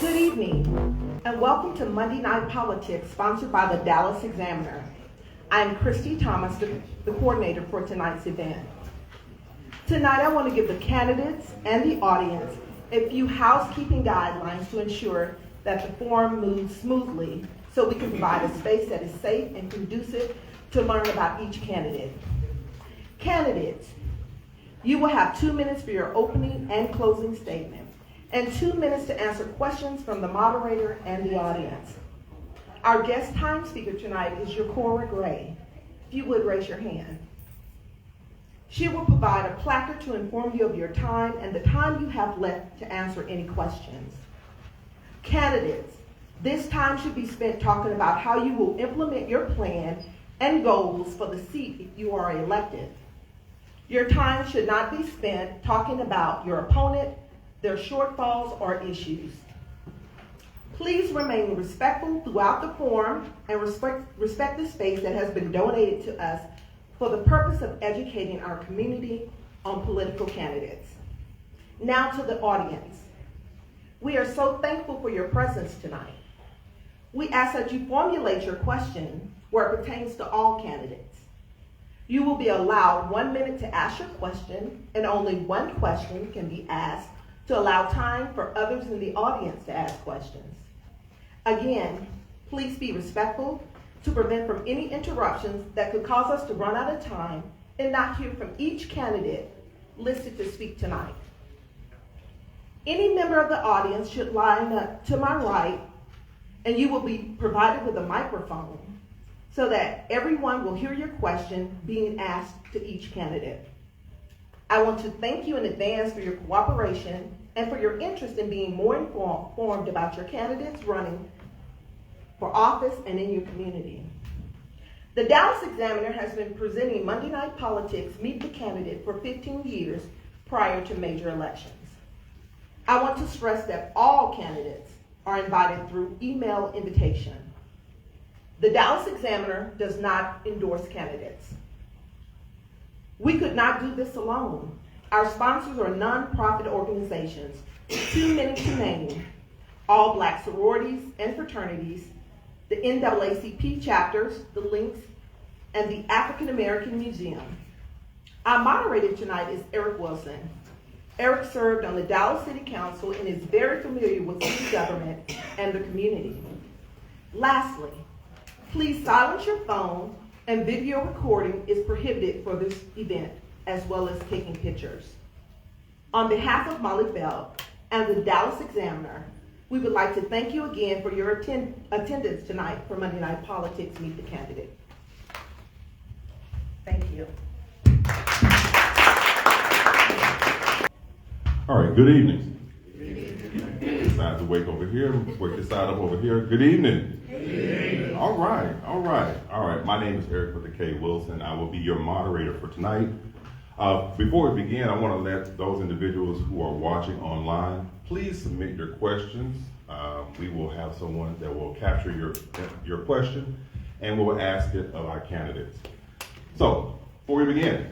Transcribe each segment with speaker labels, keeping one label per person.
Speaker 1: Good evening, and welcome to Monday Night Politics, sponsored by the Dallas Examiner. I'm Christy Thomas, the coordinator for tonight's event. Tonight, I want to give the candidates and the audience a few housekeeping guidelines to ensure that the forum moves smoothly so we can provide a space that is safe and conducive to learn about each candidate. Candidates, you will have 2 minutes for your opening and closing statement, and 2 minutes to answer questions from the moderator and the audience. Our guest time speaker tonight is Yakora Gray. If you would raise your hand. She will provide a placard to inform you of your time and the time you have left to answer any questions. Candidates, this time should be spent talking about how you will implement your plan and goals for the seat if you are elected. Your time should not be spent talking about your opponent, their shortfalls, or issues. Please remain respectful throughout the forum and respect the space that has been donated to us for the purpose of educating our community on political candidates. Now to the audience. We are so thankful for your presence tonight. We ask that you formulate your question where it pertains to all candidates. You will be allowed 1 minute to ask your question, and only one question can be asked to allow time for others in the audience to ask questions. Again, please be respectful to prevent from any interruptions that could cause us to run out of time and not hear from each candidate listed to speak tonight. Any member of the audience should line up to my right, and you will be provided with a microphone so that everyone will hear your question being asked to each candidate. I want to thank you in advance for your cooperation and for your interest in being more informed about your candidates running for office and in your community. The Dallas Examiner has been presenting Monday Night Politics, Meet the Candidate, for 15 years prior to major elections. I want to stress that all candidates are invited through email invitation. The Dallas Examiner does not endorse candidates. We could not do this alone. Our sponsors are nonprofit organizations, too many to name, all Black sororities and fraternities, the NAACP chapters, the Links, and the African American Museum. Our moderator tonight is Eric Wilson. Eric served on the Dallas City Council and is very familiar with city government and the community. Lastly, please silence your phone, and video recording is prohibited for this event, as well as taking pictures. On behalf of Molly Belt and the Dallas Examiner, we would like to thank you again for your attendance tonight for Monday Night Politics, Meet the Candidate. Thank you.
Speaker 2: All right, good evening. Decide to wake over here, wake this side up over here. Good evening. All right. My name is Eric with the K. Wilson. I will be your moderator for tonight. Before we begin, I want to let those individuals who are watching online, please submit your questions. We will have someone that will capture your question, and we'll ask it of our candidates. So, before we begin,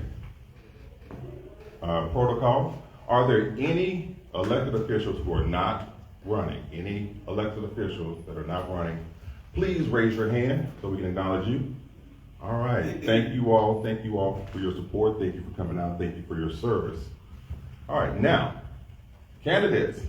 Speaker 2: protocol, are there any elected officials who are not running? Any elected officials that are not running? Please raise your hand so we can acknowledge you. All right, thank you all for your support. Thank you for coming out. Thank you for your service. All right, now, candidates.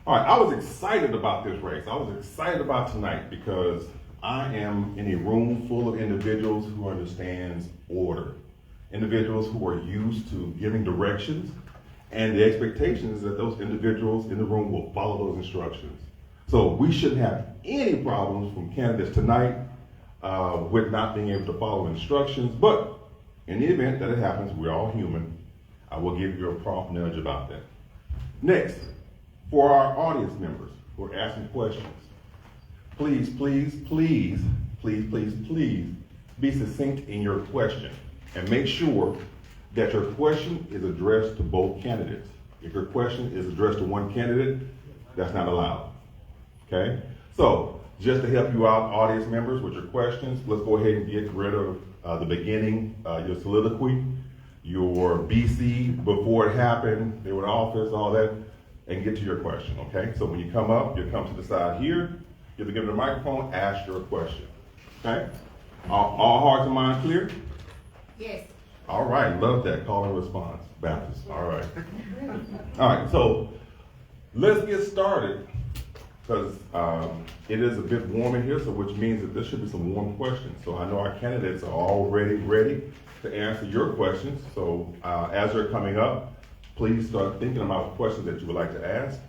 Speaker 2: All right, I was excited about this race. I was excited about tonight because I am in a room full of individuals who understands order, individuals who are used to giving directions, and the expectation is that those individuals in the room will follow those instructions. So we shouldn't have any problems from candidates tonight with not being able to follow instructions, but in the event that it happens, we're all human, I will give you a prompt nudge about that. Next, for our audience members who are asking questions, please be succinct in your question and make sure that your question is addressed to both candidates. If your question is addressed to one candidate, that's not allowed. Okay? So, just to help you out, audience members, with your questions, let's go ahead and get rid of the beginning, your soliloquy, your BC, before it happened, they were in office, all that. and get to your question, okay? So when you come up, you come to the side here, you have to give it a microphone, ask your question, okay? All hearts and minds clear?
Speaker 3: Yes.
Speaker 2: All right, love that, call and response, Baptist, all right. All right, so let's get started, because it is a bit warm in here, so which means that there should be some warm questions. So I know our candidates are already ready to answer your questions. So as they're coming up, please start thinking about questions that you would like to ask.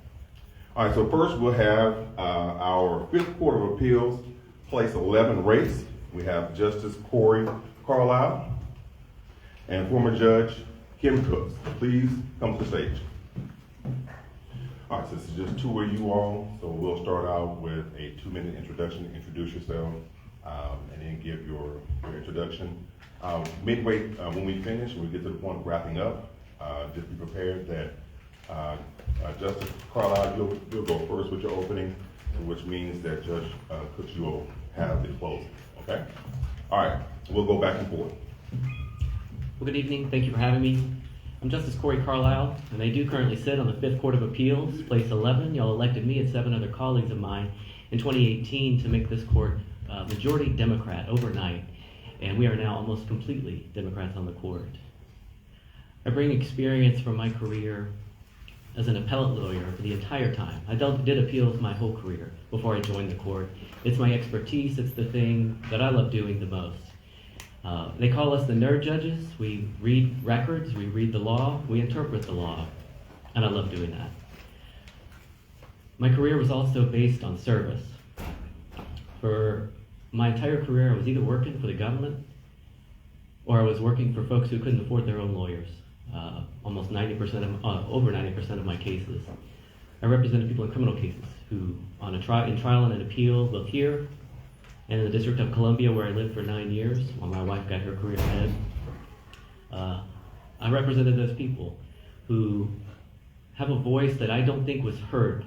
Speaker 2: All right, so first we'll have our Fifth Court of Appeals, Place 11 race. We have Justice Corey Carlisle and former Judge Kim Cooks. Please come to the stage. All right, so this is just two of you all, so we'll start out with a 2-minute introduction. Introduce yourself, and then give your introduction. Midway, when we finish, when we get to the point of wrapping up, just be prepared that Justice Carlisle, you'll go first with your opening, which means that Judge Cooks, you will have the closing, okay? All right, we'll go back and forth.
Speaker 4: Well, good evening. Thank you for having me. I'm Justice Corey Carlisle, and I do currently sit on the Fifth Court of Appeals, Place 11. Y'all elected me and 7 other colleagues of mine in 2018 to make this court majority Democrat overnight, and we are now almost completely Democrats on the court. I bring experience from my career as an appellate lawyer for the entire time. I did appeals my whole career before I joined the court. It's my expertise. It's the thing that I love doing the most. They call us the nerd judges. We read records, we read the law, we interpret the law, and I love doing that. My career was also based on service. For my entire career, I was either working for the government or I was working for folks who couldn't afford their own lawyers. Almost 90% over 90% of my cases. I represented people in criminal cases who, in trial and an appeal, both here and in the District of Columbia, where I lived for 9 years, while my wife got her career ahead. I represented those people who have a voice that I don't think was heard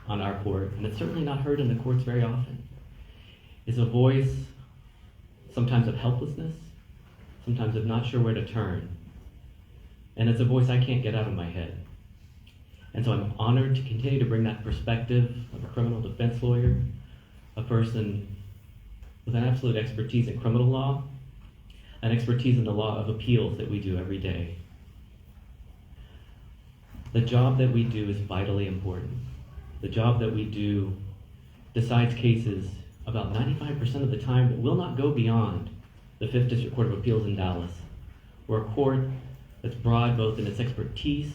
Speaker 4: on our court, and it's certainly not heard in the courts very often. It's a voice sometimes of helplessness, sometimes of not sure where to turn, and it's a voice I can't get out of my head. And so I'm honored to continue to bring that perspective of a criminal defense lawyer, a person with an absolute expertise in criminal law, an expertise in the law of appeals that we do every day. The job that we do is vitally important. The job that we do decides cases about 95% of the time that will not go beyond the 5th District Court of Appeals in Dallas. We're a court that's broad both in its expertise,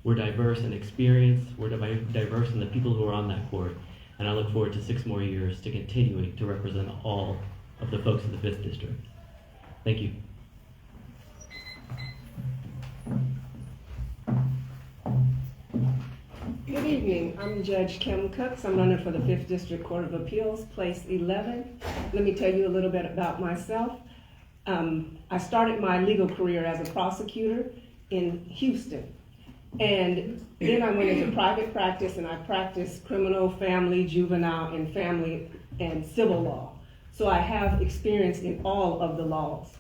Speaker 4: we're diverse in experience, we're diverse in the people who are on that court. And I look forward to 6 more years to continuing to represent all of the folks in the 5th District. Thank you.
Speaker 3: Good evening. I'm Judge Kim Cooks. I'm running for the 5th District Court of Appeals, Place 11. Let me tell you a little bit about myself. I started my legal career as a prosecutor in Houston. And then I went into private practice, and I practiced criminal, family, juvenile, and family and civil law. So I have experience in all of the laws.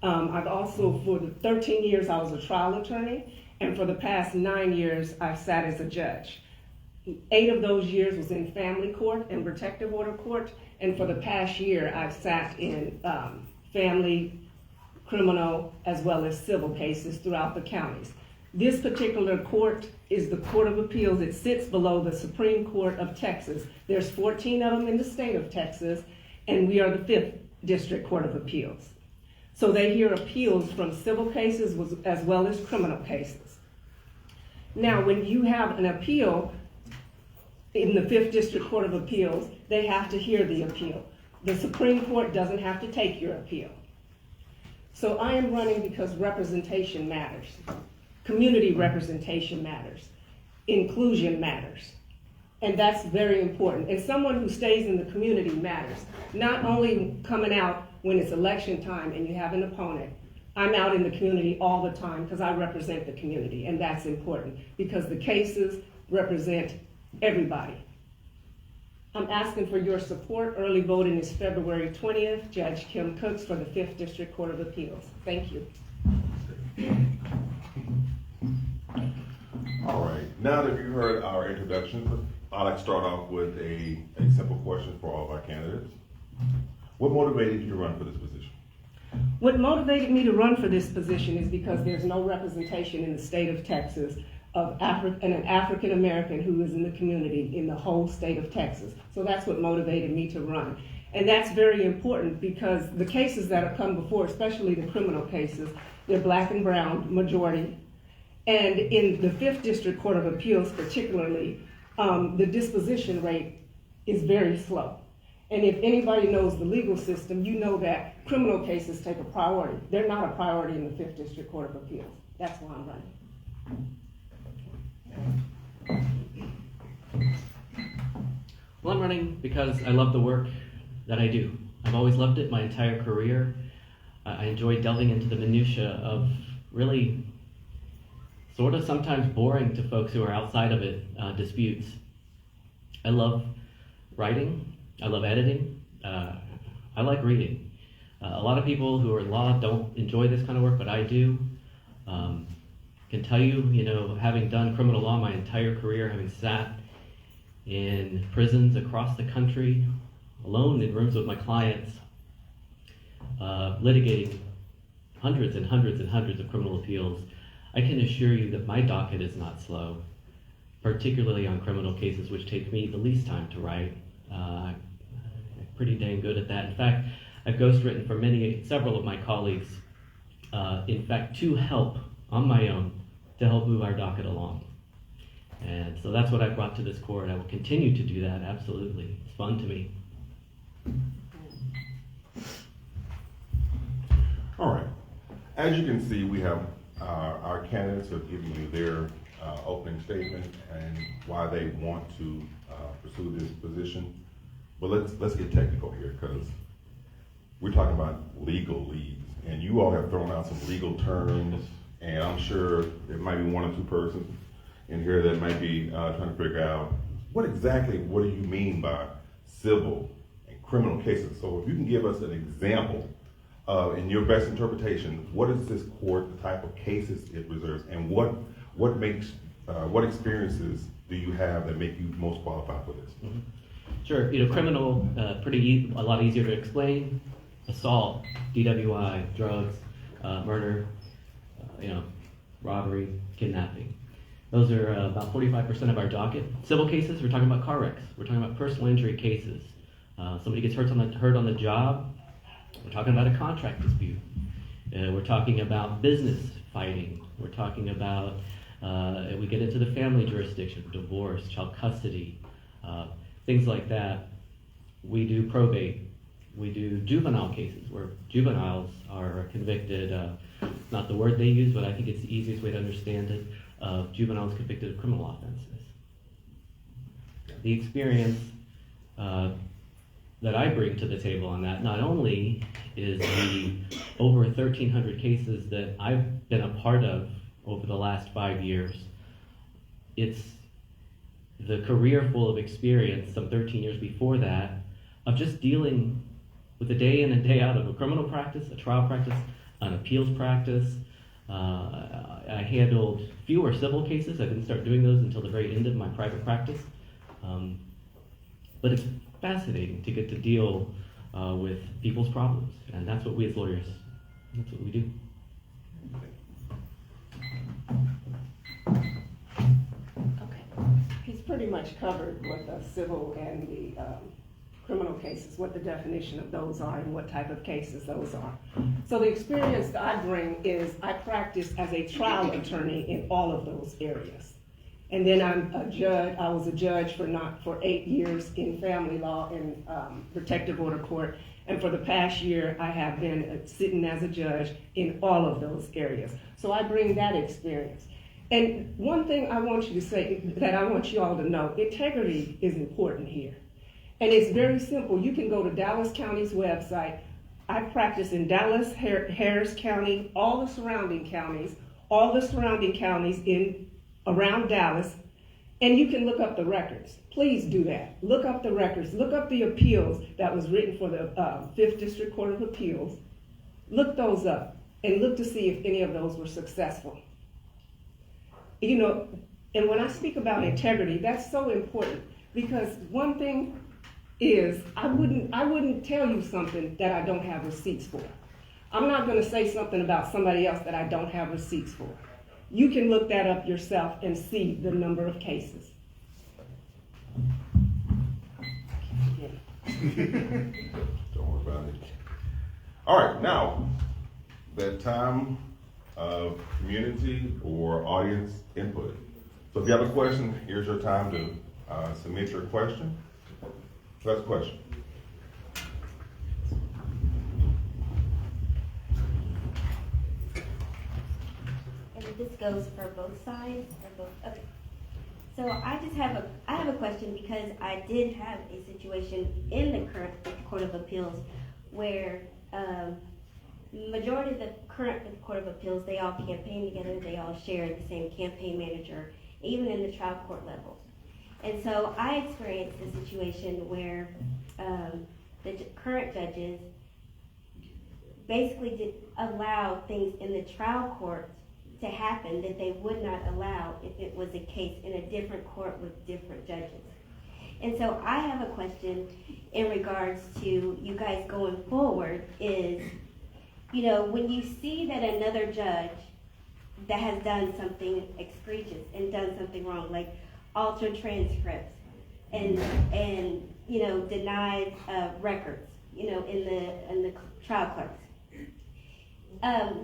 Speaker 3: I've also, for the 13 years, I was a trial attorney, and for the past 9 years, I've sat as a judge. 8 of those years was in family court and protective order court, and for the past year, I've sat in family, criminal, as well as civil cases throughout the counties. This particular court is the Court of Appeals. It sits below the Supreme Court of Texas. There's 14 of them in the state of Texas, and we are the 5th District Court of Appeals. So they hear appeals from civil cases as well as criminal cases. Now, when you have an appeal in the 5th District Court of Appeals, they have to hear the appeal. The Supreme Court doesn't have to take your appeal. So I am running because representation matters. Community representation matters. Inclusion matters. And that's very important. And someone who stays in the community matters. Not only coming out when it's election time and you have an opponent. I'm out in the community all the time because I represent the community, and that's important because the cases represent everybody. I'm asking for your support. Early voting is February 20th. Judge Kim Cooks for the 5th District Court of Appeals. Thank you.
Speaker 2: All right, Now that you've heard our introduction, I'd like to start off with a simple question for all of our candidates. What motivated you to run for this position?
Speaker 3: What motivated me to run for this position is because there's no representation in the state of Texas of an African American who is in the community in the whole state of Texas. So that's what motivated me to run. And that's very important because the cases that have come before, especially the criminal cases, they're black and brown majority. And in the 5th District Court of Appeals particularly, the disposition rate is very slow. And if anybody knows the legal system, you know that criminal cases take a priority. They're not a priority in the 5th District Court of Appeals. That's why I'm running.
Speaker 4: Well, I'm running because I love the work that I do. I've always loved it my entire career. I enjoy delving into the minutia of really sort of sometimes boring to folks who are outside of it, disputes. I love writing. I love editing. I like reading. A lot of people who are in law don't enjoy this kind of work, but I do. Can tell you, having done criminal law my entire career, having sat in prisons across the country, alone in rooms with my clients, litigating hundreds and hundreds and hundreds of criminal appeals, I can assure you that my docket is not slow, particularly on criminal cases, which take me the least time to write. I'm pretty dang good at that. In fact, I've ghostwritten for several of my colleagues, in fact, to help on my own to help move our docket along. And so that's what I brought to this court. I will continue to do that, absolutely. It's fun to me.
Speaker 2: All right. As you can see, we have our candidates have given you their opening statement and why they want to pursue this position. But let's get technical here because we're talking about legal leads, and you all have thrown out some legal terms, and I'm sure there might be one or two persons in here that might be trying to figure out what do you mean by civil and criminal cases. So if you can give us an example in your best interpretation, what is this court, the type of cases it reserves, and what experiences do you have that make you most qualified for this?
Speaker 4: Mm-hmm. Sure, criminal, a lot easier to explain. Assault, DWI, drugs, murder, robbery, kidnapping. Those are about 45% of our docket. Civil cases, we're talking about car wrecks. We're talking about personal injury cases. Somebody gets hurt on the job. We're talking about a contract dispute. We're talking about business fighting. We're talking about, we get into the family jurisdiction, divorce, child custody, things like that. We do probate. We do juvenile cases where juveniles are convicted, not the word they use, but I think it's the easiest way to understand it, of juveniles convicted of criminal offenses. The experience that I bring to the table on that not only is the over 1,300 cases that I've been a part of over the last 5 years, it's the career full of experience, some 13 years before that, of just dealing with the day in and day out of a criminal practice, a trial practice, an appeals practice. I handled fewer civil cases. I didn't start doing those until the very end of my private practice. But it's fascinating to get to deal with people's problems, and that's what we as lawyers, that's what we do.
Speaker 3: He's pretty much covered what the civil and the criminal cases, what the definition of those are and what type of cases those are. So the experience that I bring is I practice as a trial attorney in all of those areas. And then I'm a judge. I was a judge for 8 years in family law in protective order court. And for the past year, I have been sitting as a judge in all of those areas. So I bring that experience. And one thing I want you to say, that I want you all to know, integrity is important here. And it's very simple. You can go to Dallas County's website. I practice in Dallas, Harris County, all the surrounding counties around Dallas, and you can look up the records. Please do that. Look up the records. Look up the appeals that was written for the 5th District Court of Appeals. Look those up and look to see if any of those were successful. And when I speak about integrity, that's so important, because one thing is, I wouldn't tell you something that I don't have receipts for. I'm not gonna say something about somebody else that I don't have receipts for. You can look that up yourself and see the number of cases.
Speaker 2: Don't worry about it. All right, now, that time of community or audience input. So if you have a question, here's your time to submit your question. First question.
Speaker 5: And this goes for both sides or both? Okay. So I have a question, because I did have a situation in the current Court of Appeals where majority of the current Court of Appeals, they all campaign together, they all share the same campaign manager, even in the trial court levels. And so I experienced a situation where the current judges basically did allow things in the trial court to happen that they would not allow if it was a case in a different court with different judges. And so I have a question in regards to you guys going forward is, you know, when you see that another judge that has done something egregious and done something wrong, like altered transcripts and you know, denied records, you know, in the trial clerks,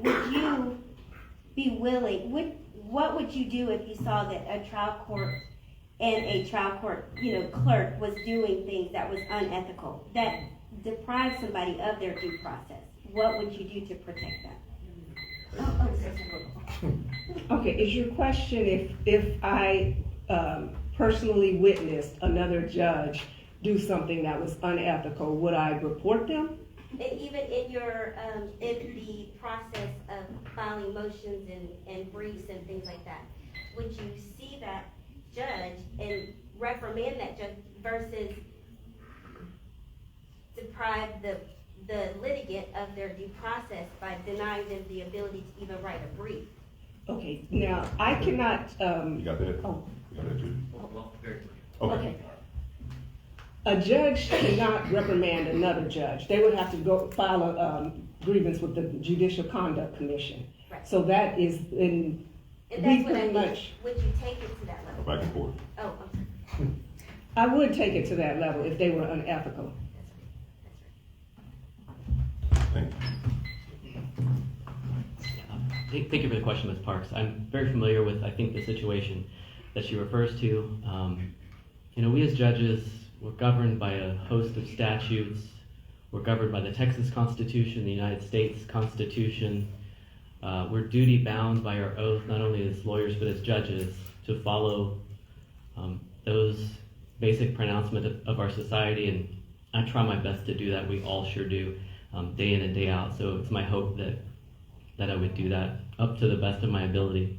Speaker 5: would you be willing, what would you do if you saw that a trial court and a trial court, you know, clerk was doing things that was unethical, that deprived somebody of their due process? What would you do to protect that?
Speaker 3: Okay, is your question if I personally witnessed another judge do something that was unethical, would I report them?
Speaker 5: And even in your, in the process of filing motions and briefs and things like that, would you see that judge and reprimand that judge versus deprive the litigant of their due process by denying them the ability to even write a brief?
Speaker 3: Okay, now, I cannot,
Speaker 2: You got that?
Speaker 3: oh,
Speaker 2: You got that, Judy?
Speaker 4: Well, very quick.
Speaker 3: okay. A judge cannot reprimand another judge. They would have to go file a grievance with the Judicial Conduct Commission.
Speaker 5: Right.
Speaker 3: So that is in,
Speaker 5: And
Speaker 3: we
Speaker 5: that's what I
Speaker 3: pretty
Speaker 5: mean.
Speaker 3: much,
Speaker 5: Would you take it to that level?
Speaker 2: Back and forth.
Speaker 5: Oh, I'm sorry.
Speaker 3: I would take it to that level if they were unethical.
Speaker 2: Thank you.
Speaker 4: Thank you for the question, Ms. Parks. I'm very familiar with, I think, the situation that she refers to. You know, we as judges, we're governed by a host of statutes. We're governed by the Texas Constitution, the United States Constitution. We're duty bound by our oath, not only as lawyers but as judges, to follow those basic pronouncements of our society, and I try my best to do that. We all sure do, day in and day out. So it's my hope that I would do that up to the best of my ability.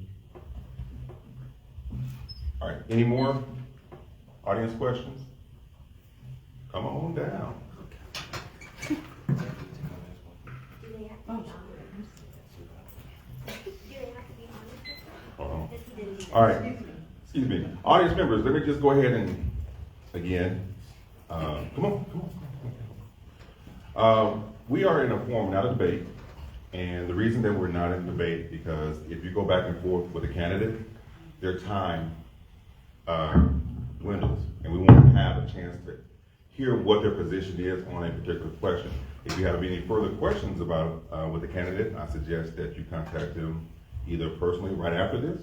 Speaker 2: All right, any more audience questions? Come on down.
Speaker 5: Do they have to be honest? Do they have to be honest?
Speaker 2: Hold on.
Speaker 5: This didn't do that.
Speaker 2: All right, excuse me. Audience members, let me just go ahead and, again, come on. We are in a forum, not a debate, and the reason that we're not in debate, because if you go back and forth with a candidate, their time dwindles, and we want to have a chance to hear what their position is on a particular question. If you have any further questions about with the candidate, I suggest that you contact them either personally right after this,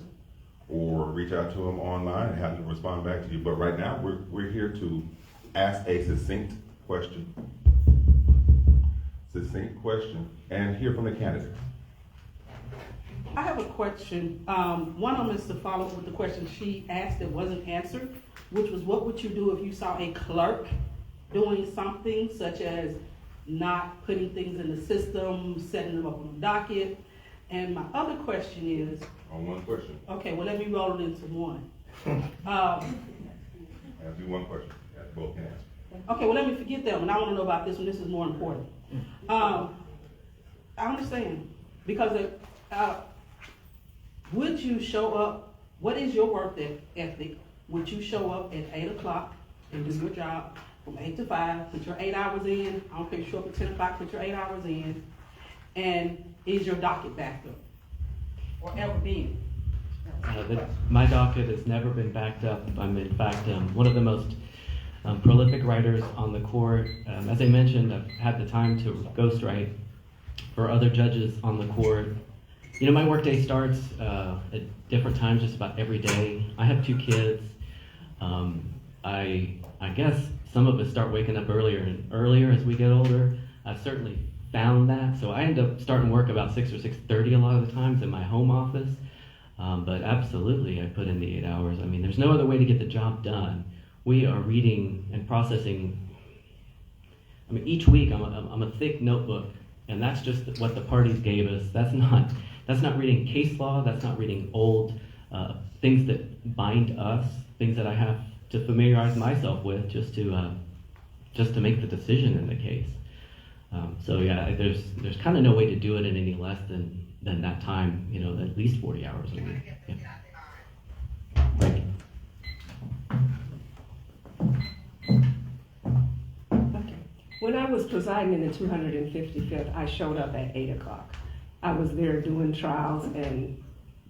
Speaker 2: or reach out to them online and have them respond back to you. But right now, we're here to ask a succinct question, and hear from the candidate.
Speaker 6: I have a question. One of them is to follow up with the question she asked that wasn't answered, which was, what would you do if you saw a clerk doing something such as not putting things in the system, setting them up on the docket? And my other question is,
Speaker 2: On one question.
Speaker 6: okay, well, let me roll it into one.
Speaker 2: Ask you one question. Both can answer.
Speaker 6: Okay, well, let me forget that one. I want to know about this one. This is more important. I understand, because would you show up What is your work ethic? Would you show up at 8 o'clock and do your job from 8 to 5, put your 8 hours in? I don't care if you show up at 10 o'clock, put your 8 hours in. And is your docket backed up? Or ever been?
Speaker 4: My docket has never been backed up. I'm in fact one of the most prolific writers on the court. As I mentioned, I've had the time to ghostwrite for other judges on the court. You know, my workday starts at different times just about every day. I have 2 kids. I guess some of us start waking up earlier and earlier as we get older. I've certainly found that. So I end up starting work about 6 or 6:30 a lot of the times in my home office. But absolutely, I put in the 8 hours. I mean, there's no other way to get the job done. We are reading and processing. I mean, each week I'm a thick notebook, and that's just what the parties gave us. That's not reading case law. That's not reading old things that bind us. Things that I have to familiarize myself with just to make the decision in the case. So yeah, there's kind of no way to do it in any less than that time. You know, at least 40 hours a week. Yeah. Thank you.
Speaker 3: Okay. When I was presiding in the 255th, I showed up at 8 o'clock. I was there doing trials, and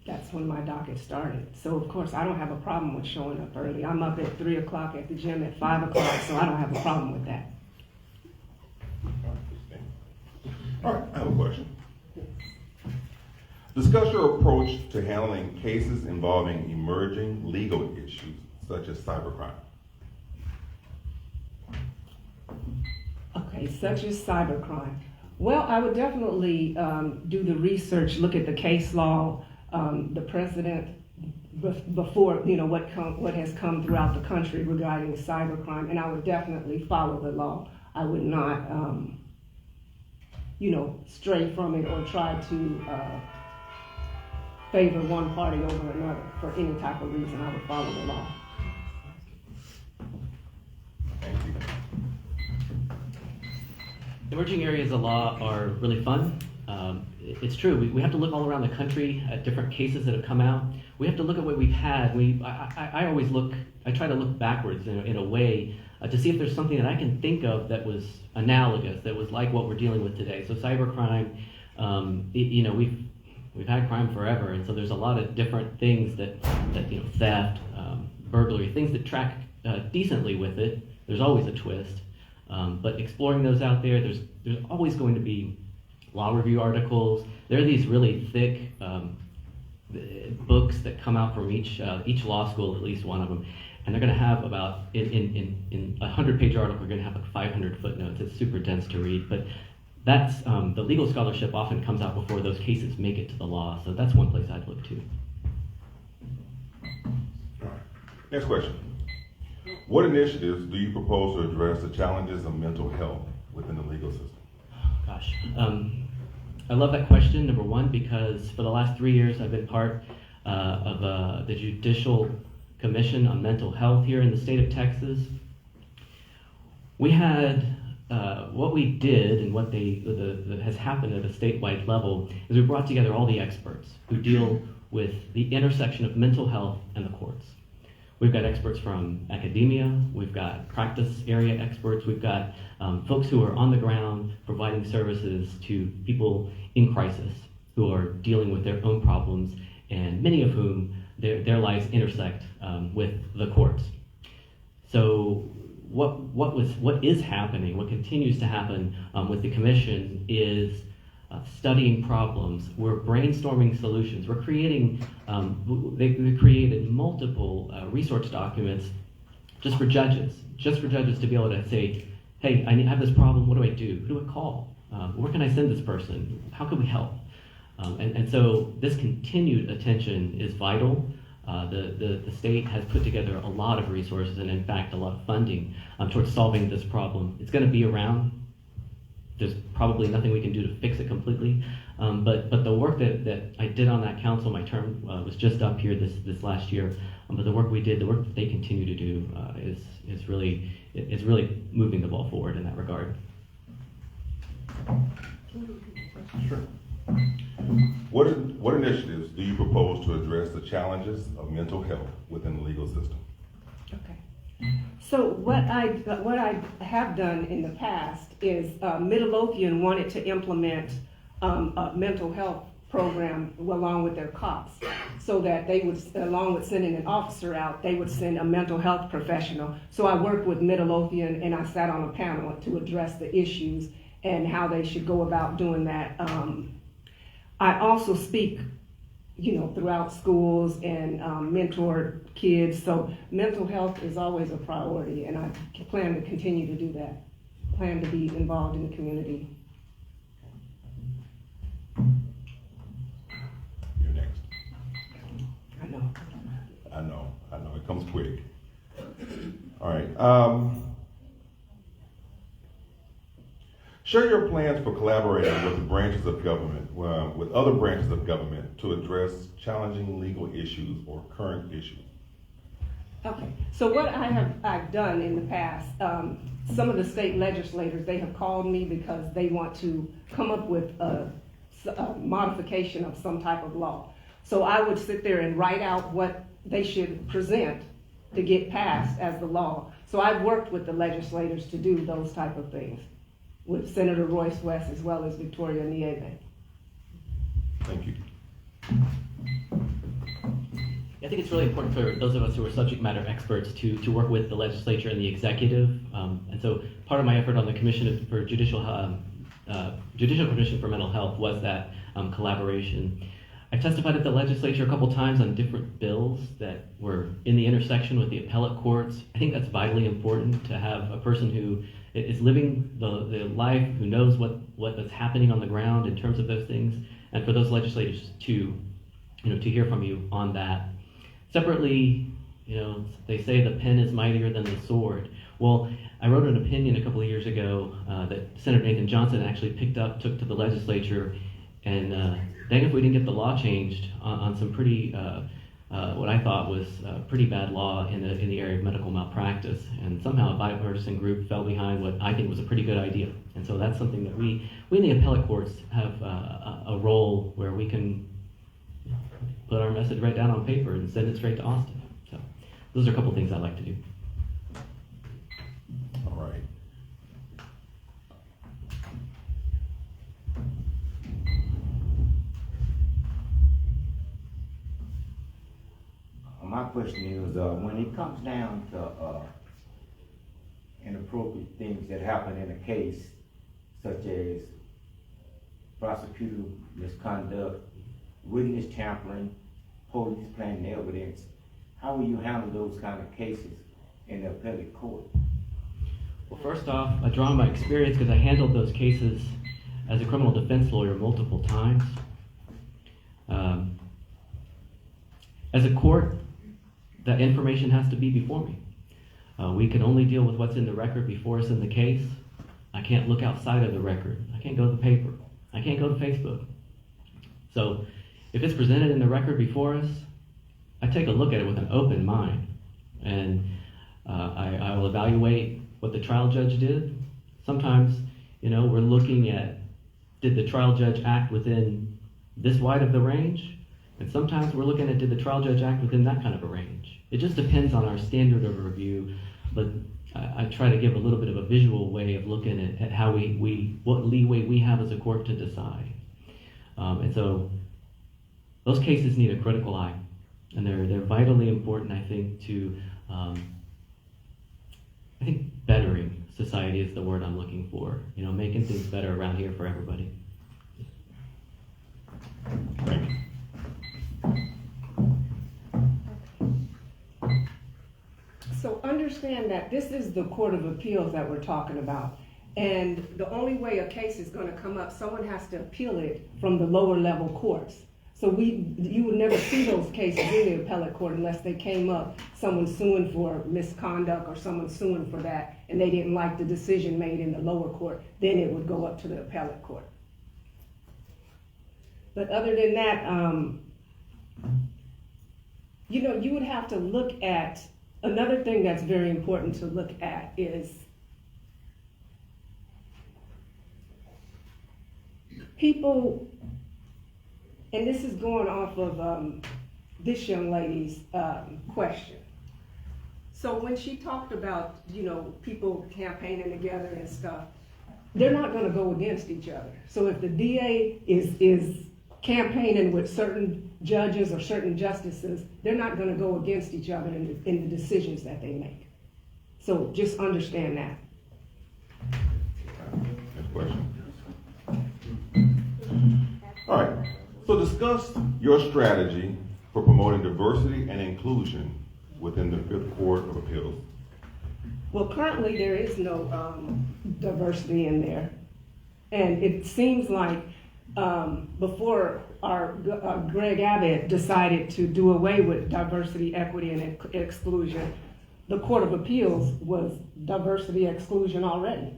Speaker 3: that's when my docket started. So of course, I don't have a problem with showing up early. I'm up at 3 o'clock at the gym at 5 o'clock, so I don't have a problem with that.
Speaker 2: All right, I have a question. Discuss your approach to handling cases involving emerging legal issues such as cybercrime.
Speaker 3: Okay, such as cybercrime. Well, I would definitely do the research, look at the case law, the precedent before, you know, what has come throughout the country regarding cybercrime, and I would definitely follow the law. I would not, you know, stray from it or try to favor one party over another for any type of reason. I would follow the law.
Speaker 2: Thank you.
Speaker 4: Emerging areas of law are really fun. It's true. We have to look all around the country at different cases that have come out. We have to look at what we've had. I always look. I try to look backwards in a way to see if there's something that I can think of that was analogous, that was like what we're dealing with today. So cybercrime, you know, we've had crime forever, and so there's a lot of different things that you know, theft, burglary, things that track decently with it. There's always a twist. But exploring those out there, there's always going to be law review articles. There are these really thick books that come out from each law school, at least one of them, and they're going to have about in a 100-page article, we're going to have like 500 footnotes. It's super dense to read, but that's the legal scholarship often comes out before those cases make it to the law. So that's one place I'd look to.
Speaker 2: All right. Next question. What initiatives do you propose to address the challenges of mental health within the legal system?
Speaker 4: Gosh, I love that question, number one, because for the last 3 years I've been part of the Judicial Commission on Mental Health here in the state of Texas. We had, what we did and what has happened at a statewide level is we brought together all the experts who deal with the intersection of mental health and the courts. We've got experts from academia, we've got practice area experts, we've got folks who are on the ground providing services to people in crisis who are dealing with their own problems, and many of whom their lives intersect with the courts. So what is happening, what continues to happen with the commission is studying problems. We're brainstorming solutions. We're creating, they created multiple resource documents just for judges to be able to say, hey, I have this problem, what do I do? Who do I call? Where can I send this person? How can we help? And so this continued attention is vital. The state has put together a lot of resources and in fact a lot of funding towards solving this problem. It's going to be around. There's probably nothing we can do to fix it completely, but the work that I did on that council, my term was just up here this last year. But the work we did, the work that they continue to do, is really moving the ball forward in that regard.
Speaker 2: Sure. What initiatives do you propose to address the challenges of mental health within the legal system?
Speaker 3: Okay. So what I have done in the past is Midlothian wanted to implement a mental health program along with their cops, so that they would, along with sending an officer out, they would send a mental health professional. So I worked with Midlothian and I sat on a panel to address the issues and how they should go about doing that. I also speak, throughout schools and mentor kids. So mental health is always a priority, and I plan to continue to do that. Plan to be involved in the community.
Speaker 2: You're next.
Speaker 3: I know.
Speaker 2: I know, it comes quick. All right, share your plans for collaborating with the branches of government, with other branches of government to address challenging legal issues or current issues.
Speaker 3: Okay, so what I've done in the past, some of the state legislators, they have called me because they want to come up with a modification of some type of law. So I would sit there and write out what they should present to get passed as the law. So I've worked with the legislators to do those type of things, with Senator Royce West as well as Victoria Nieve.
Speaker 2: Thank you.
Speaker 4: I think it's really important for those of us who are subject matter experts to work with the legislature and the executive. And so part of my effort on the Commission for Judicial Commission for Mental Health was that collaboration. I testified at the legislature a couple times on different bills that were in the intersection with the appellate courts. I think that's vitally important to have a person who is living the life, who knows what is happening on the ground in terms of those things, and for those legislators to hear from you on that. Separately, they say the pen is mightier than the sword. Well, I wrote an opinion a couple of years ago that Senator Nathan Johnson actually took to the legislature, and dang if we didn't get the law changed on some pretty, what I thought was pretty bad law in the area of medical malpractice. And somehow a bipartisan group fell behind what I think was a pretty good idea. And so that's something that we in the appellate courts have a role where we can put our message right down on paper and send it straight to Austin. So those are a couple things I like to do.
Speaker 2: All right.
Speaker 7: My question is, when it comes down to inappropriate things that happen in a case, such as prosecutor misconduct, witness tampering, police planting evidence, how will you handle those kind of cases in the appellate court?
Speaker 4: Well, first off, I draw on my experience because I handled those cases as a criminal defense lawyer multiple times. As a court, that information has to be before me. We can only deal with what's in the record before us in the case. I can't look outside of the record. I can't go to the paper. I can't go to Facebook. So if it's presented in the record before us, I take a look at it with an open mind. And I will evaluate what the trial judge did. Sometimes, we're looking at, did the trial judge act within this wide of the range? And sometimes we're looking at, did the trial judge act within that kind of a range? It just depends on our standard of review, but I try to give a little bit of a visual way of looking at how what leeway we have as a court to decide. And so those cases need a critical eye, and they're vitally important, I think, to, I think bettering society is the word I'm looking for, making things better around here for everybody.
Speaker 2: Thank you.
Speaker 3: So understand that this is the Court of Appeals that we're talking about. And the only way a case is going to come up, someone has to appeal it from the lower level courts. So you would never see those cases in the appellate court unless they came up, someone suing for misconduct or someone suing for that, and they didn't like the decision made in the lower court. Then it would go up to the appellate court. But other than that, you would have to look at, another thing that's very important to look at is people And this is going off of this young lady's question. So when she talked about, people campaigning together and stuff, they're not gonna go against each other. So if the DA is campaigning with certain judges or certain justices, they're not gonna go against each other in the decisions that they make. So just understand that.
Speaker 2: Next question. All right, so discuss your strategy for promoting diversity and inclusion within the Fifth Court of Appeals.
Speaker 3: Well, currently there is no diversity in there. And it seems like before our Greg Abbott decided to do away with diversity, equity, and exclusion, the Court of Appeals was diversity exclusion already.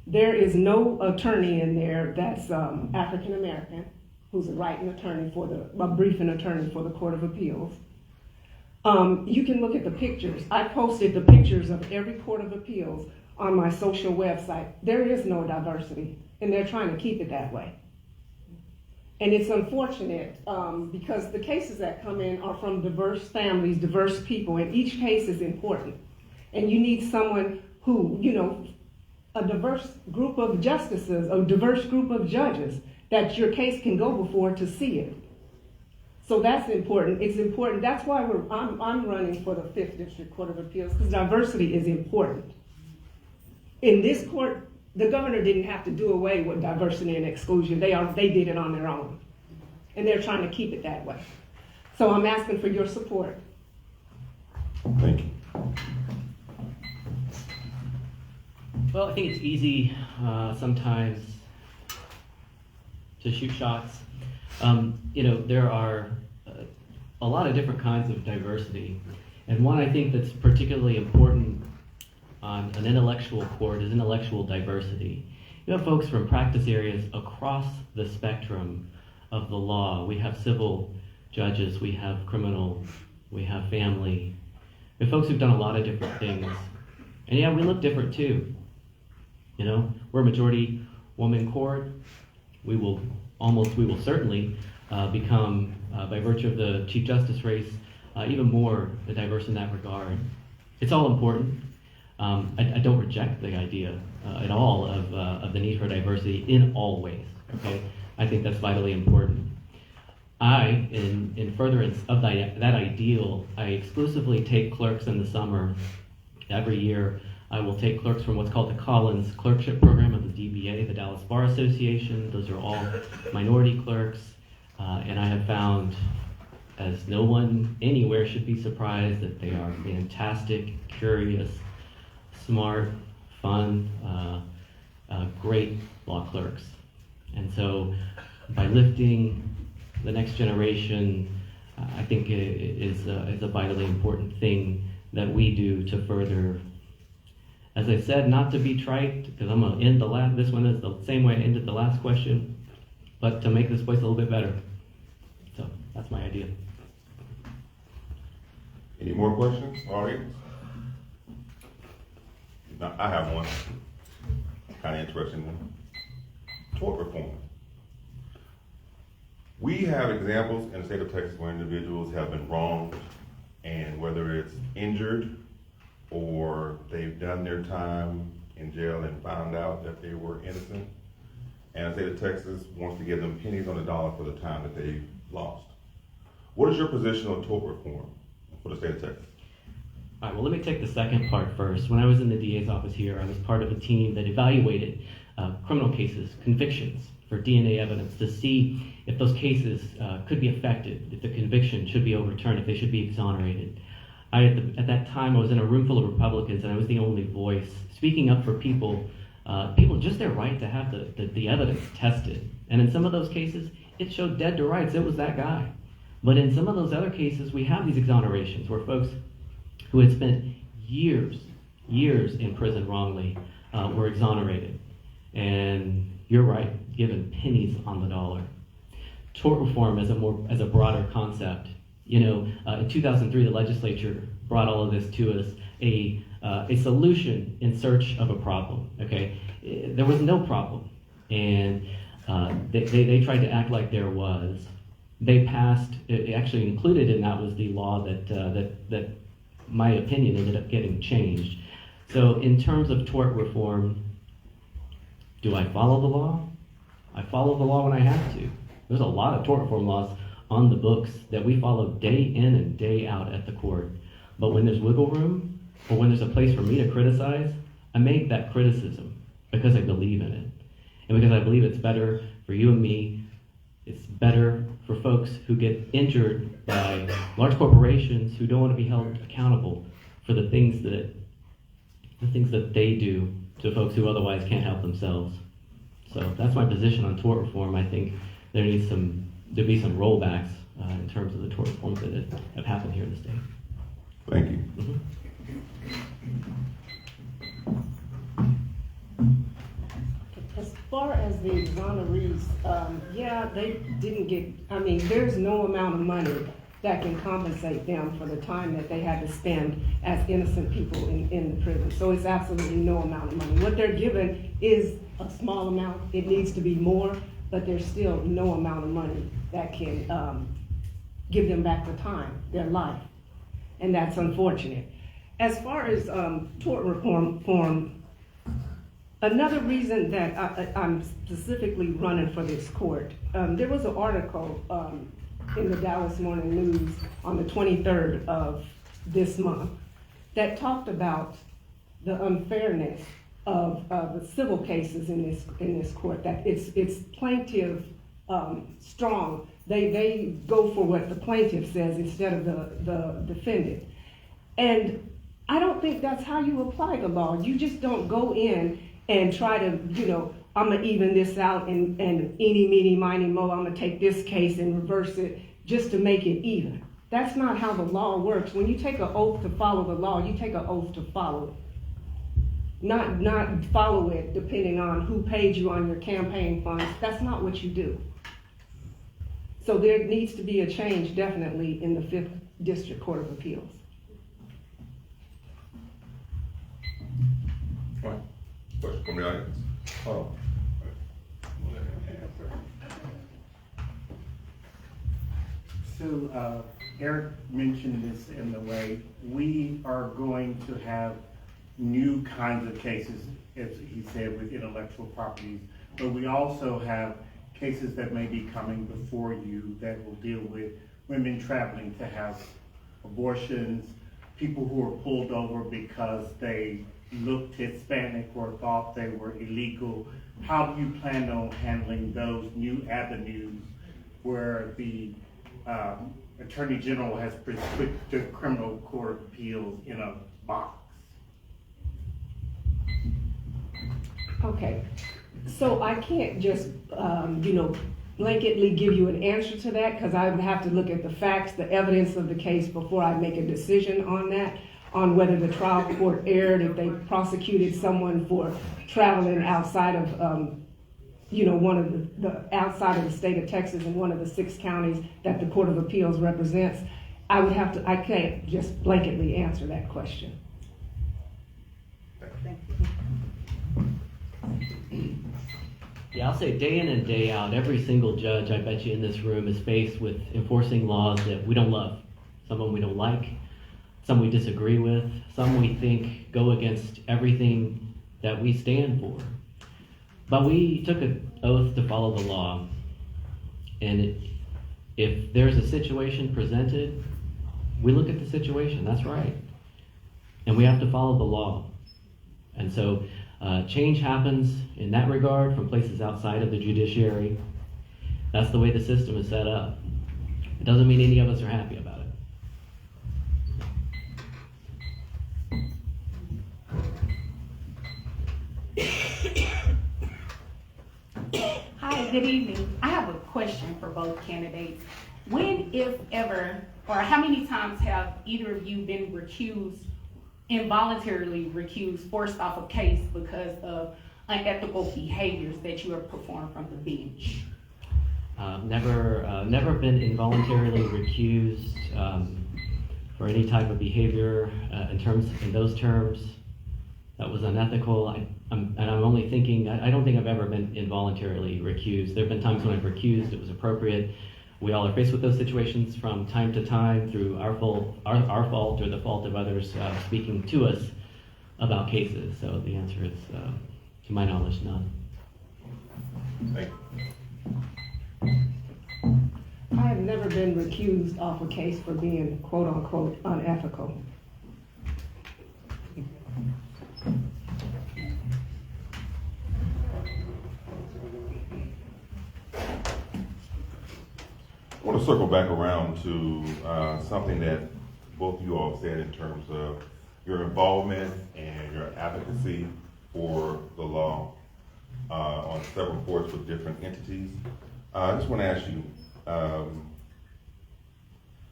Speaker 3: There is no attorney in there that's African American, who's a writing attorney a briefing attorney for the Court of Appeals. You can look at the pictures. I posted the pictures of every Court of Appeals on my social website. There is no diversity, and they're trying to keep it that way. And it's unfortunate because the cases that come in are from diverse families, diverse people, and each case is important. And you need someone who, a diverse group of justices, a diverse group of judges that your case can go before to see it. So that's important. It's important. That's why I'm running for the 5th District Court of Appeals, because diversity is important. In this court, the governor didn't have to do away with diversity and exclusion. They did it on their own. And they're trying to keep it that way. So I'm asking for your support.
Speaker 2: Thank you.
Speaker 4: Well, I think it's easy sometimes to shoot shots. There are a lot of different kinds of diversity. And one I think that's particularly important on an intellectual court is intellectual diversity. You have folks from practice areas across the spectrum of the law. We have civil judges, we have criminal, we have family. We have folks who've done a lot of different things. And yeah, we look different too. We're a majority woman court. We will certainly become, by virtue of the Chief Justice race, even more diverse in that regard. It's all important. I don't reject the idea at all of the need for diversity in all ways. Okay, I think that's vitally important. In furtherance of that ideal, I exclusively take clerks in the summer. Every year, I will take clerks from what's called the Collins Clerkship Program of the DBA, the Dallas Bar Association. Those are all minority clerks, and I have found, as no one anywhere should be surprised, that they are fantastic, curious, smart, fun, great law clerks. And so by lifting the next generation, I think it is a vitally important thing that we do to further, as I said, not to be trite, because I'm going to end this one is the same way I ended the last question, but to make this place a little bit better. So that's my idea.
Speaker 2: Any more questions, audience? Now, I have one, kind of interesting one. Tort reform. We have examples in the state of Texas where individuals have been wronged, and whether it's injured or they've done their time in jail and found out that they were innocent, and the state of Texas wants to give them pennies on the dollar for the time that they lost. What is your position on tort reform for the state of Texas?
Speaker 4: All right, well, let me take the second part first. When I was in the DA's office here, I was part of a team that evaluated criminal cases, convictions, for DNA evidence to see if those cases could be affected, if the conviction should be overturned, if they should be exonerated. At that time, I was in a room full of Republicans, and I was the only voice speaking up for people just their right to have the evidence tested. And in some of those cases, it showed dead to rights. It was that guy. But in some of those other cases, we have these exonerations where folks who had spent years in prison wrongly were exonerated. And you're right, given pennies on the dollar. Tort reform as a broader concept. In 2003, the legislature brought all of this to us, a solution in search of a problem. Okay, there was no problem, and they tried to act like there was. they passed, it actually included in that was the law that my opinion ended up getting changed. So in terms of tort reform, do I follow the law? I follow the law when I have to. There's a lot of tort reform laws on the books that we follow day in and day out at the court. But when there's wiggle room, or when there's a place for me to criticize, I make that criticism because I believe in it. And because I believe it's better for you and me, it's better for folks who get injured by large corporations who don't want to be held accountable for the things that they do to folks who otherwise can't help themselves. So that's my position on tort reform. I think there needs to be some rollbacks in terms of the tort reforms that have happened here in the state.
Speaker 2: Thank you.
Speaker 4: Mhm.
Speaker 3: As far as the exonerees, yeah, they didn't get, I mean, there's no amount of money that can compensate them for the time that they had to spend as innocent people in the prison. So it's absolutely no amount of money. What they're given is a small amount. It needs to be more, but there's still no amount of money that can give them back the time, their life. And that's unfortunate. As far as tort reform, another reason that I'm specifically running for this court, there was an article in the Dallas Morning News on the 23rd of this month that talked about the unfairness of the civil cases in this court. That it's plaintiff strong. They go for what the plaintiff says instead of the defendant. And I don't think that's how you apply the law. You just don't go in and try to, I'm gonna even this out and eeny, meeny, miny, mo, I'm gonna take this case and reverse it just to make it even. That's not how the law works. When you take an oath to follow the law, you take an oath to follow it. Not follow it depending on who paid you on your campaign funds. That's not what you do. So there needs to be a change definitely in the 5th District Court of Appeals.
Speaker 2: All right. Question from the audience? Hold on.
Speaker 8: So, Eric mentioned this in the way, we are going to have new kinds of cases, as he said, with intellectual properties, but we also have cases that may be coming before you that will deal with women traveling to have abortions, people who are pulled over because they looked Hispanic or thought they were illegal. How do you plan on handling those new avenues where the Attorney General has put the Criminal Court of Appeals in a box?
Speaker 3: Okay, so I can't just, blanketly give you an answer to that because I would have to look at the facts, the evidence of the case before I make a decision on that, on whether the trial court erred, if they prosecuted someone for traveling outside of, one of the outside of the state of Texas in one of the 6 counties that the Court of Appeals represents. I can't just blanketly answer that question.
Speaker 4: Yeah, I'll say day in and day out, every single judge, I bet you, in this room is faced with enforcing laws that we don't love. Some of them we don't like, some we disagree with, some we think go against everything that we stand for. But we took an oath to follow the law. And if there's a situation presented, we look at the situation, that's right. And we have to follow the law. And so change happens in that regard from places outside of the judiciary. That's the way the system is set up. It doesn't mean any of us are happy about it.
Speaker 9: Hi, good evening. I have a question for both candidates. When, if ever, or how many times have either of you been recused, involuntarily recused, forced off a case because of unethical behaviors that you have performed from the bench?
Speaker 4: Never been involuntarily recused for any type of behavior in those terms that was unethical. I'm only thinking, I don't think I've ever been involuntarily recused. There have been times when I've recused, it was appropriate. We all are faced with those situations from time to time through our fault or the fault of others speaking to us about cases. So the answer is, to my knowledge, none.
Speaker 2: Thank you.
Speaker 3: I have never been recused off a case for being quote-unquote unethical.
Speaker 2: I want to circle back around to something that both of you all said in terms of your involvement and your advocacy for the law on several courts with different entities. I just want to ask you,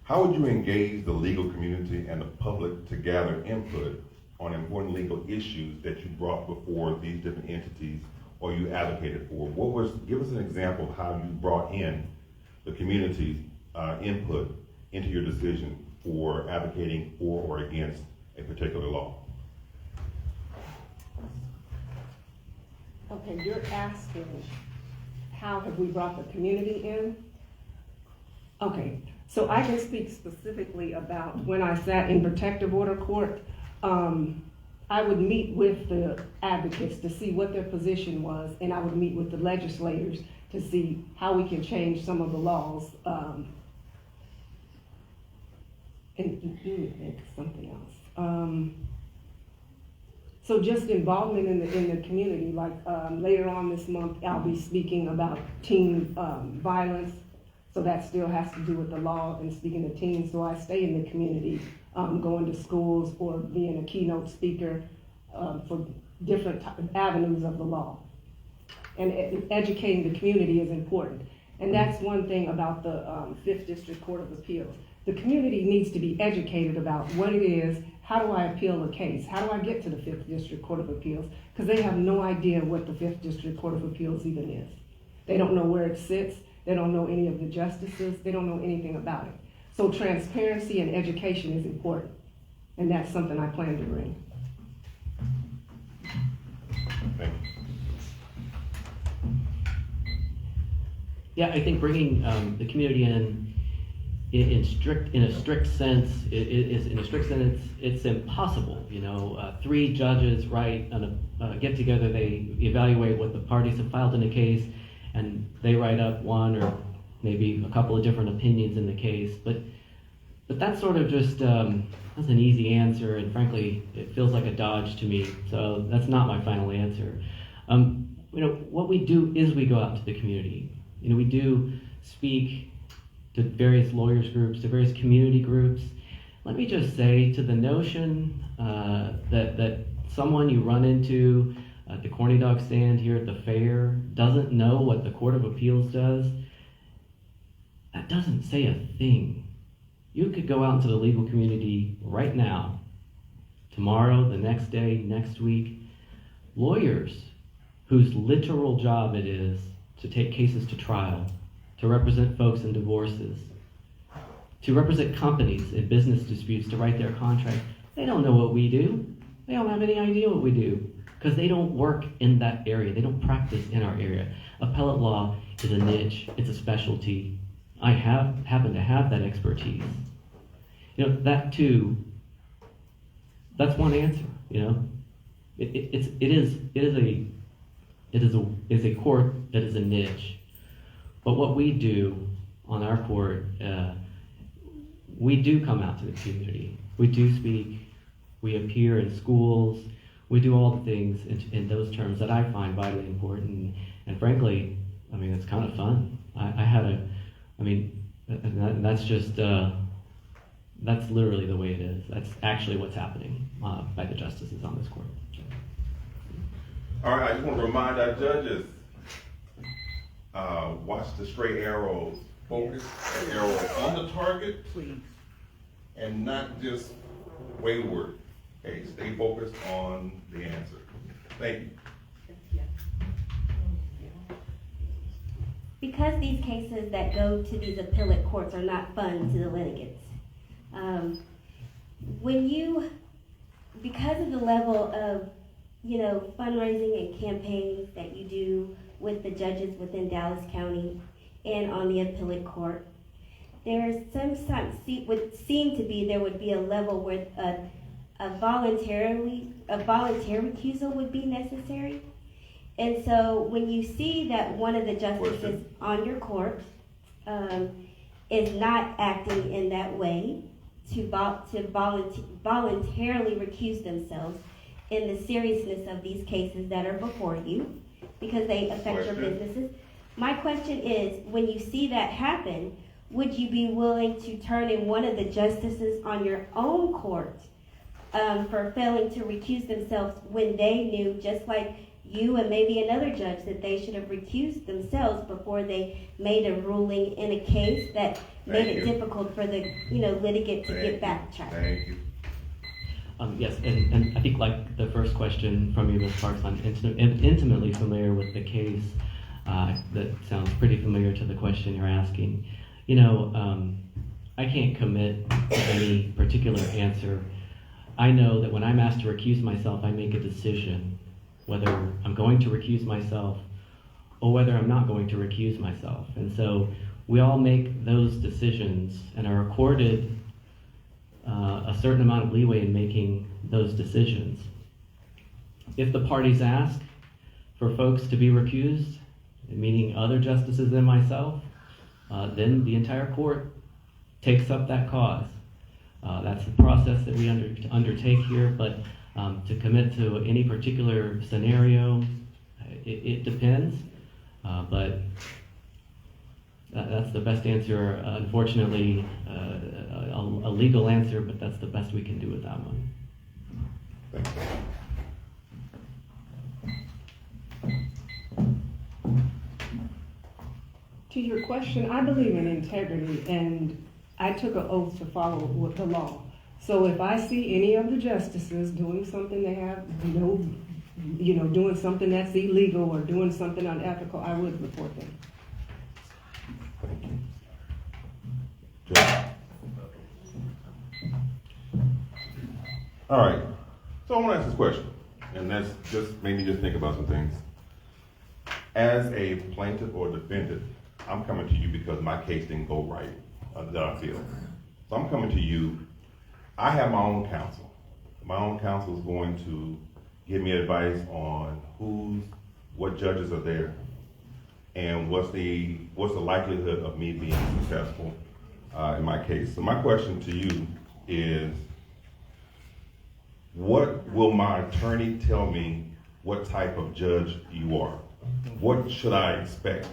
Speaker 2: how would you engage the legal community and the public to gather input on important legal issues that you brought before these different entities or you advocated for? Give us an example of how you brought in the community's input into your decision for advocating for or against a particular law.
Speaker 3: Okay, you're asking, how have we brought the community in? Okay, so I can speak specifically about when I sat in protective order court. I would meet with the advocates to see what their position was, and I would meet with the legislators to see how we can change some of the laws, and something else. So just involvement in the community, like later on this month, I'll be speaking about teen violence. So that still has to do with the law and speaking to teens. So I stay in the community, going to schools or being a keynote speaker for different avenues of the law. And educating the community is important. And that's one thing about the 5th District Court of Appeals. The community needs to be educated about what it is, how do I appeal a case, how do I get to the 5th District Court of Appeals, because they have no idea what the 5th District Court of Appeals even is. They don't know where it sits, they don't know any of the justices, they don't know anything about it. So transparency and education is important, and that's something I plan to bring.
Speaker 2: Thank you.
Speaker 4: Yeah, I think bringing the community in a strict sense, it's impossible. You know, 3 judges get together, they evaluate what the parties have filed in a case, and they write up one or maybe a couple of different opinions in the case. But that's sort of just that's an easy answer, and frankly, it feels like a dodge to me. So that's not my final answer. You know, what we do is we go out to the community. You know, we do speak to various lawyers groups, to various community groups. Let me just say, to the notion that someone you run into at the corny dog stand here at the fair doesn't know what the Court of Appeals does, that doesn't say a thing. You could go out into the legal community right now, tomorrow, the next day, next week. Lawyers whose literal job it is to take cases to trial, to represent folks in divorces, to represent companies in business disputes, to write their contract. They don't know what we do. They don't have any idea what we do because they don't work in that area. They don't practice in our area. Appellate law is a niche. It's a specialty. I happen to have that expertise. You know, that too, that's one answer, you know. It is a court that is a niche. But what we do on our court, we do come out to the community. We do speak. We appear in schools. We do all the things in those terms that I find vitally important. And frankly, I mean, it's kind of fun. That's just, that's literally the way it is. That's actually what's happening by the justices on this court.
Speaker 2: All right, I just want to remind our judges, watch the straight arrows. Focus the arrow on the target, please, and not just wayward. Okay, stay focused on the answer. Thank you.
Speaker 5: Because these cases that go to these appellate courts are not fun to the litigants, because of the level of, you know, fundraising and campaigns that you do with the judges within Dallas County and on the appellate court, there's would seem to be there would be a level where a voluntary recusal would be necessary. And so when you see that one of the justices on your court is not acting in that way to voluntarily recuse themselves in the seriousness of these cases that are before you, because they affect your businesses. My question is, when you see that happen, would you be willing to turn in one of the justices on your own court for failing to recuse themselves when they knew, just like you and maybe another judge, that they should have recused themselves before they made a ruling in a case that made it difficult for the litigant to get backtracked?
Speaker 2: Thank you.
Speaker 4: Yes, and I think like the first question from you, Ms. Parks, I'm intimately familiar with the case. That sounds pretty familiar to the question you're asking. I can't commit to any particular answer. I know that when I'm asked to recuse myself, I make a decision whether I'm going to recuse myself or whether I'm not going to recuse myself. And so we all make those decisions and are accorded a certain amount of leeway in making those decisions. If the parties ask for folks to be recused, meaning other justices than myself, then the entire court takes up that cause. That's the process that we undertake here, but to commit to any particular scenario, it depends, but that's the best answer. Unfortunately, a legal answer, but that's the best we can do with that one.
Speaker 2: Thank you.
Speaker 3: To your question, I believe in integrity, and I took an oath to follow with the law. So if I see any of the justices doing something they have doing something that's illegal or doing something unethical, I would report them.
Speaker 2: Thank you. Judge. All right. So I want to ask this question, and that's just made me just think about some things. As a plaintiff or defendant, I'm coming to you because my case didn't go right, that I feel. So I'm coming to you. I have my own counsel. My own counsel is going to give me advice on what judges are there, and what's the likelihood of me being successful in my case. So my question to you is, what will my attorney tell me what type of judge you are? What should I expect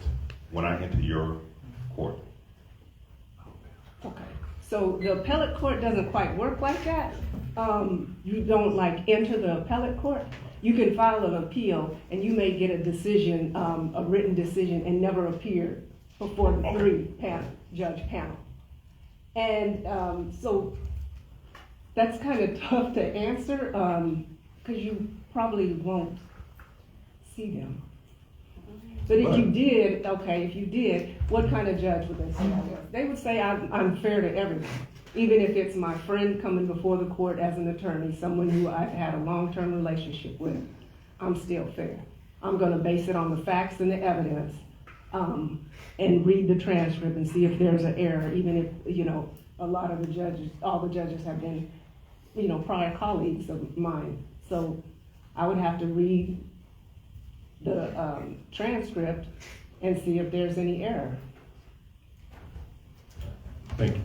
Speaker 2: when I enter your court?
Speaker 3: Okay. So the appellate court doesn't quite work like that. You don't enter the appellate court. You can file an appeal and you may get a decision, a written decision, and never appear before the three-judge panel. And so that's kind of tough to answer because you probably won't see them. But if you did, what kind of judge would they say I was? They would say I'm fair to everyone. Even if it's my friend coming before the court as an attorney, someone who I've had a long-term relationship with, I'm still fair. I'm going to base it on the facts and the evidence and read the transcript and see if there's an error, even if, a lot of the judges, all the judges have been, prior colleagues of mine. So I would have to read the transcript and see if there's any error.
Speaker 2: Thank you.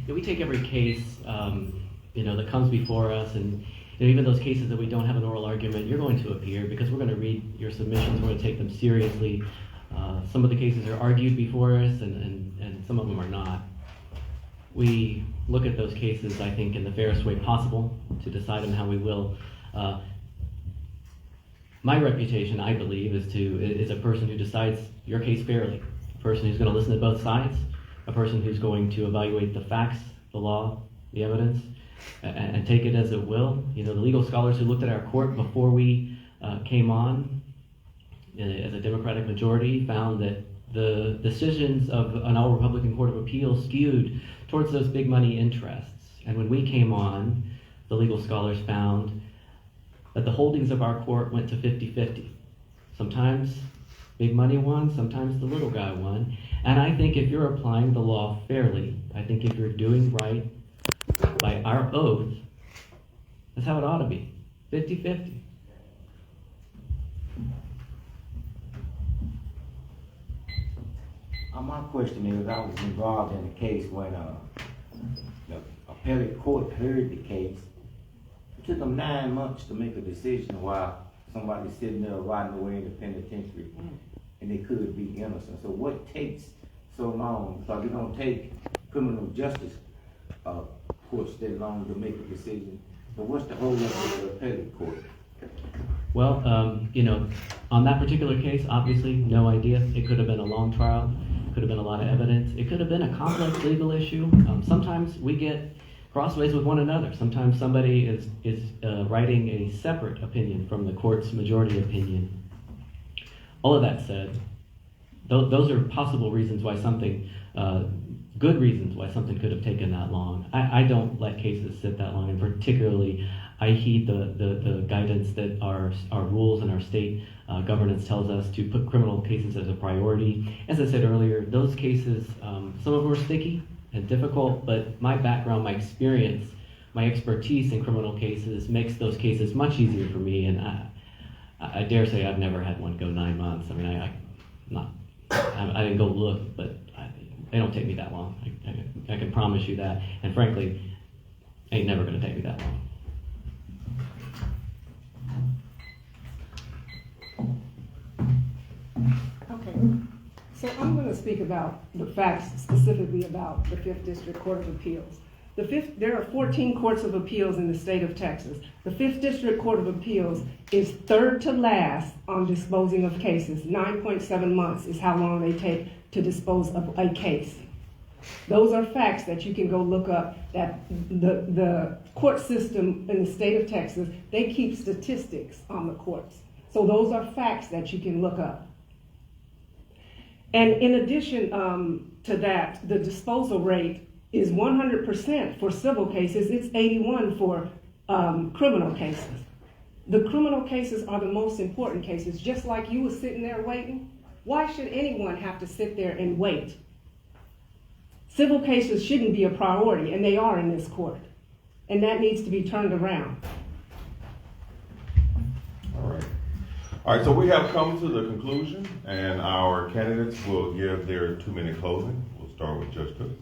Speaker 4: Yeah, we take every case, that comes before us, and even those cases that we don't have an oral argument, you're going to appear because we're going to read your submissions, we're going to take them seriously. Some of the cases are argued before us, and some of them are not. We look at those cases, I think, in the fairest way possible to decide on how we will. My reputation, I believe, is a person who decides your case fairly, a person who's going to listen to both sides, a person who's going to evaluate the facts, the law, the evidence, and take it as it will. The legal scholars who looked at our court before we came on as a Democratic majority found that the decisions of an all-Republican Court of Appeals skewed towards those big money interests. And when we came on, the legal scholars found that the holdings of our court went to 50-50. Sometimes big money won, sometimes the little guy won. And I think if you're applying the law fairly, I think if you're doing right by our oath, that's how it ought to be, 50-50.
Speaker 7: My question is, I was involved in a case when the appellate court heard the case. It took them 9 months to make a decision while somebody's sitting there rotting away in the penitentiary, and they could be innocent. So what takes so long? Because it don't take criminal justice courts that long to make a decision. So what's the hold up with the appellate court?
Speaker 4: Well, on that particular case, obviously, no idea. It could have been a long trial. Could have been a lot of evidence. It could have been a complex legal issue. Sometimes we get crossways with one another. Sometimes somebody is writing a separate opinion from the court's majority opinion. All of that said, those are possible reasons why something, good reasons why something could have taken that long. I don't let cases sit that long, and particularly I heed the guidance that our rules and our state governance tells us to put criminal cases as a priority. As I said earlier, those cases, some of them are sticky and difficult, but my background, my experience, my expertise in criminal cases makes those cases much easier for me, and I dare say I've never had one go 9 months. I mean, I didn't go look, but they don't take me that long. I can promise you that, and frankly, ain't never gonna take me that long.
Speaker 3: Okay, so I'm going to speak about the facts specifically about the 5th District Court of Appeals. There are 14 courts of appeals in the state of Texas. The 5th District Court of Appeals is third to last on disposing of cases. 9.7 months is how long they take to dispose of a case. Those are facts that you can go look up, that the court system in the state of Texas, they keep statistics on the courts. So those are facts that you can look up. And in addition to that, the disposal rate is 100% for civil cases. It's 81% for criminal cases. The criminal cases are the most important cases. Just like you were sitting there waiting, why should anyone have to sit there and wait? Civil cases shouldn't be a priority, and they are in this court. And that needs to be turned around.
Speaker 2: All right, so we have come to the conclusion, and our candidates will give their 2-minute closing. We'll start with Judge Cooks.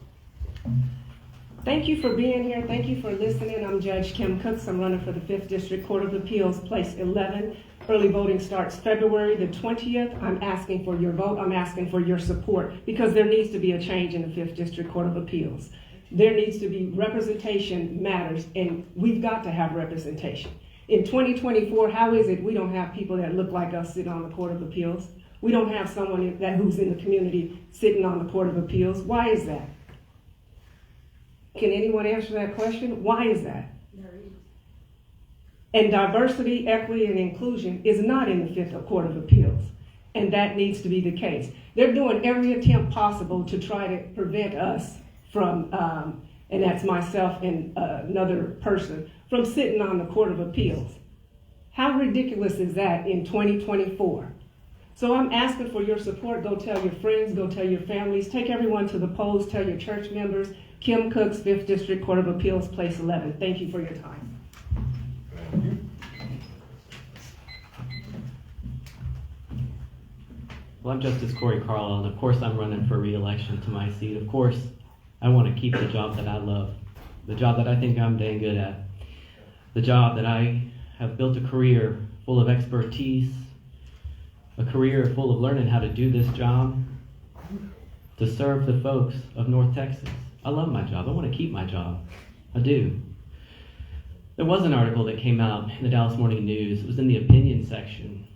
Speaker 3: Thank you for being here. Thank you for listening. I'm Judge Kim Cooks. I'm running for the 5th District Court of Appeals, Place 11. Early voting starts February the 20th. I'm asking for your vote. I'm asking for your support, because there needs to be a change in the 5th District Court of Appeals. There needs to be representation matters, and we've got to have representation. In 2024, how is it we don't have people that look like us sitting on the Court of Appeals? We don't have someone who's in the community sitting on the Court of Appeals. Why is that? Can anyone answer that question? Why is that? And diversity, equity, and inclusion is not in the 5th Court of Appeals. And that needs to be the case. They're doing every attempt possible to try to prevent us from, and that's myself and another person, from sitting on the Court of Appeals. How ridiculous is that in 2024? So I'm asking for your support. Go tell your friends, go tell your families, take everyone to the polls, tell your church members. Kim Cooks, 5th District Court of Appeals, Place 11. Thank you for your time.
Speaker 2: Thank you.
Speaker 4: Well, I'm Justice Corey Carlisle, and of course I'm running for re-election to my seat. Of course, I want to keep the job that I love, the job that I think I'm dang good at, the job that I have built a career full of expertise, a career full of learning how to do this job, to serve the folks of North Texas. I love my job. I want to keep my job. I do. There was an article that came out in the Dallas Morning News. It was in the opinion section.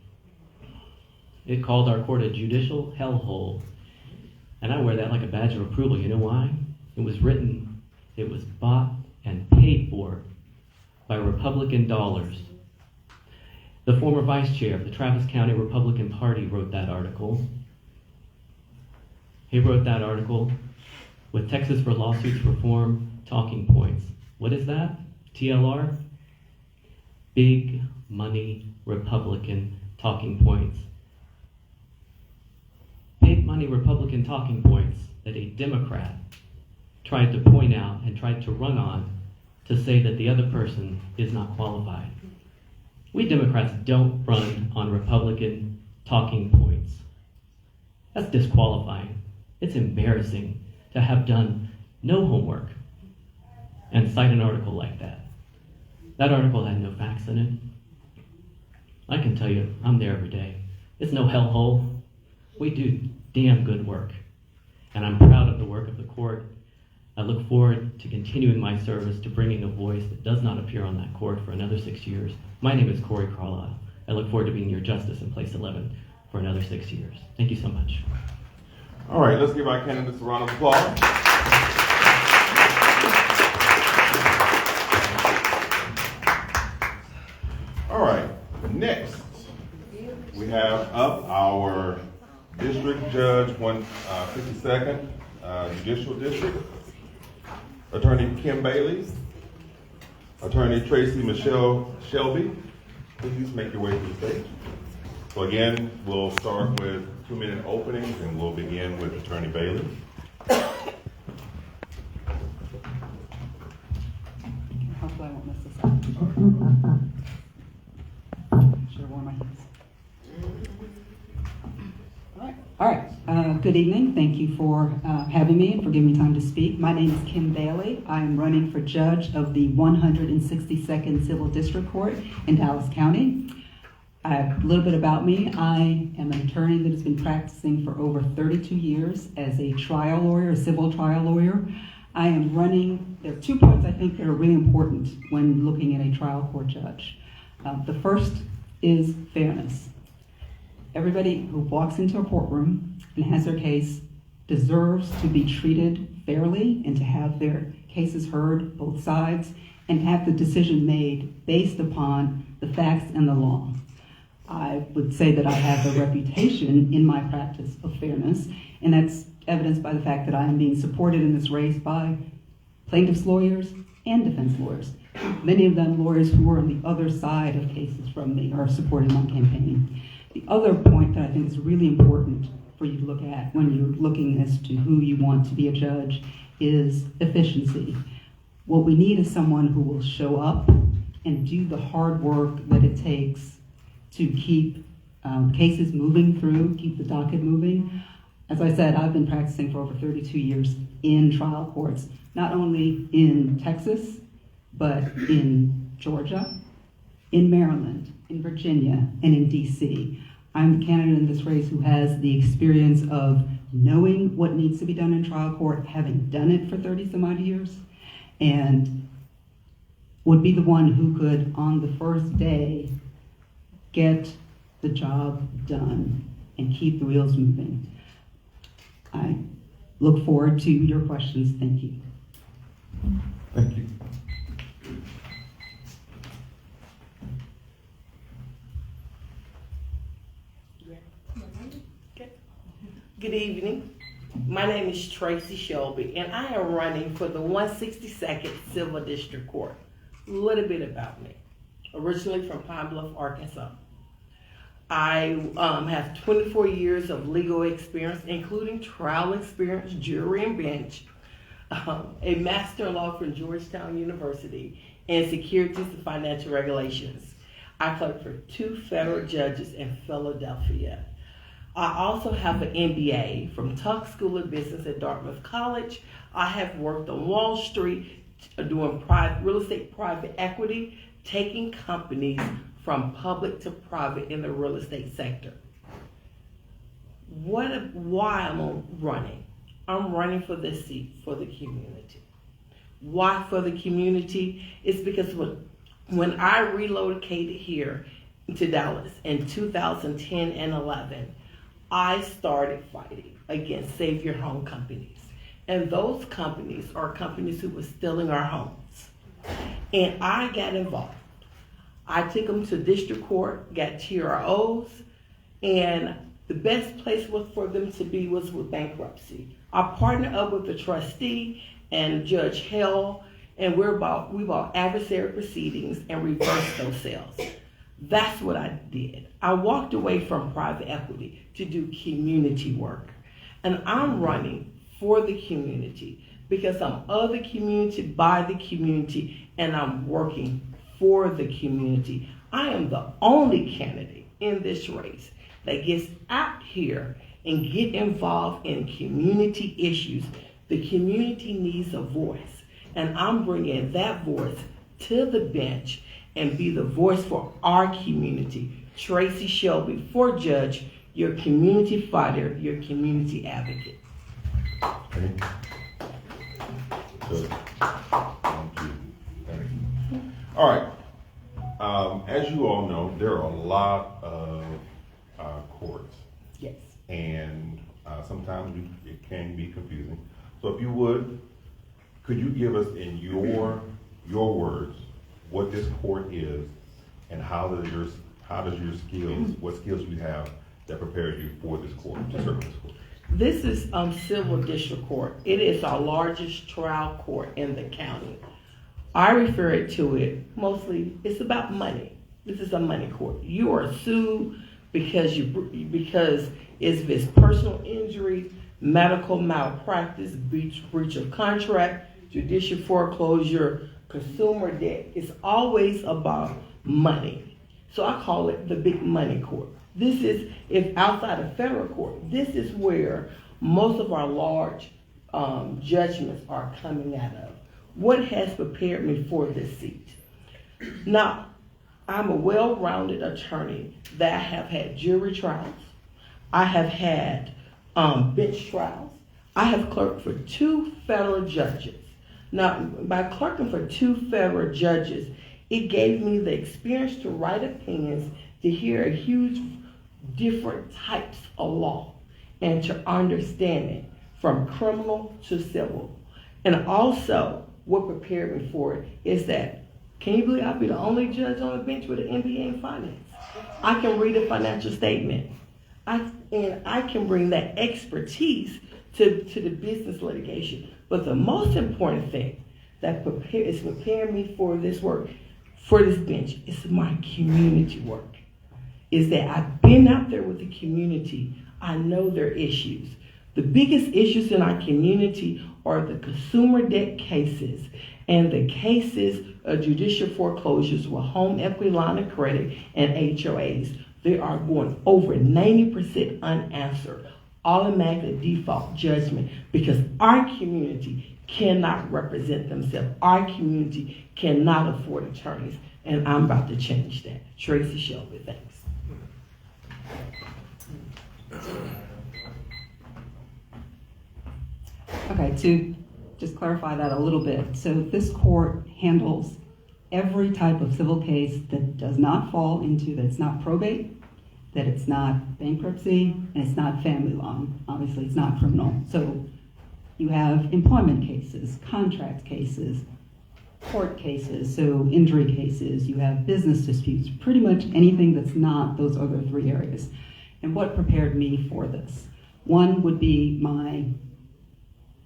Speaker 4: It called our court a judicial hellhole. And I wear that like a badge of approval. You know why? It was written, it was bought and paid for by Republican dollars. The former vice chair of the Travis County Republican Party wrote that article. He wrote that article with Texas for Lawsuits Reform talking points. What is that? TLR? Big money Republican talking points. money Republican talking points that a Democrat tried to point out and tried to run on to say that the other person is not qualified. We Democrats don't run on Republican talking points. That's disqualifying. It's embarrassing to have done no homework and cite an article like that. That article had no facts in it. I can tell you, I'm there every day. It's no hellhole. We do damn good work. And I'm proud of the work of the court. I look forward to continuing my service to bringing a voice that does not appear on that court for another 6 years. My name is Corey Carlisle. I look forward to being your justice in place 11 for another 6 years. Thank you so much.
Speaker 2: All right, let's give our candidates a round of applause. All right, next we have up our District Judge 152nd Judicial District, Attorney Kim Bailey, Attorney Tracy Michelle Shelby. Please make your way to the stage. So again, we'll start with 2-minute openings and we'll begin with Attorney Bailey.
Speaker 10: Hopefully I won't mess this up. Should have worn my hands. All right. Good evening. Thank you for having me and for giving me time to speak. My name is Kim Bailey. I am running for judge of the 162nd Civil District Court in Dallas County. A little bit about me. I am an attorney that has been practicing for over 32 years as a trial lawyer, a civil trial lawyer. I am running, there are 2 points I think that are really important when looking at a trial court judge. The first is fairness. Everybody who walks into a courtroom and has their case deserves to be treated fairly and to have their cases heard, both sides, and have the decision made based upon the facts and the law. I would say that I have a reputation in my practice of fairness, and that's evidenced by the fact that I am being supported in this race by plaintiffs' lawyers and defense lawyers. Many of them lawyers who are on the other side of cases from me are supporting my campaign. The other point that I think is really important for you to look at when you're looking as to who you want to be a judge is efficiency. What we need is someone who will show up and do the hard work that it takes to keep cases moving through, keep the docket moving. As I said, I've been practicing for over 32 years in trial courts, not only in Texas, but in Georgia, in Maryland, in Virginia, and in DC. I'm the candidate in this race who has the experience of knowing what needs to be done in trial court, having done it for 30 some odd years, and would be the one who could, on the first day, get the job done and keep the wheels moving. I look forward to your questions. Thank you.
Speaker 2: Thank you.
Speaker 11: Good evening. My name is Tracy Shelby, and I am running for the 162nd Civil District Court. A little bit about me. Originally from Pine Bluff, Arkansas. I have 24 years of legal experience, including trial experience, jury and bench, a master in law from Georgetown University, and securities and financial regulations. I clerked for 2 federal judges in Philadelphia. I also have an MBA from Tuck School of Business at Dartmouth College. I have worked on Wall Street doing real estate private equity, taking companies from public to private in the real estate sector. Why am I running? I'm running for this seat for the community. Why for the community? It's because when I relocated here to Dallas in 2010 and 11, I started fighting against Save Your Home companies. And those companies are companies who were stealing our homes. And I got involved. I took them to district court, got TROs, and the best place was for them to be was with bankruptcy. I partnered up with the trustee and Judge Hell, and we bought adversary proceedings and reversed those sales. That's what I did. I walked away from private equity to do community work. And I'm running for the community because I'm of the community, by the community, and I'm working for the community. I am the only candidate in this race that gets out here and get involved in community issues. The community needs a voice, and I'm bringing that voice to the bench and be the voice for our community. Tracy Shelby for judge, your community fighter, your community advocate.
Speaker 2: Okay. Good. Thank you. Thank you. All right. As you all know, there are a lot of courts,
Speaker 11: Yes.
Speaker 2: and sometimes it can be confusing. So if you would, could you give us in your words what this court is, and how does your skills, what skills you have that prepares you for this court, to serve this court?
Speaker 11: This is Civil District Court. It is our largest trial court in the county. I refer to it mostly, it's about money. This is a money court. You are sued because it's personal injury, medical malpractice, breach of contract, judicial foreclosure, consumer debt. It's always about money. So I call it the big money court. This is, if outside of federal court, this is where most of our large judgments are coming out of. What has prepared me for this seat? Now, I'm a well-rounded attorney that have had jury trials. I have had bench trials. I have clerked for 2 federal judges. Now, by clerking for 2 federal judges, it gave me the experience to write opinions, to hear a huge different types of law, and to understand it from criminal to civil. And also, what prepared me for it is that, can you believe I'll be the only judge on the bench with an MBA in finance? I can read a financial statement. And I can bring that expertise to the business litigation. But the most important thing that is preparing me for this work, for this bench, is my community work. Is that I've been out there with the community. I know their issues. The biggest issues in our community are the consumer debt cases and the cases of judicial foreclosures with home equity line of credit and HOAs. They are going over 90% unanswered, automatic default judgment, because our community cannot represent themselves. Our community cannot afford attorneys, and I'm about to change that. Tracy Shelby, thanks.
Speaker 10: Okay, to just clarify that a little bit. So this court handles every type of civil case that does not fall into, that it's not probate, that it's not bankruptcy, and it's not family law. Obviously, it's not criminal. So you have employment cases, contract cases, court cases, so injury cases, you have business disputes, pretty much anything that's not those other 3 areas. And what prepared me for this? One would be my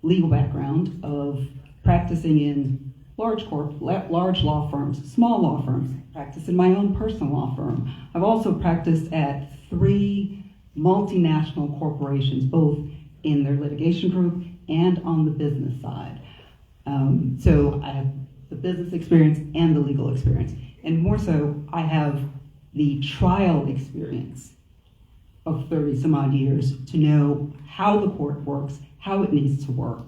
Speaker 10: legal background of practicing in large law firms, small law firms, practiced in my own personal law firm. I've also practiced at 3 multinational corporations, both in their litigation group and on the business side. So I have the business experience and the legal experience. And more so, I have the trial experience of 30 some odd years to know how the court works, how it needs to work,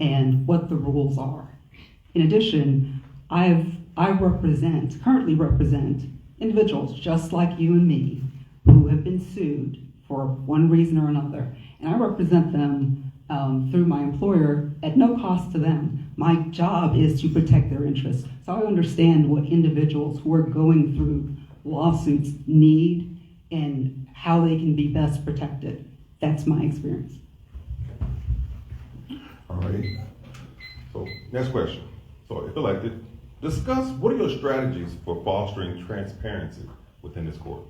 Speaker 10: and what the rules are. In addition, I currently represent individuals just like you and me who have been sued for one reason or another. And I represent them through my employer at no cost to them. My job is to protect their interests. So I understand what individuals who are going through lawsuits need and how they can be best protected. That's my experience.
Speaker 2: All right. So next question. So if elected, discuss what are your strategies for fostering transparency within this court?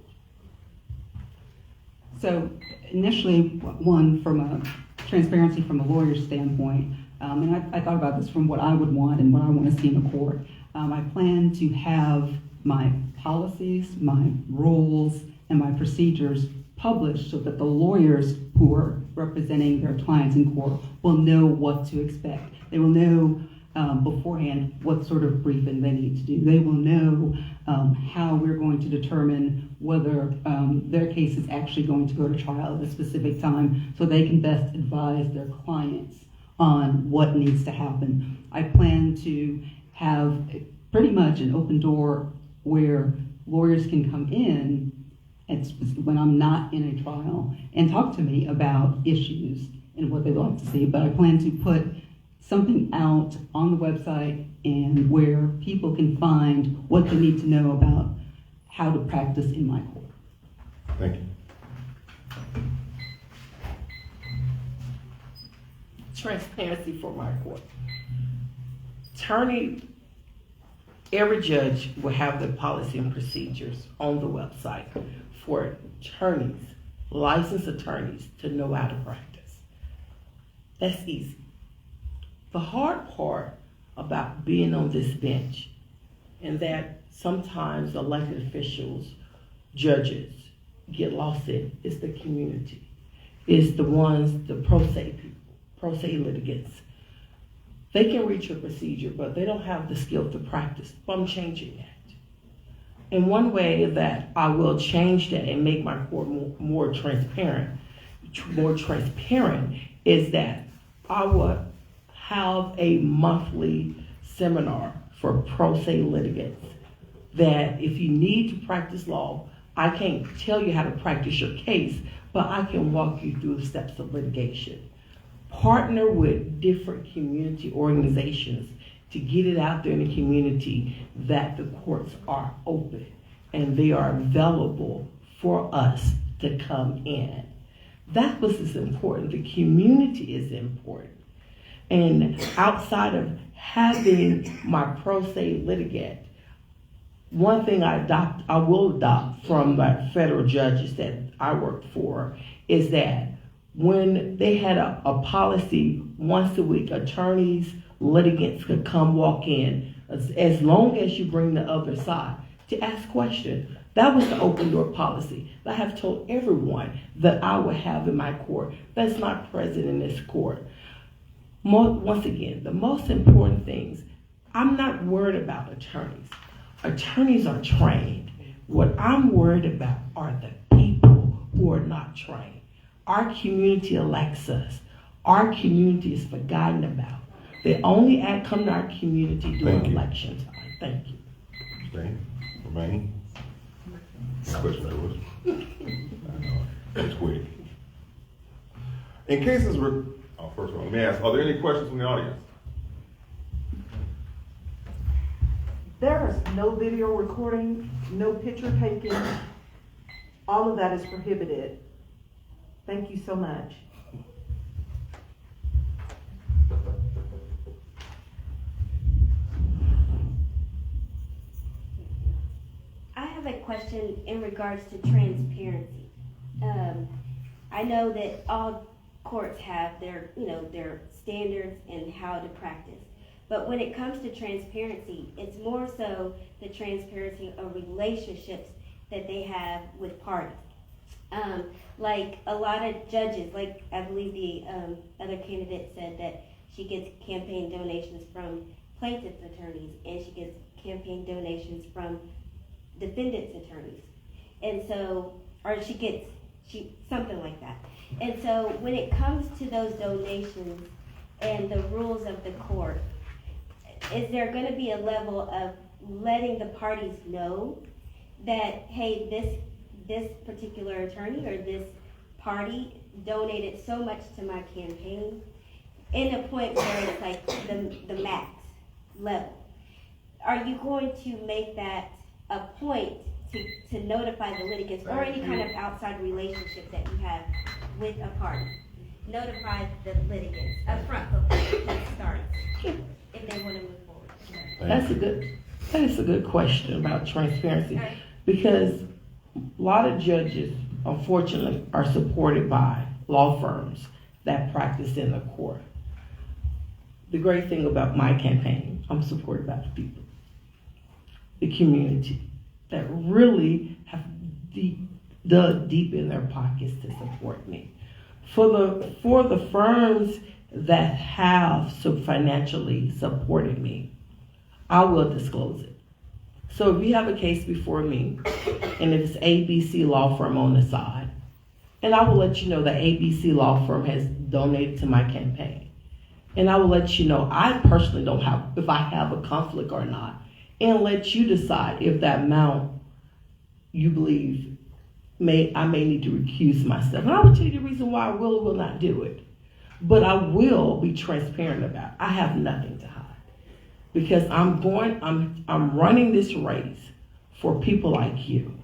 Speaker 10: So initially, one, from a transparency from a lawyer's standpoint, and I thought about this from what I would want and what I want to see in a court. I plan to have my policies, my rules, and my procedures published so that the lawyers who are representing their clients in court will know what to expect. They will know beforehand what sort of briefing they need to do. They will know how we're going to determine whether their case is actually going to go to trial at a specific time, so they can best advise their clients on what needs to happen. I plan to have pretty much an open door where lawyers can come in when I'm not in a trial and talk to me about issues and what they'd like to see. But I plan to put something out on the website and where people can find what they need to know about how to practice in my court.
Speaker 2: Thank you.
Speaker 11: Transparency for my court. Every judge will have the policy and procedures on the website for attorneys, licensed attorneys, to know how to practice. That's easy. The hard part about being on this bench, and that sometimes elected officials, judges, get lost in, is the community. Is the ones, the pro se people, pro se litigants. They can reach a procedure, but they don't have the skill to practice. But I'm changing that. And one way that I will change that and make my court more transparent is that I will have a monthly seminar for pro se litigants, that if you need to practice law, I can't tell you how to practice your case, but I can walk you through the steps of litigation. Partner with different community organizations to get it out there in the community that the courts are open and they are available for us to come in. That was important. The community is important. And outside of having my pro se litigant, one thing I will adopt from my federal judges that I worked for is that when they had a policy once a week, attorneys, litigants could come walk in as long as you bring the other side to ask questions. That was the open door policy that I have told everyone that I would have in my court that's not present in this court. Once again, the most important things, I'm not worried about attorneys. Attorneys are trained. What I'm worried about are the people who are not trained. Our community elects us. Our community is forgotten about. They only come to our community during election time. Thank you.
Speaker 2: Stay. Remain. Question to us. I know. That's quick. In cases where, first of all, let me ask, are there any questions from the audience?
Speaker 1: There is no video recording, no picture taking. All of that is prohibited. Thank you so much.
Speaker 5: I have a question in regards to transparency. I know that all courts have their standards and how to practice. But when it comes to transparency, it's more so the transparency of relationships that they have with parties. Like a lot of judges, like I believe the other candidate said that she gets campaign donations from plaintiff's attorneys and she gets campaign donations from defendant's attorneys. And so, or something like that. And so when it comes to those donations and the rules of the court, is there going to be a level of letting the parties know that, hey, this particular attorney or this party donated so much to my campaign, in a point where it's like the max level? Are you going to make that a point to notify the litigants or any kind of outside relationship that you have with a party? Notify the litigants up front before the case starts if they want to move forward.
Speaker 11: That is a good question about transparency, because a lot of judges, unfortunately, are supported by law firms that practice in the court. The great thing about my campaign, I'm supported by the people, the community, that really have deep dug deep in their pockets to support me. For the firms that have financially supported me, I will disclose it. So if you have a case before me, and if it's ABC law firm on the side, and I will let you know that ABC law firm has donated to my campaign. And I will let you know I personally don't have, if I have a conflict or not, and let you decide if that amount you believe I may need to recuse myself. And I will tell you the reason why I will or will not do it. But I will be transparent about it. I have nothing to hide. Because I'm running this race for people like you.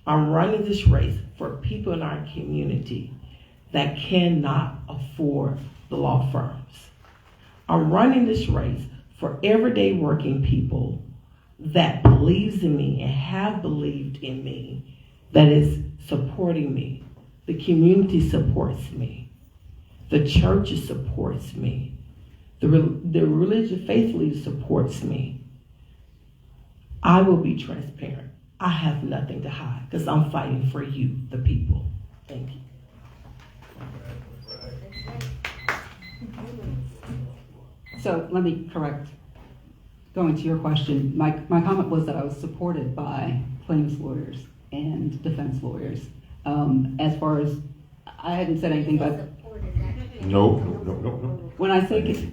Speaker 11: I'm running this race for people in our community that cannot afford the law firms. I'm running this race for everyday working people that believes in me and have believed in me, that is supporting me. The community supports me. The church supports me. The religious faith leader supports me. I will be transparent. I have nothing to hide because I'm fighting for you, the people. Thank you.
Speaker 10: So let me correct. Going to your question, my comment was that I was supported by plaintiffs' lawyers and defense lawyers. As far as, I hadn't said anything about.
Speaker 2: No.
Speaker 10: When I say,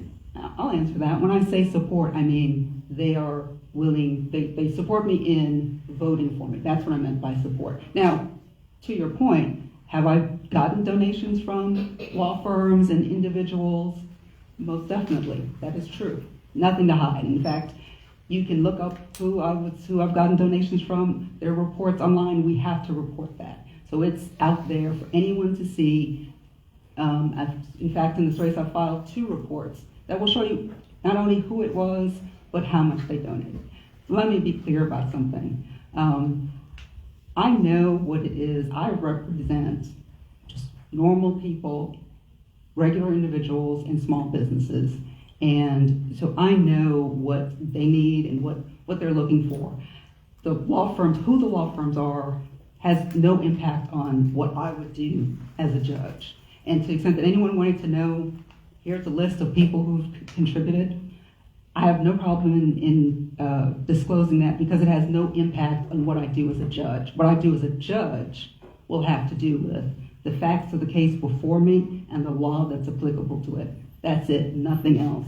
Speaker 10: I'll answer that. When I say support, I mean they are willing, they support me in voting for me. That's what I meant by support. Now, to your point, have I gotten donations from law firms and individuals? Most definitely, that is true. Nothing to hide. In fact, you can look up who I've gotten donations from. There are reports online. We have to report that. So it's out there for anyone to see. In fact, in this race, I filed 2 reports that will show you not only who it was, but how much they donated. Let me be clear about something. I know what it is. I represent just normal people, regular individuals, and small businesses. And so I know what they need and what they're looking for. The law firms, who the law firms are, has no impact on what I would do as a judge. And to the extent that anyone wanted to know, here's a list of people who've contributed. I have no problem in disclosing that because it has no impact on what I do as a judge. What I do as a judge will have to do with the facts of the case before me and the law that's applicable to it. That's it, nothing else.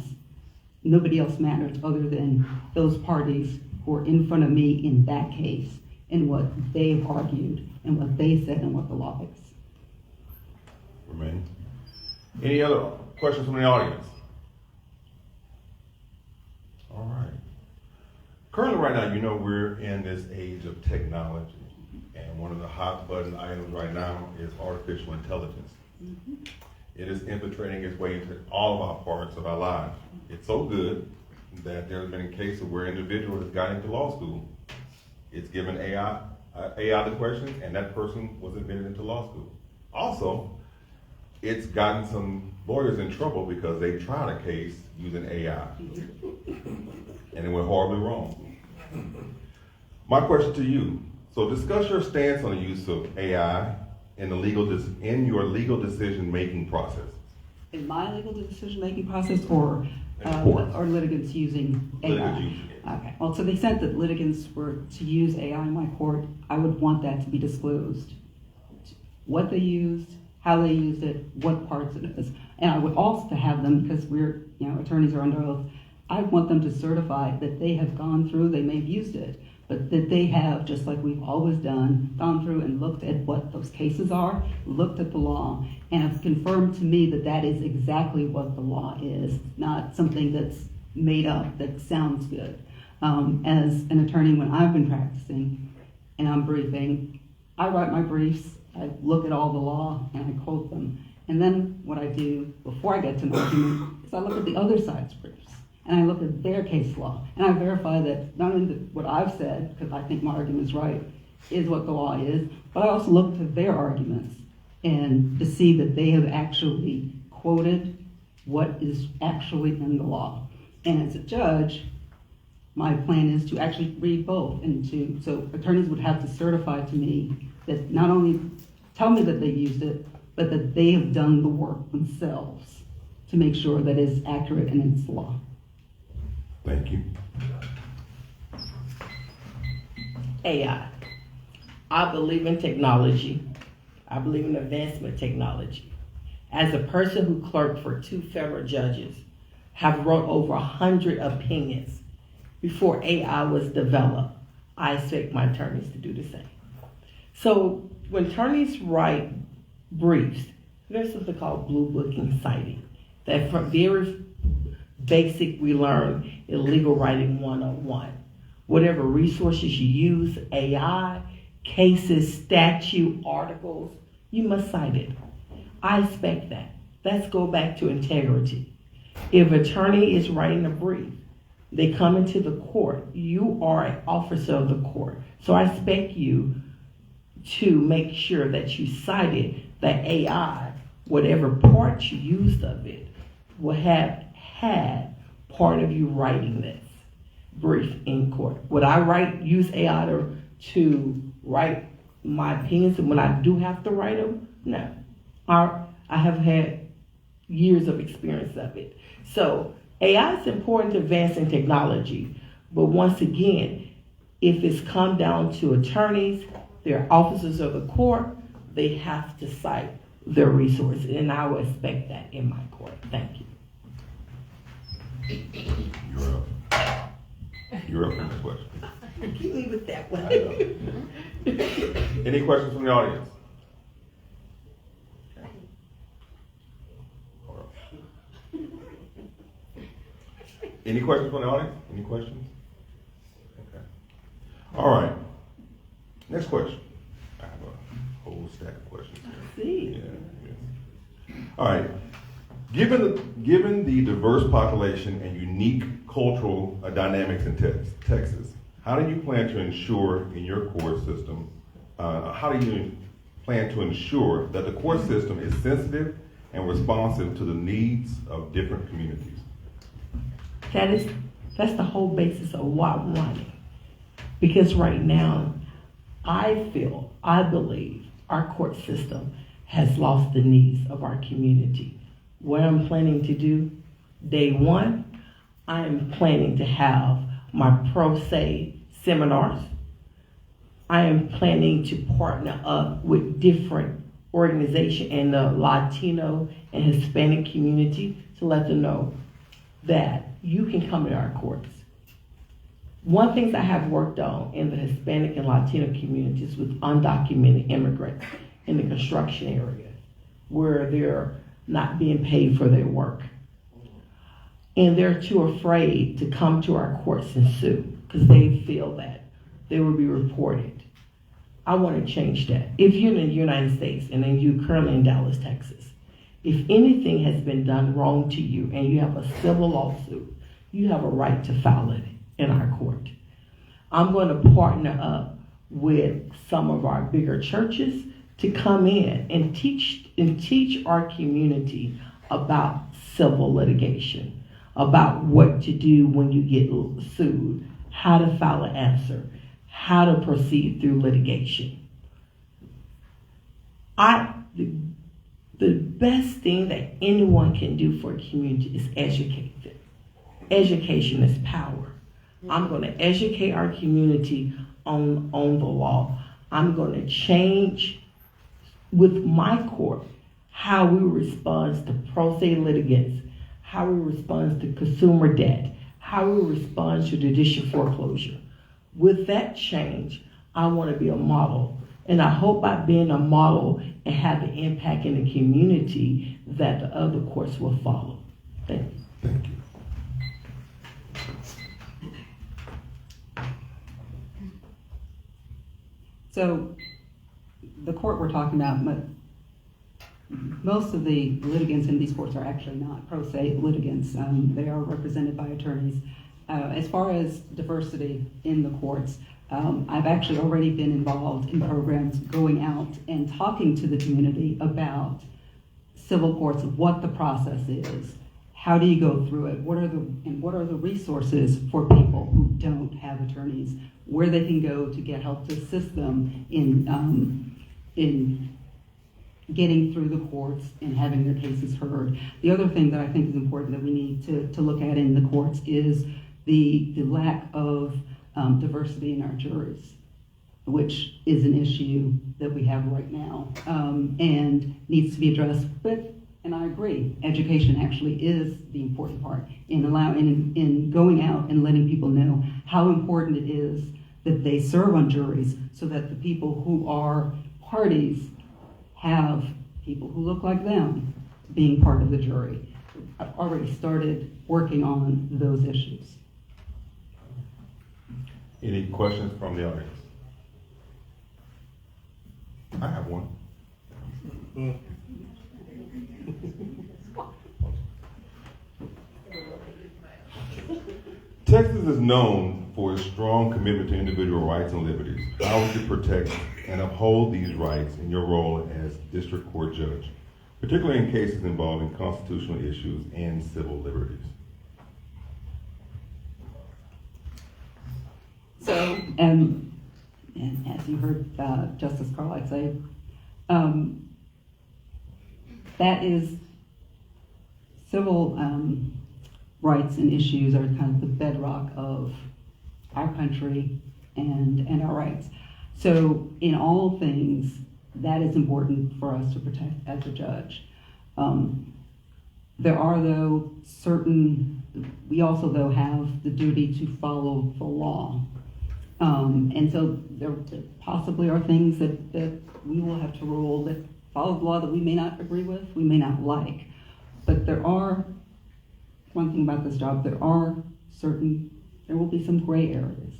Speaker 10: Nobody else matters other than those parties who are in front of me in that case and what they've argued and what they said and what the law is.
Speaker 2: Remain. Any other questions from the audience? All right. Currently right now, you know, we're in this age of technology, and one of the hot button items right now is artificial intelligence. Mm-hmm. It is infiltrating its way into all of our parts of our lives. It's so good that there's been a case of where an individual has got into law school. It's given AI the questions, and that person was admitted into law school. Also, it's gotten some lawyers in trouble because they tried a case using AI, and it went horribly wrong. My question to you, so discuss your stance on the use of AI in your legal decision-making process.
Speaker 10: In my legal decision-making process, or litigants using AI?
Speaker 2: Litigants using it.
Speaker 10: Okay. Well, to the extent that litigants were to use AI in my court, I would want that to be disclosed. What they used, how they used it, what parts it is. And I would also have them, because attorneys are under oath, I want them to certify that they have gone through, they may have used it, but that they have, just like we've always done, gone through and looked at what those cases are, looked at the law, and have confirmed to me that that is exactly what the law is, not something that's made up that sounds good. As an attorney, when I've been practicing and I'm briefing, I write my briefs, I look at all the law, and I quote them. And then what I do before I get to an argument is I look at the other side's briefs. And I look at their case law, and I verify that not only what I've said, because I think my argument is right, is what the law is, but I also look to their arguments and to see that they have actually quoted what is actually in the law. And as a judge, my plan is to actually read both, so attorneys would have to certify to me that not only tell me that they used it, but that they have done the work themselves to make sure that it's accurate and it's law.
Speaker 2: Thank you.
Speaker 11: AI. I believe in technology. I believe in advancement technology. As a person who clerked for 2 federal judges, have wrote over 100 opinions before AI was developed, I expect my attorneys to do the same. So when attorneys write briefs, there's something called blue booking citing. That from very basic we learn in legal writing 101. Whatever resources you use, AI, cases, statute, articles, you must cite it. I expect that. Let's go back to integrity. If an attorney is writing a brief, they come into the court, you are an officer of the court. So I expect you to make sure that you cited that AI, whatever part you used of it, will have had part of you writing this brief in court. Would I use AI to write my opinions when I do have to write them? No. I have had years of experience of it. So AI is important to advancing technology, but once again, if it's come down to attorneys, they're officers of the court, they have to cite their resources, and I will expect that in my court. Thank you.
Speaker 2: You're up. You're up for the question.
Speaker 11: You leave it that
Speaker 2: I
Speaker 11: way.
Speaker 2: know. Any questions from the audience? Okay. Hold on. Any questions from the audience? Any questions? Okay. All right. Next question. I have a whole stack of questions here.
Speaker 11: See.
Speaker 2: Yeah. All right. Given the diverse population and unique cultural dynamics in Texas, how do you plan to ensure in your court system, how do you plan to ensure that the court system is sensitive and responsive to the needs of different communities?
Speaker 11: That's the whole basis of why I'm running. Because right now, I believe our court system has lost the needs of our community. What I'm planning to do, day one, I'm planning to have my pro se seminars. I am planning to partner up with different organizations in the Latino and Hispanic community to let them know that you can come to our courts. One thing I have worked on in the Hispanic and Latino communities with undocumented immigrants in the construction area, where they're not being paid for their work. And they're too afraid to come to our courts and sue because they feel that they will be reported. I want to change that. If you're in the United States and then you're currently in Dallas, Texas, if anything has been done wrong to you and you have a civil lawsuit, you have a right to file it in our court. I'm going to partner up with some of our bigger churches to come in and teach our community about civil litigation, about what to do when you get sued, how to file an answer, how to proceed through litigation. The best thing that anyone can do for a community is educate them. Education is power. I'm going to educate our community on the law. I'm going to change with my court how we respond to pro se litigants, how we respond to consumer debt, how we respond to judicial foreclosure. With that change, I want to be a model. And I hope by being a model and having impact in the community that the other courts will follow. Thank you.
Speaker 2: Thank you.
Speaker 10: So the court we're talking about, most of the litigants in these courts are actually not pro se litigants. They are represented by attorneys. As far as diversity in the courts, I've actually already been involved in programs going out and talking to the community about civil courts, what the process is, how do you go through it? What are the resources for people who don't have attorneys? Where they can go to get help to assist them in getting through the courts and having their cases heard. The other thing that I think is important that we need to look at in the courts is the lack of diversity in our juries, which is an issue that we have right now and needs to be addressed. And I agree, education actually is the important part in going out and letting people know how important it is that they serve on juries so that the people who are parties have people who look like them being part of the jury. I've already started working on those issues.
Speaker 2: Any questions from the audience? I have one. Texas is known for its strong commitment to individual rights and liberties. How would you protect and uphold these rights in your role as district court judge, particularly in cases involving constitutional issues and civil liberties?
Speaker 10: So, and as you heard Justice Carlisle say, that is civil rights and issues are kind of the bedrock of our country and our rights. So in all things, that is important for us to protect as a judge. There are, though, we also, though, have the duty to follow the law. And so there possibly are things that we will have to rule that follow the law that we may not agree with, we may not like. But one thing about this job, there will be some gray areas.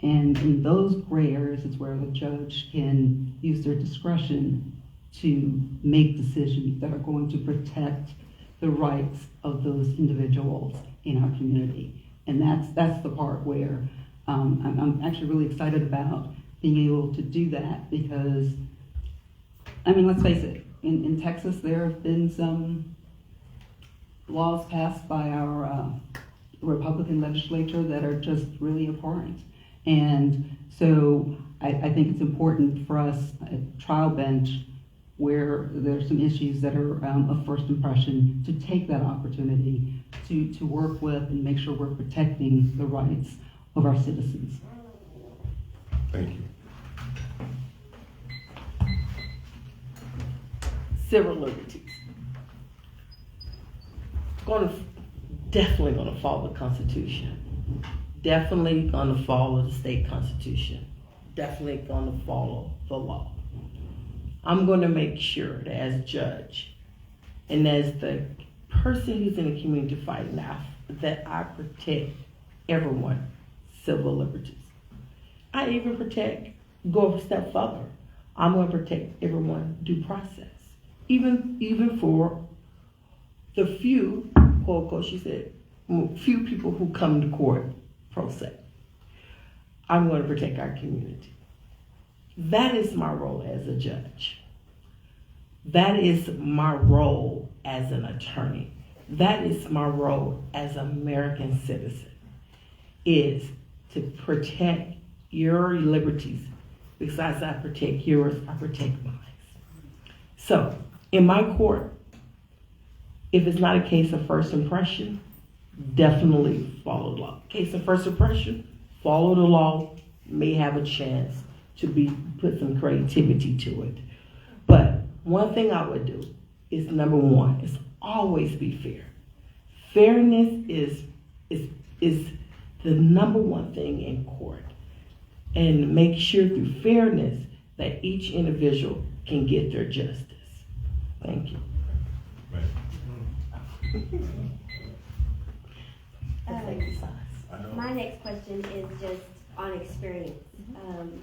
Speaker 10: And in those gray areas is where the judge can use their discretion to make decisions that are going to protect the rights of those individuals in our community. And that's the part where I'm actually really excited about being able to do that because, I mean, let's face it, in Texas there have been some laws passed by our Republican legislature that are just really abhorrent. And so I think it's important for us at trial bench where there's some issues that are of first impression to take that opportunity to work with and make sure we're protecting the rights of our citizens.
Speaker 2: Thank you.
Speaker 11: Civil liberties. Definitely gonna follow the Constitution. Definitely gonna follow the state constitution. Definitely gonna follow the law. I'm gonna make sure that as judge and as the person who's in the community fighting now, that I protect everyone's civil liberties. I even go a step further. I'm gonna protect everyone's due process. Even for the few, quote, she said, few people who come to court pro se. I'm going to protect our community. That is my role as a judge. That is my role as an attorney. That is my role as an American citizen, is to protect your liberties. Besides I protect yours, I protect mine. So, in my court, if it's not a case of first impression, definitely follow the law. Case of first impression, follow the law, may have a chance to put some creativity to it. But one thing I would do is, number one, is always be fair. Fairness is the number one thing in court. And make sure through fairness that each individual can get their justice. Thank you.
Speaker 5: My next question is just on experience.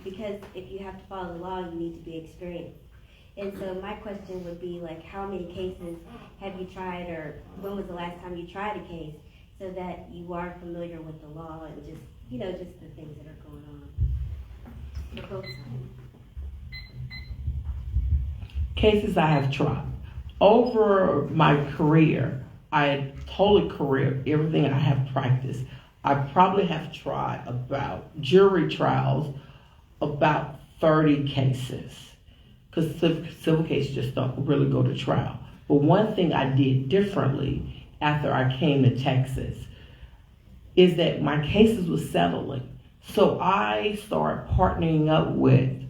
Speaker 5: Because if you have to follow the law, you need to be experienced. And so my question would be, like, how many cases have you tried, or when was the last time you tried a case, so that you are familiar with the law and just the things that are going on for both sides?
Speaker 11: Cases I have tried. Over my career, I totally career everything I have practiced. I probably have tried about jury trials, about 30 cases, because civil cases just don't really go to trial. But one thing I did differently after I came to Texas is that my cases were settling. So I started partnering up with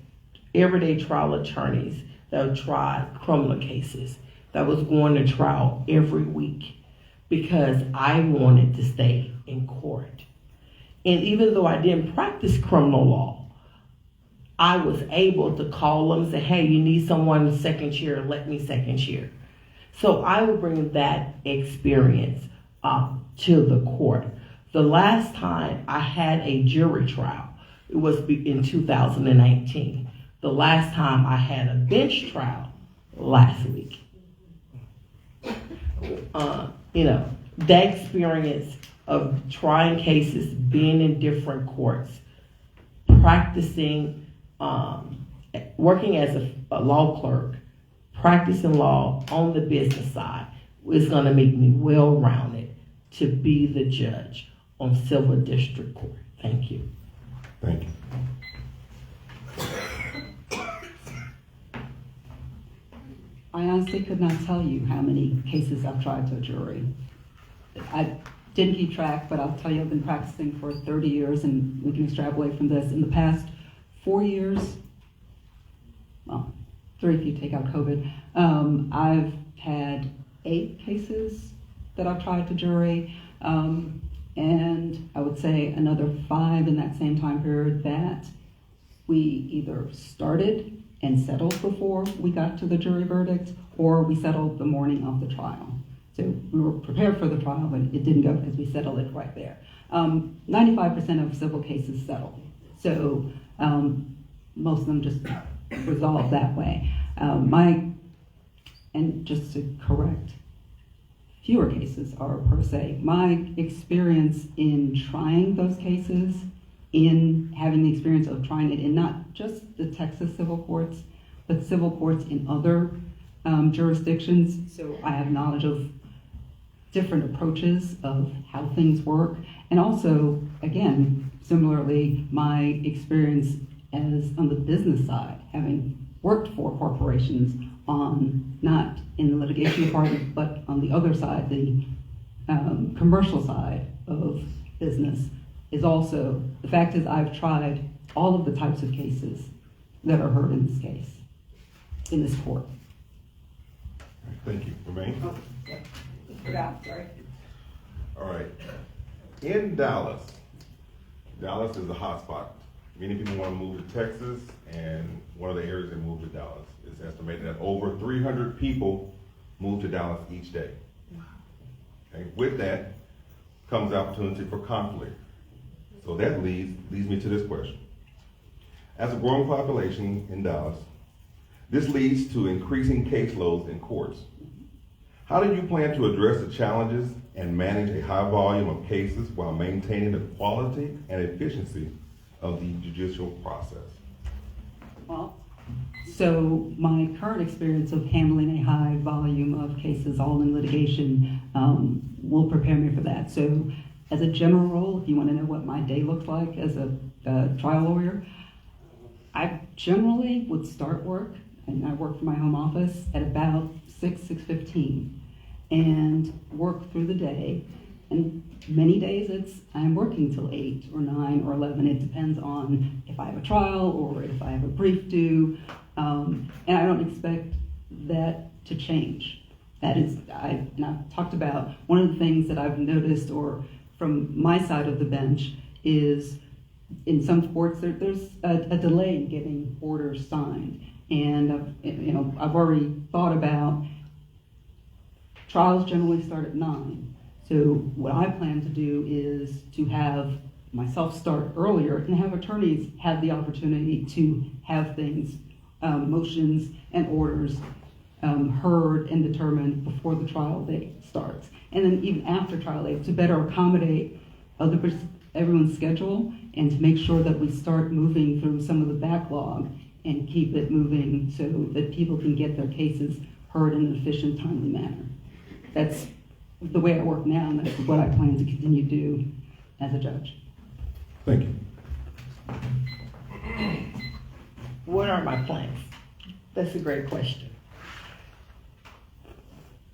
Speaker 11: everyday trial attorneys that tried criminal cases that was going to trial every week because I wanted to stay in court. And even though I didn't practice criminal law, I was able to call them and say, hey, you need someone second chair, let me second chair. So I would bring that experience to the court. The last time I had a jury trial, it was in 2019. The last time I had a bench trial, last week. That experience of trying cases, being in different courts, practicing, working as a law clerk, practicing law on the business side is going to make me well-rounded to be the judge on Civil District Court. Thank you.
Speaker 2: Thank you.
Speaker 10: I honestly could not tell you how many cases I've tried to a jury. I didn't keep track, but I'll tell you I've been practicing for 30 years, and we can extrapolate from this. In the past 4 years, well, 3 if you take out COVID, I've had 8 cases that I've tried to jury, and I would say another 5 in that same time period that we either started and settled before we got to the jury verdict, or we settled the morning of the trial. So we were prepared for the trial, but it didn't go because we settled it right there. 95% of civil cases settle. So most of them just resolve that way. And just to correct, fewer cases are per se. My experience in trying those cases, in having the experience of trying it in not just the Texas civil courts, but civil courts in other jurisdictions. So I have knowledge of different approaches of how things work. And also, again, similarly, my experience as on the business side, having worked for corporations on, not in the litigation department, but on the other side, the commercial side of business, is also, the fact is I've tried all of the types of cases that are heard in this case, in this court.
Speaker 2: Thank you. Romaine?
Speaker 10: Oh, yeah. Forgot, sorry.
Speaker 2: All right. In Dallas, Dallas is a hot spot. Many people want to move to Texas, and one of the areas they move to Dallas. It's estimated that over 300 people move to Dallas each day. Okay. With that comes the opportunity for conflict. So that leads me to this question. As a growing population in Dallas, this leads to increasing caseloads in courts. How do you plan to address the challenges and manage a high volume of cases while maintaining the quality and efficiency of the judicial process?
Speaker 10: Well, so my current experience of handling a high volume of cases all in litigation will prepare me for that. So as a general rule, if you want to know what my day looks like as a trial lawyer, I generally would start work, and I work from my home office, at about 6:15, and work through the day. And many days I'm working till 8 or 9 or 11. It depends on if I have a trial or if I have a brief due. And I don't expect that to change. That is, I've talked about, one of the things that I've noticed, or from my side of the bench, is in some courts there's a delay in getting orders signed. And I've already thought about, trials generally start at 9. So what I plan to do is to have myself start earlier and have attorneys have the opportunity to have things, motions and orders heard and determined before the trial date starts. And then even after trial date, to better accommodate everyone's schedule and to make sure that we start moving through some of the backlog and keep it moving so that people can get their cases heard in an efficient, timely manner. That's the way I work now, and that's what I plan to continue to do as a judge.
Speaker 2: Thank you.
Speaker 11: What are my plans? That's a great question.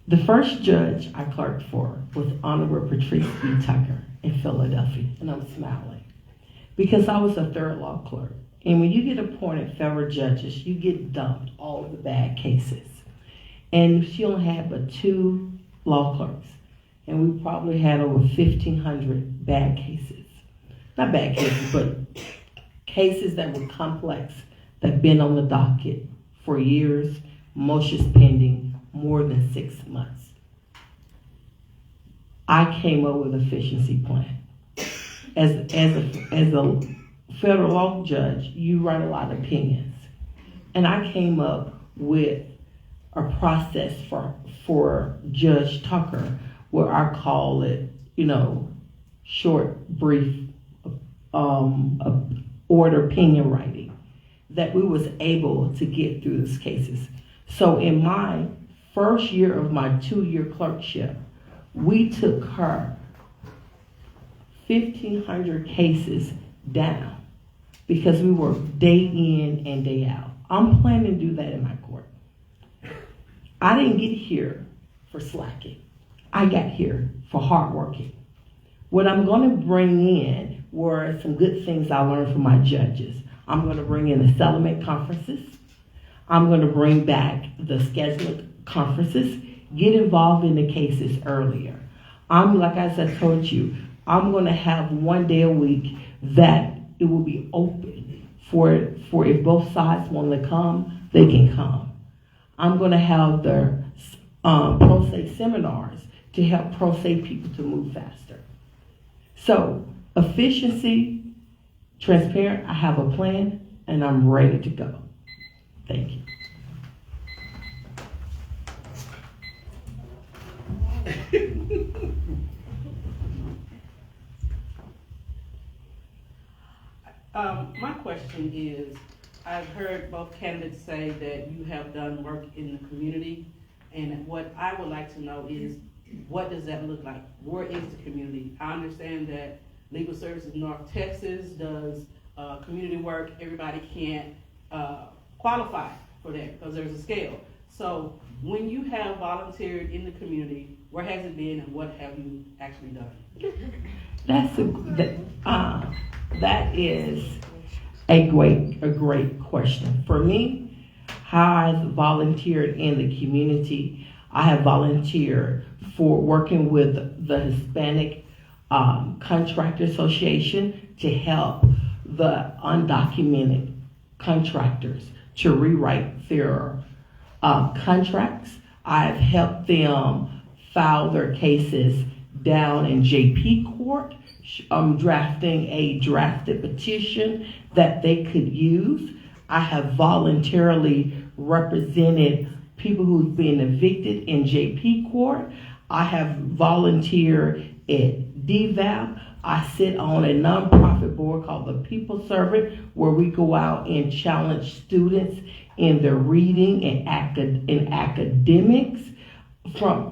Speaker 11: The first judge I clerked for was Honorable Patrice B. Tucker in Philadelphia, and I'm smiling because I was a third law clerk. And when you get appointed federal judges, you get dumped all of the bad cases. And she only had but 2 law clerks, and we probably had over 1,500 bad cases. Not bad cases, but cases that were complex, that been on the docket for years, motions pending, more than 6 months. I came up with an efficiency plan. As a federal law judge, you write a lot of opinions. And I came up with a process for Judge Tucker where I call it, short, brief, order opinion writing, that we was able to get through these cases. So in my first year of my 2-year clerkship, we took her 1,500 cases down because we were day in and day out. I'm planning to do that in my court. I didn't get here for slacking. I got here for hard working. What I'm going to bring in were some good things I learned from my judges. I'm going to bring in the settlement conferences. I'm going to bring back the scheduling conferences, get involved in the cases earlier. As I told you, I'm going to have 1 day a week that it will be open for if both sides want to come, they can come. I'm going to have the pro se seminars to help pro se people to move faster. So efficiency, transparent, I have a plan, and I'm ready to go. Thank you.
Speaker 6: My question is, I've heard both candidates say that you have done work in the community, and what I would like to know is, what does that look like? Where is the community? I understand that Legal Services North Texas does community work. Everybody can't qualify for that because there's a scale. So when you have volunteered in the community, where has it been and what have you actually done? That is a great question. For me, how I've volunteered in the community, I have volunteered for working with the Hispanic Contractor Association to help the undocumented contractors to rewrite their contracts. I've helped them file their cases down in JP Court, drafting a drafted petition that they could use. I have voluntarily represented people who've been evicted in JP Court. I have volunteered at DVAP. I sit on a nonprofit board called the People Servant, where we go out and challenge students in their reading and academics.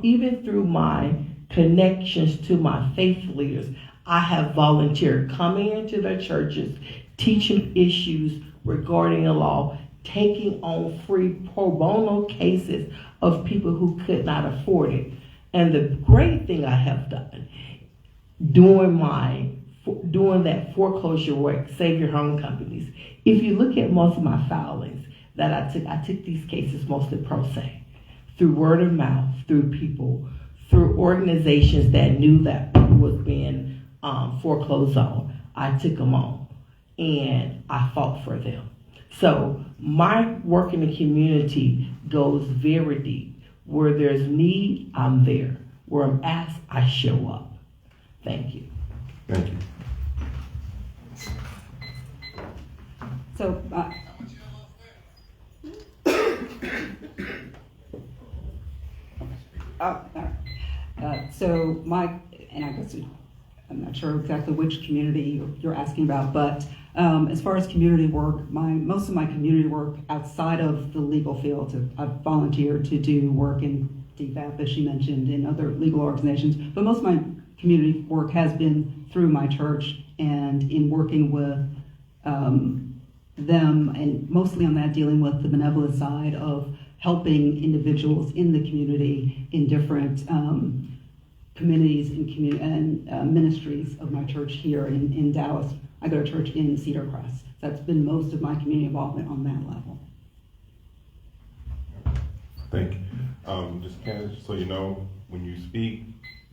Speaker 6: Even through my connections to my faith leaders, I have volunteered coming into their churches, teaching issues regarding the law, taking on free pro bono cases of people who could not afford it. And the great thing I have done, doing that foreclosure work, Save Your Home Companies, if you look at most of my filings that I took these cases mostly pro se, through word of mouth, through people, through organizations that knew that people was being foreclosed on. I took them on and I fought for them. So my work in the community goes very deep. Where there's need, I'm there. Where I'm asked, I show up. Thank you.
Speaker 2: Thank you.
Speaker 10: So, and I guess I'm not sure exactly which community you're asking about, but as far as community work, most of my community work outside of the legal field, I've volunteered to do work in DFAP, as she mentioned, and other legal organizations. But most of my community work has been through my church and in working with them, and mostly on that, dealing with the benevolent side of helping individuals in the community in different committees and ministries of my church here in Dallas. I go to church in Cedar Crest. That's been most of my community involvement on that level.
Speaker 2: Thank you. Just Candace, so you know, when you speak,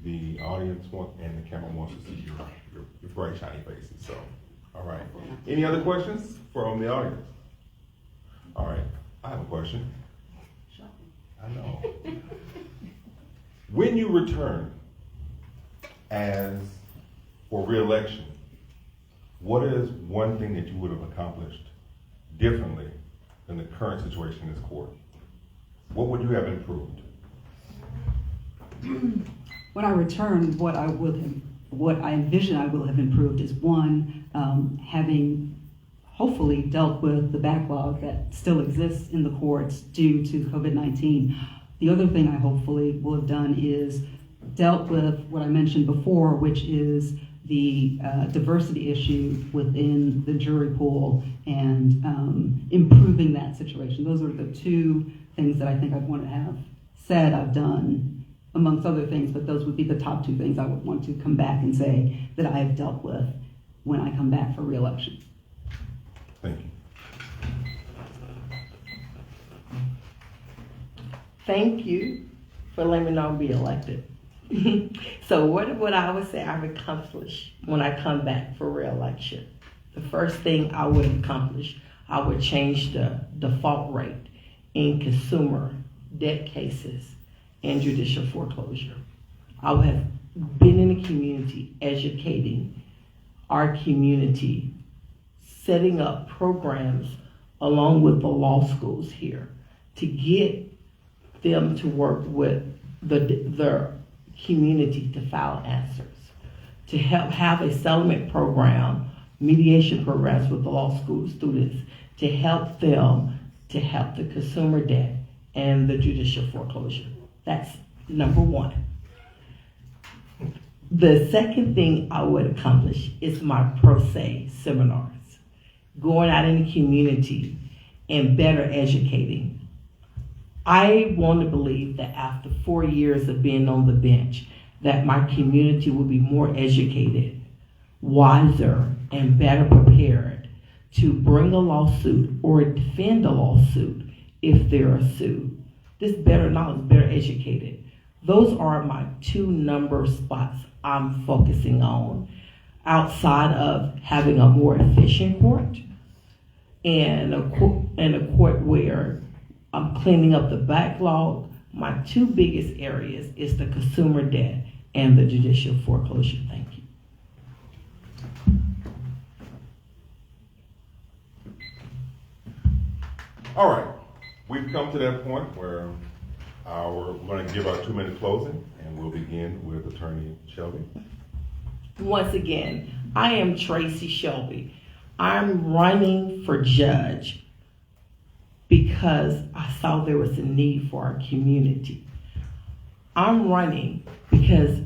Speaker 2: the audience and the camera wants to see your bright, shiny faces. So, all right. Any other questions from the audience? All right. I have a question. I know. When you return for re-election, what is one thing that you would have accomplished differently than the current situation in this court? What would you have improved?
Speaker 10: When I return, what I envision I will have improved is one, having hopefully dealt with the backlog that still exists in the courts due to COVID-19. The other thing I hopefully will have done is dealt with what I mentioned before, which is the diversity issue within the jury pool and improving that situation. Those are the two things that I think I'd want to have said I've done, amongst other things, but those would be the top two things I would want to come back and say that I have dealt with when I come back for re-election.
Speaker 2: Thank you.
Speaker 11: Thank you for letting me know I'm be elected. So what would I would say I've accomplished when I come back for re-election? The first thing I would accomplish, I would change the default rate in consumer debt cases and judicial foreclosure. I would have been in the community educating our community, setting up programs along with the law schools here to get them to work with the community to file answers, to help have a settlement program, mediation programs with the law school students to help them to help the consumer debt and the judicial foreclosure. That's number one. The second thing I would accomplish is my pro se seminars, going out in the community and better educating. I want to believe that after 4 years of being on the bench, that my community will be more educated, wiser, and better prepared to bring a lawsuit or defend a lawsuit if they're sued. Just better knowledge, better educated. Those are my two number spots I'm focusing on, outside of having a more efficient court and a court where I'm cleaning up the backlog. My two biggest areas is the consumer debt and the judicial foreclosure. Thank you.
Speaker 2: All right, we've come to that point where we're going to give our 2-minute closing, and we'll begin with Attorney Shelby.
Speaker 11: Once again, I am Tracy Shelby. I'm running for judge because I saw there was a need for our community. I'm running because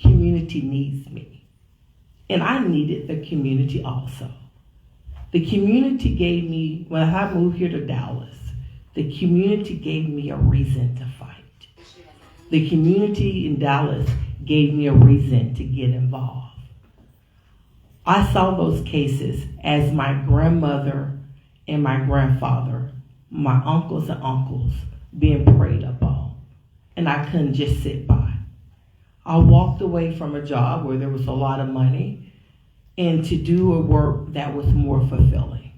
Speaker 11: community needs me. And I needed the community also. The community gave me, when I moved here to Dallas, the community gave me a reason to fight. The community in Dallas gave me a reason to get involved. I saw those cases as my grandmother and my grandfather, my uncles and uncles being preyed upon, and I couldn't just sit by. I walked away from a job where there was a lot of money and to do a work that was more fulfilling.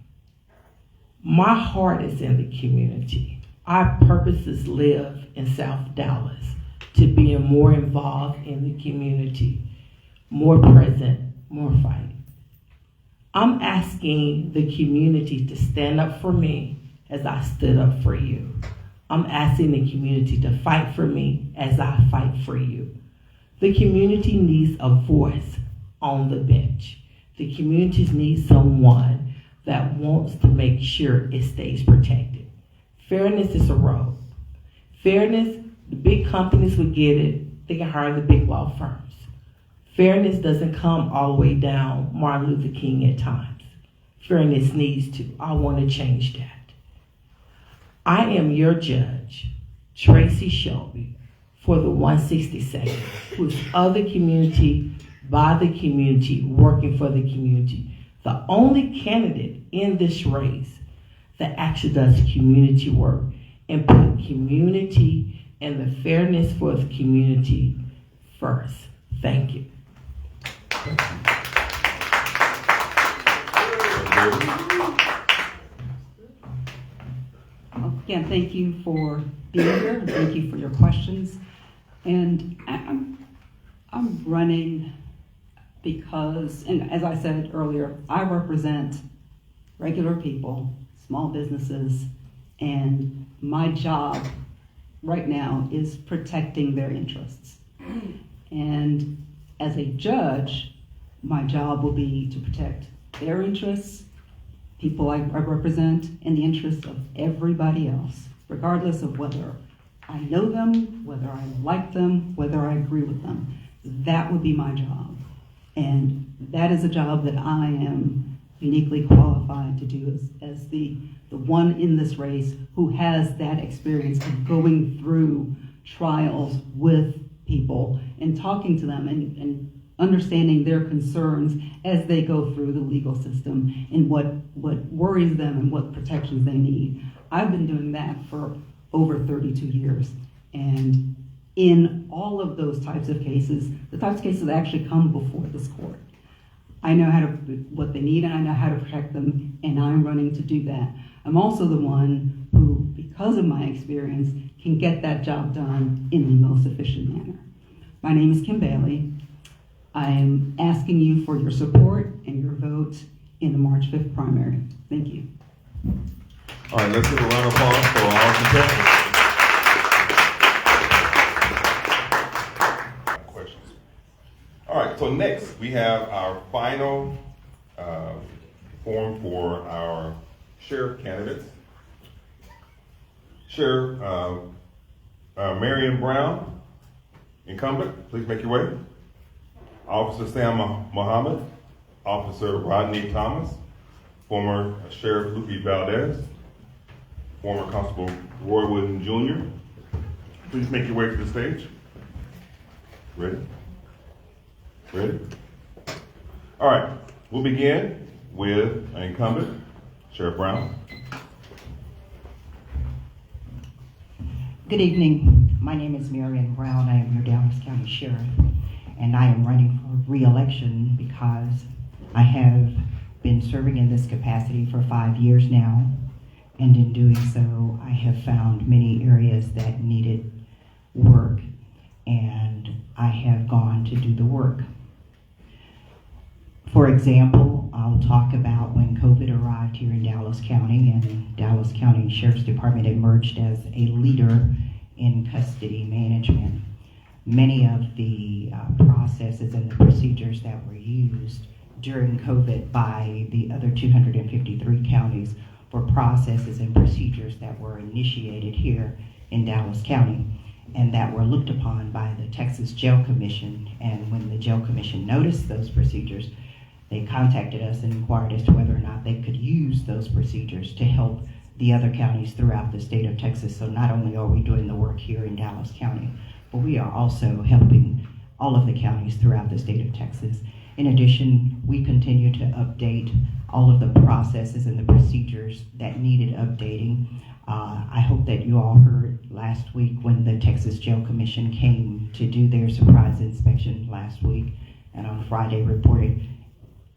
Speaker 11: My heart is in the community. Our purposes live in South Dallas to be more involved in the community, more present, more fighting. I'm asking the community to stand up for me as I stood up for you. I'm asking the community to fight for me as I fight for you. The community needs a voice on the bench. The community needs someone that wants to make sure it stays protected. Fairness is a road. Fairness The big companies would get it. They can hire the big law firms. Fairness doesn't come all the way down Martin Luther King at times. Fairness needs to. I want to change that. I am your judge, Tracy Shelby, for the 162nd, who is of the community, by the community, working for the community. The only candidate in this race that actually does community work and put community and the fairness for the community first. Thank you.
Speaker 10: Again, thank you for being here, and thank you for your questions. And I'm running because, and as I said earlier, I represent regular people, small businesses, and my job right now is protecting their interests. And as a judge, my job will be to protect their interests, people I represent, and the interests of everybody else, regardless of whether I know them, whether I like them, whether I agree with them. That would be my job. And that is a job that I am uniquely qualified to do as the one in this race who has that experience of going through trials with people and talking to them and understanding their concerns as they go through the legal system and what worries them and what protections they need. I've been doing that for over 32 years. And in all of those types of cases, the types of cases that actually come before this court, I know what they need and I know how to protect them, and I'm running to do that. I'm also the one who, because of my experience, can get that job done in the most efficient manner. My name is Kim Bailey. I am asking you for your support and your vote in the March 5th primary. Thank you.
Speaker 2: All right, let's give a round of applause for our contestants. Questions. All right, so next we have our final form for our sheriff candidates. Sheriff Marion Brown, incumbent, please make your way. Officer Sam Muhammad, Officer Rodney Thomas, former Sheriff Lupe Valdez, former Constable Roy Wooden Jr. Please make your way to the stage. Ready? Ready? All right, we'll begin with an incumbent, Sheriff Brown.
Speaker 12: Good evening. My name is Marion Brown. I am your Dallas County Sheriff, and I am running for re-election because I have been serving in this capacity for 5 years now, and in doing so, I have found many areas that needed work, and I have gone to do the work. For example, I'll talk about when COVID arrived here in Dallas County, and Dallas County Sheriff's Department emerged as a leader in custody management. Many of the processes and the procedures that were used during COVID by the other 253 counties were processes and procedures that were initiated here in Dallas County and that were looked upon by the Texas Jail Commission. And when the Jail Commission noticed those procedures, they contacted us and inquired as to whether or not they could use those procedures to help the other counties throughout the state of Texas. So not only are we doing the work here in Dallas County, but we are also helping all of the counties throughout the state of Texas. In addition, we continue to update all of the processes and the procedures that needed updating. I hope that you all heard last week when the Texas Jail Commission came to do their surprise inspection last week, and on Friday reported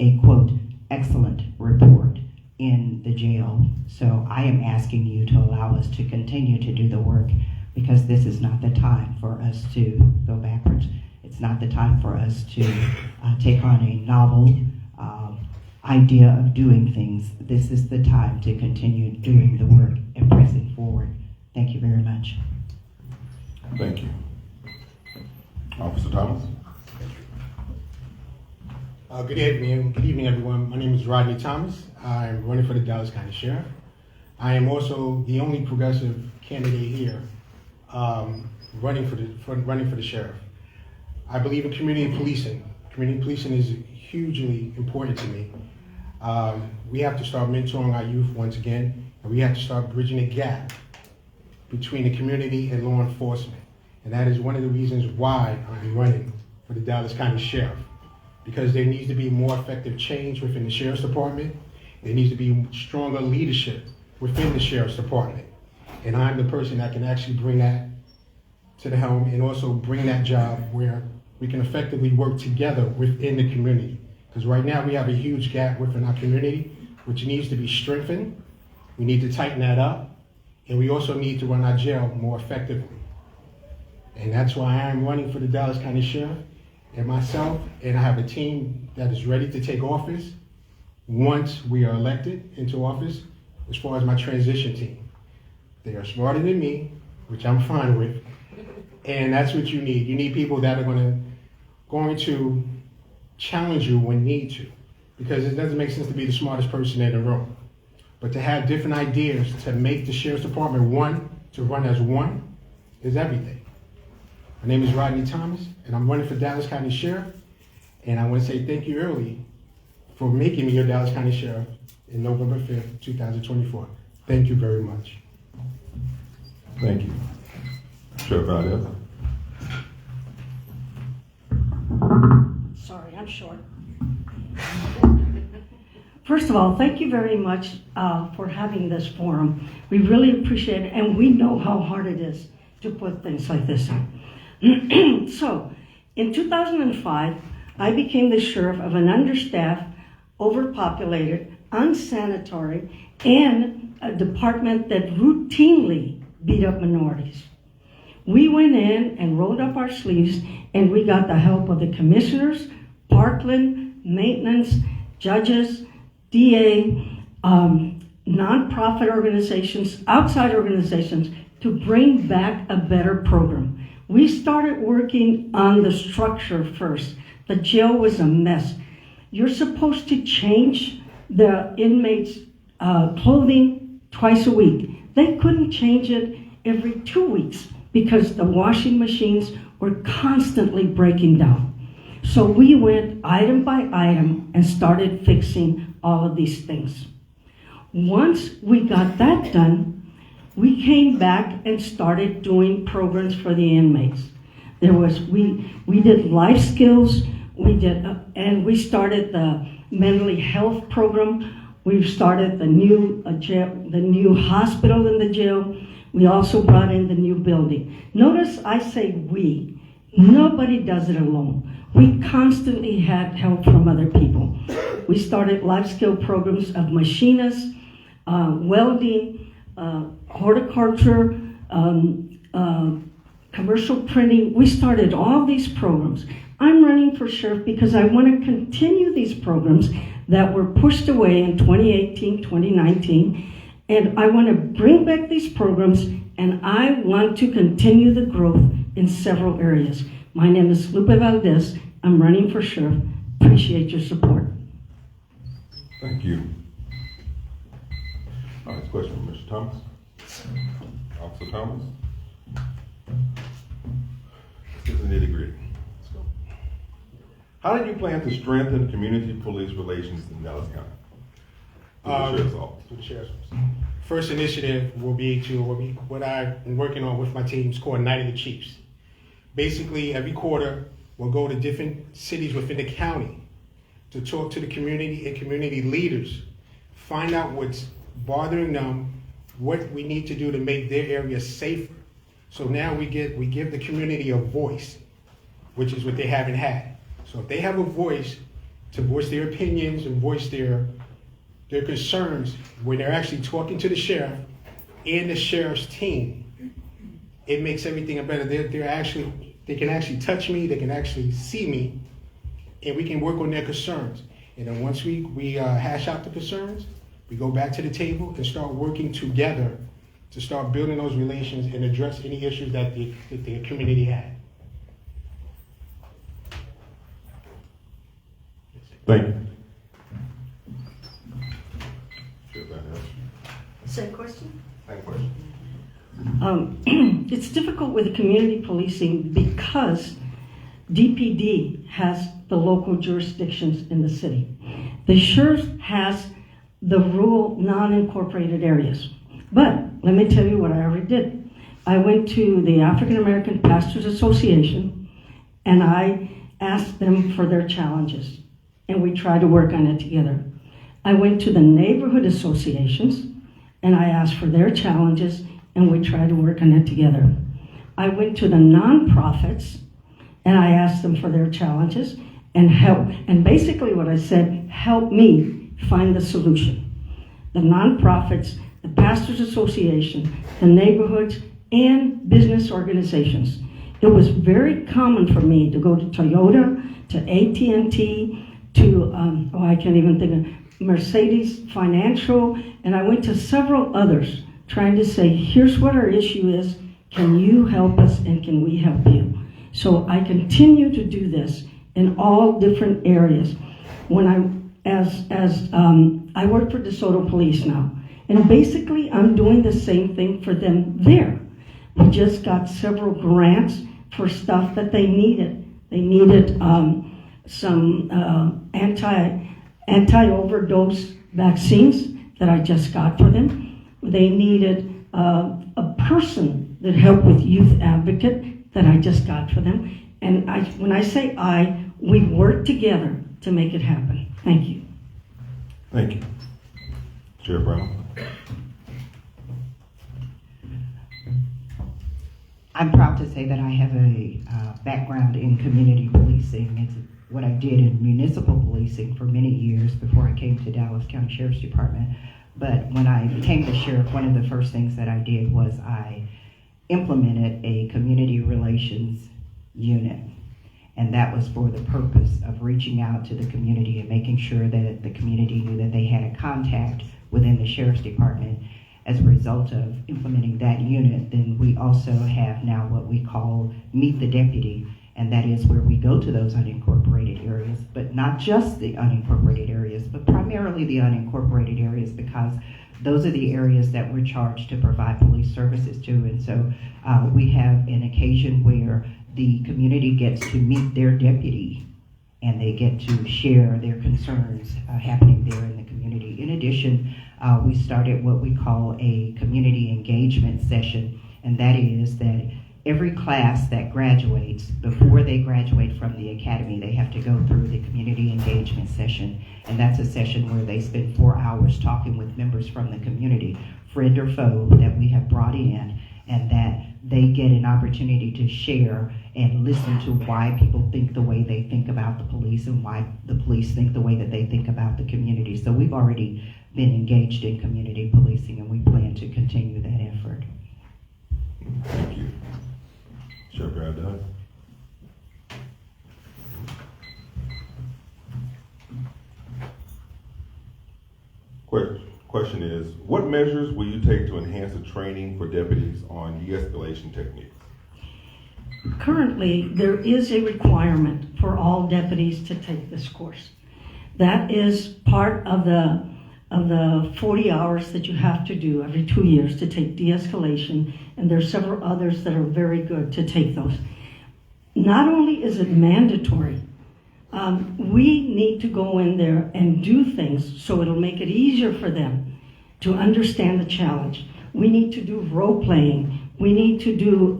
Speaker 12: a, quote, excellent report in the jail. So I am asking you to allow us to continue to do the work, because this is not the time for us to go backwards. It's not the time for us to take on a novel idea of doing things. This is the time to continue doing the work and pressing forward. Thank you very much.
Speaker 2: Thank you. Officer Thomas.
Speaker 13: Good evening, everyone. My name is Rodney Thomas. I'm running for the Dallas County Sheriff. I am also the only progressive candidate here running for the sheriff. I believe in community policing. Community policing is hugely important to me. We have to start mentoring our youth once again, and we have to start bridging the gap between the community and law enforcement. And that is one of the reasons why I'm running for the Dallas County Sheriff, because there needs to be more effective change within the Sheriff's Department. There needs to be stronger leadership within the Sheriff's Department. And I'm the person that can actually bring that to the helm and also bring that job where we can effectively work together within the community. Because right now we have a huge gap within our community, which needs to be strengthened. We need to tighten that up. And we also need to run our jail more effectively. And that's why I am running for the Dallas County Sheriff, and myself, and I have a team that is ready to take office once we are elected into office, as far as my transition team. They are smarter than me, which I'm fine with, and that's what you need. You need people that are going to challenge you when need to, because it doesn't make sense to be the smartest person in the room, but to have different ideas to make the Sheriff's Department to run as one, is everything. My name is Rodney Thomas, and I'm running for Dallas County Sheriff, and I want to say thank you early for making me your Dallas County Sheriff in November 5th, 2024. Thank you very much.
Speaker 2: Thank you. Sheriff Valdez.
Speaker 14: Sorry, I'm short. First of all, thank you very much for having this forum. We really appreciate it, and we know how hard it is to put things like this on. So, in 2005, I became the sheriff of an understaffed, overpopulated, unsanitary, and a department that routinely beat up minorities. We went in and rolled up our sleeves, and we got the help of the commissioners, Parkland, maintenance, judges, DA, nonprofit organizations, outside organizations, to bring back a better program. We started working on the structure first. The jail was a mess. You're supposed to change the inmates' clothing twice a week. They couldn't change it every 2 weeks because the washing machines were constantly breaking down. So we went item by item and started fixing all of these things. Once we got that done, we came back and started doing programs for the inmates. We did life skills, and we started the mentally health program. We've started the new hospital in the jail. We also brought in the new building. Notice I say we. Nobody does it alone. We constantly had help from other people. We started life skill programs of machinists, welding, horticulture, commercial printing. We started all these programs. I'm running for sheriff because I want to continue these programs that were pushed away in 2018, 2019, and I want to bring back these programs, and I want to continue the growth in several areas. My name is Lupe Valdez. I'm running for sheriff. Appreciate your support.
Speaker 2: Thank you. All right, question from Mr. Thomas. Officer Thomas. This is nitty-gritty. Let's go. How do you plan to strengthen community police relations in Dallas County? With the Sheriff's Office.
Speaker 13: With the Sheriff's Office. First initiative will be what I've been working on with my teams called Night of the Chiefs. Basically, every quarter, we'll go to different cities within the county to talk to the community and community leaders, find out what's bothering them, what we need to do to make their area safer. So now we give the community a voice, which is what they haven't had. So if they have a voice to voice their opinions and voice their concerns when they're actually talking to the sheriff and the sheriff's team, it makes everything better. They can actually touch me, they can actually see me, and we can work on their concerns. And then once we hash out the concerns, we go back to the table and start working together to start building those relations and address any issues that the community had.
Speaker 2: Thank you.
Speaker 14: Same question?
Speaker 2: Same question.
Speaker 14: It's difficult with community policing because DPD has the local jurisdictions in the city. The sheriff has the rural non-incorporated areas. But let me tell you what I already did. I went to the African American Pastors Association and I asked them for their challenges, and we tried to work on it together. I went to the neighborhood associations and I asked for their challenges, and we tried to work on it together. I went to the nonprofits and I asked them for their challenges and help. And basically what I said, help me find the solution. The nonprofits, the Pastors Association, the neighborhoods, and business organizations. It was very common for me to go to Toyota, to AT&T, to, I can't even think of, Mercedes Financial, and I went to several others trying to say, here's what our issue is, can you help us and can we help you? So I continue to do this in all different areas. When I work for DeSoto Police now, and basically I'm doing the same thing for them there. We just got several grants for stuff that they needed. They needed some anti-overdose vaccines that I just got for them. They needed a person that helped with youth advocate that I just got for them. And when I say we work together to make it happen. Thank you.
Speaker 2: Thank you. Sheriff Brown.
Speaker 12: I'm proud to say that I have a background in community policing. It's what I did in municipal policing for many years before I came to Dallas County Sheriff's Department. But when I became the sheriff, one of the first things that I did was I implemented a community relations unit. And that was for the purpose of reaching out to the community and making sure that the community knew that they had a contact within the Sheriff's Department. As a result of implementing that unit, then we also have now what we call Meet the Deputy, and that is where we go to those unincorporated areas, but not just the unincorporated areas, but primarily the unincorporated areas, because those are the areas that we're charged to provide police services to. And so we have an occasion where the community gets to meet their deputy and they get to share their concerns happening there in the community. In addition, we started what we call a community engagement session, and that is that every class that graduates, before they graduate from the academy, they have to go through the community engagement session. And that's a session where they spend 4 hours talking with members from the community, friend or foe, that we have brought in, and that they get an opportunity to share and listen to why people think the way they think about the police and why the police think the way that they think about the community. So we've already been engaged in community policing, and we plan to continue that effort.
Speaker 2: Thank you. Sheriff Brown. Question is, what measures will you take to enhance the training for deputies on de-escalation techniques?
Speaker 14: Currently, there is a requirement for all deputies to take this course. That is part of the 40 hours that you have to do every 2 years to take de-escalation, and there's several others that are very good to take those. Not only is it mandatory, we need to go in there and do things so it'll make it easier for them to understand the challenge. We need to do role playing. We need to do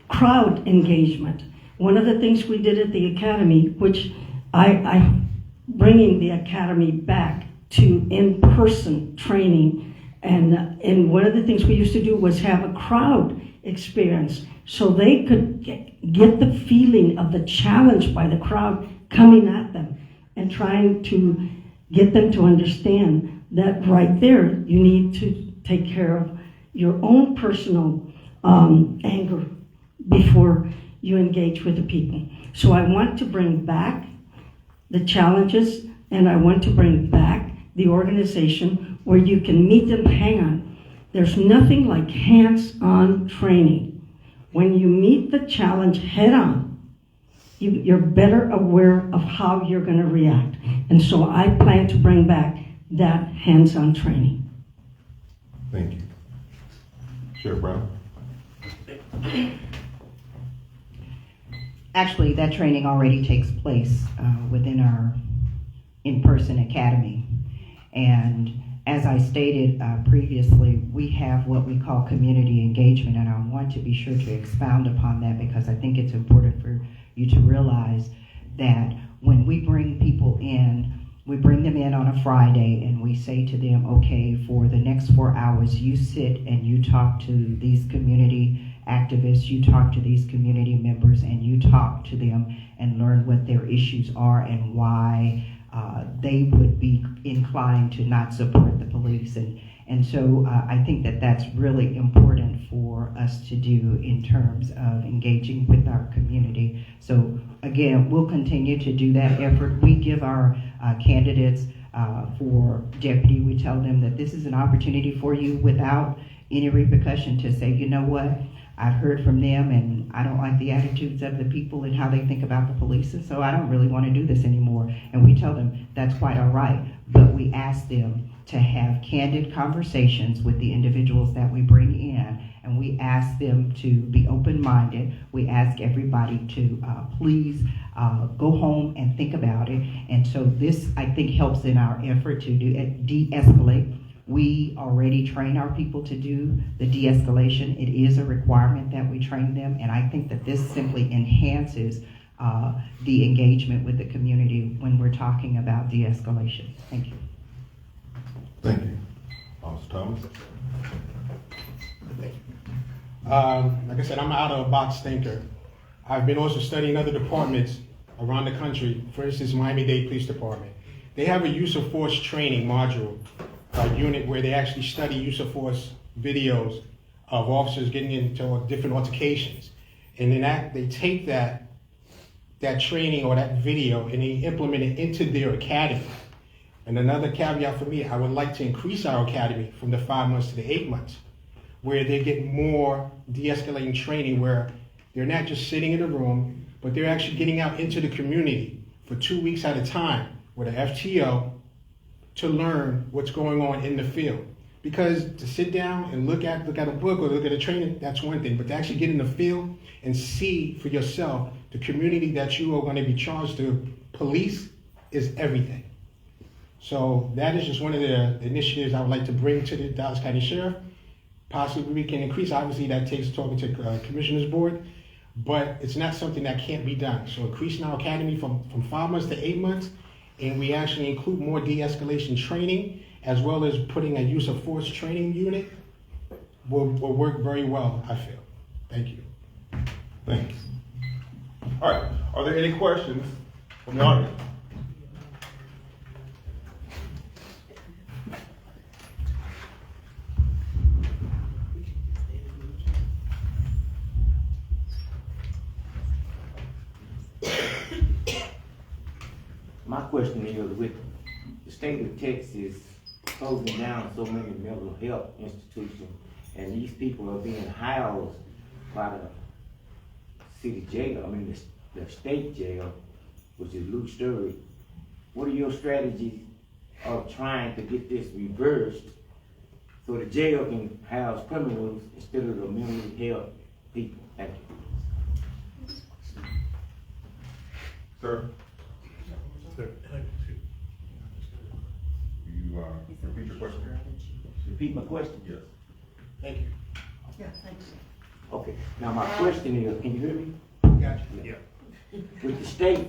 Speaker 14: crowd engagement. One of the things we did at the academy, which I'm bringing the academy back to in-person training, and one of the things we used to do was have a crowd experience so they could get the feeling of the challenge by the crowd coming at them and trying to get them to understand that right there you need to take care of your own personal anger before you engage with the people. So I want to bring back the challenges, and I want to bring back the organization where you can meet them. Hang on, there's nothing like hands-on training. When you meet the challenge head-on, you're better aware of how you're going to react. And so I plan to bring back that hands-on training.
Speaker 2: Thank you. Sheriff Brown?
Speaker 12: Actually, that training already takes place within our in-person academy. And as I stated previously, we have what we call community engagement, and I want to be sure to expound upon that because I think it's important for you to realize that when we bring people in, we bring them in on a Friday and we say to them, okay, for the next 4 hours, you sit and you talk to these community activists, you talk to these community members, and you talk to them and learn what their issues are and why they would be inclined to not support the police. And so I think that that's really important for us to do in terms of engaging with our community. So again, we'll continue to do that effort. We give our candidates for deputy, we tell them that this is an opportunity for you without any repercussion to say, you know what, I've heard from them and I don't like the attitudes of the people and how they think about the police, and so I don't really want to do this anymore. And we tell them that's quite all right, but we ask them to have candid conversations with the individuals that we bring in, and we ask them to be open-minded. We ask everybody to please go home and think about it. And so this, I think, helps in our effort to de-escalate. We already train our people to do the de-escalation. It is a requirement that we train them, and I think that this simply enhances the engagement with the community when we're talking about de-escalation. Thank you.
Speaker 2: Thank you. Officer Thomas?
Speaker 13: Thank you. Like I said, I'm an out-of-the-box thinker. I've been also studying other departments around the country. For instance, Miami-Dade Police Department. They have a use of force training module unit where they actually study use of force videos of officers getting into different altercations. And then they take that training or that video and they implement it into their academy. And another caveat for me, I would like to increase our academy from the 5 months to the 8 months, where they get more de-escalating training where they're not just sitting in a room, but they're actually getting out into the community for 2 weeks at a time with an FTO to learn what's going on in the field. Because to sit down and look at a book or look at a training, that's one thing, but to actually get in the field and see for yourself the community that you are going to be charged to police is everything. So that is just one of the initiatives I would like to bring to the Dallas County Sheriff. Possibly we can increase, obviously that takes talking to Commissioner's Board, but it's not something that can't be done. So increasing our academy from 5 months to 8 months, and we actually include more de-escalation training, as well as putting a use of force training unit, will work very well, I feel. Thank you.
Speaker 2: Thanks. All right, are there any questions from the audience?
Speaker 7: My question is, with the state of Texas closing down so many mental health institutions, and these people are being housed by the city jail, the state jail, which is Luke Sturry, what are your strategies of trying to get this reversed so the jail can house criminals instead of the mentally health people? Thank you.
Speaker 2: Sir? You repeat your question?
Speaker 7: Repeat my question?
Speaker 2: Yes.
Speaker 13: Thank you.
Speaker 14: Yeah, thanks.
Speaker 7: Okay, now my question is, can you hear me?
Speaker 13: Gotcha. Yeah.
Speaker 7: With the state,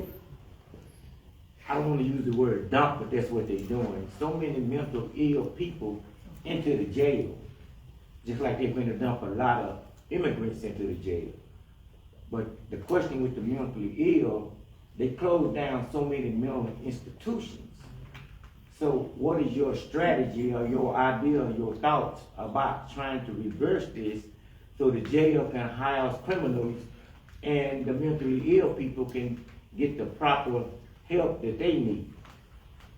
Speaker 7: I don't want to use the word dump, but that's what they're doing. So many mental ill people into the jail, just like they're going to dump a lot of immigrants into the jail. But the question with the mentally ill, they closed down so many mental institutions. So what is your strategy or your idea or your thoughts about trying to reverse this so the jail can house criminals and the mentally ill people can get the proper help that they need?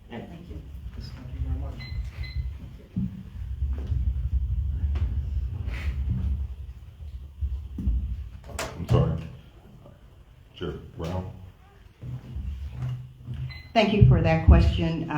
Speaker 7: Thank you.
Speaker 13: Thank you very much.
Speaker 2: I'm sorry. Sheriff Brown?
Speaker 12: Thank you for that question.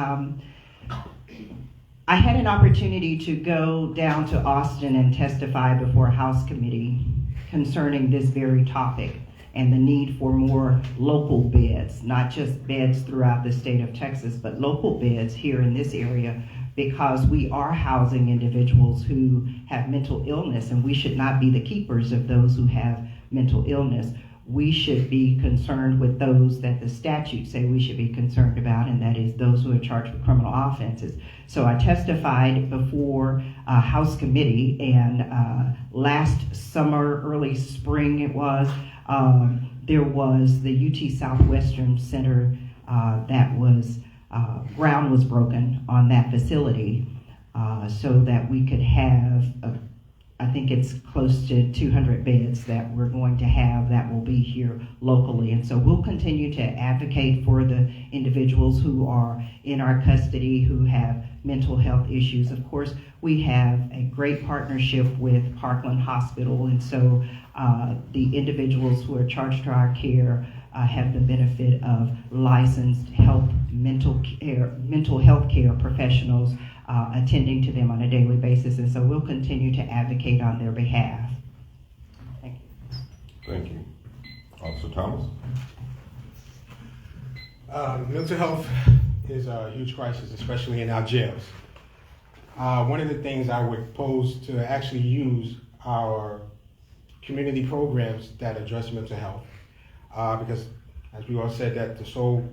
Speaker 12: I had an opportunity to go down to Austin and testify before a House committee concerning this very topic and the need for more local beds, not just beds throughout the state of Texas, but local beds here in this area, because we are housing individuals who have mental illness, and we should not be the keepers of those who have mental illness. We should be concerned with those that the statutes say we should be concerned about, and that is those who are charged with criminal offenses. So I testified before a House committee, and last summer, early spring it was, there was the UT Southwestern Center that was, ground was broken on that facility so that we could have, I think it's close to 200 beds that we're going to have that will be here locally. And so we'll continue to advocate for the individuals who are in our custody who have mental health issues. Of course, we have a great partnership with Parkland Hospital, and so the individuals who are charged to our care have the benefit of licensed mental health care professionals attending to them on a daily basis, and so we'll continue to advocate on their behalf. Thank you.
Speaker 2: Thank you. Officer Thomas?
Speaker 13: Mental health is a huge crisis, especially in our jails. One of the things I would pose to actually use our community programs that address mental health, because as we all said, that the sole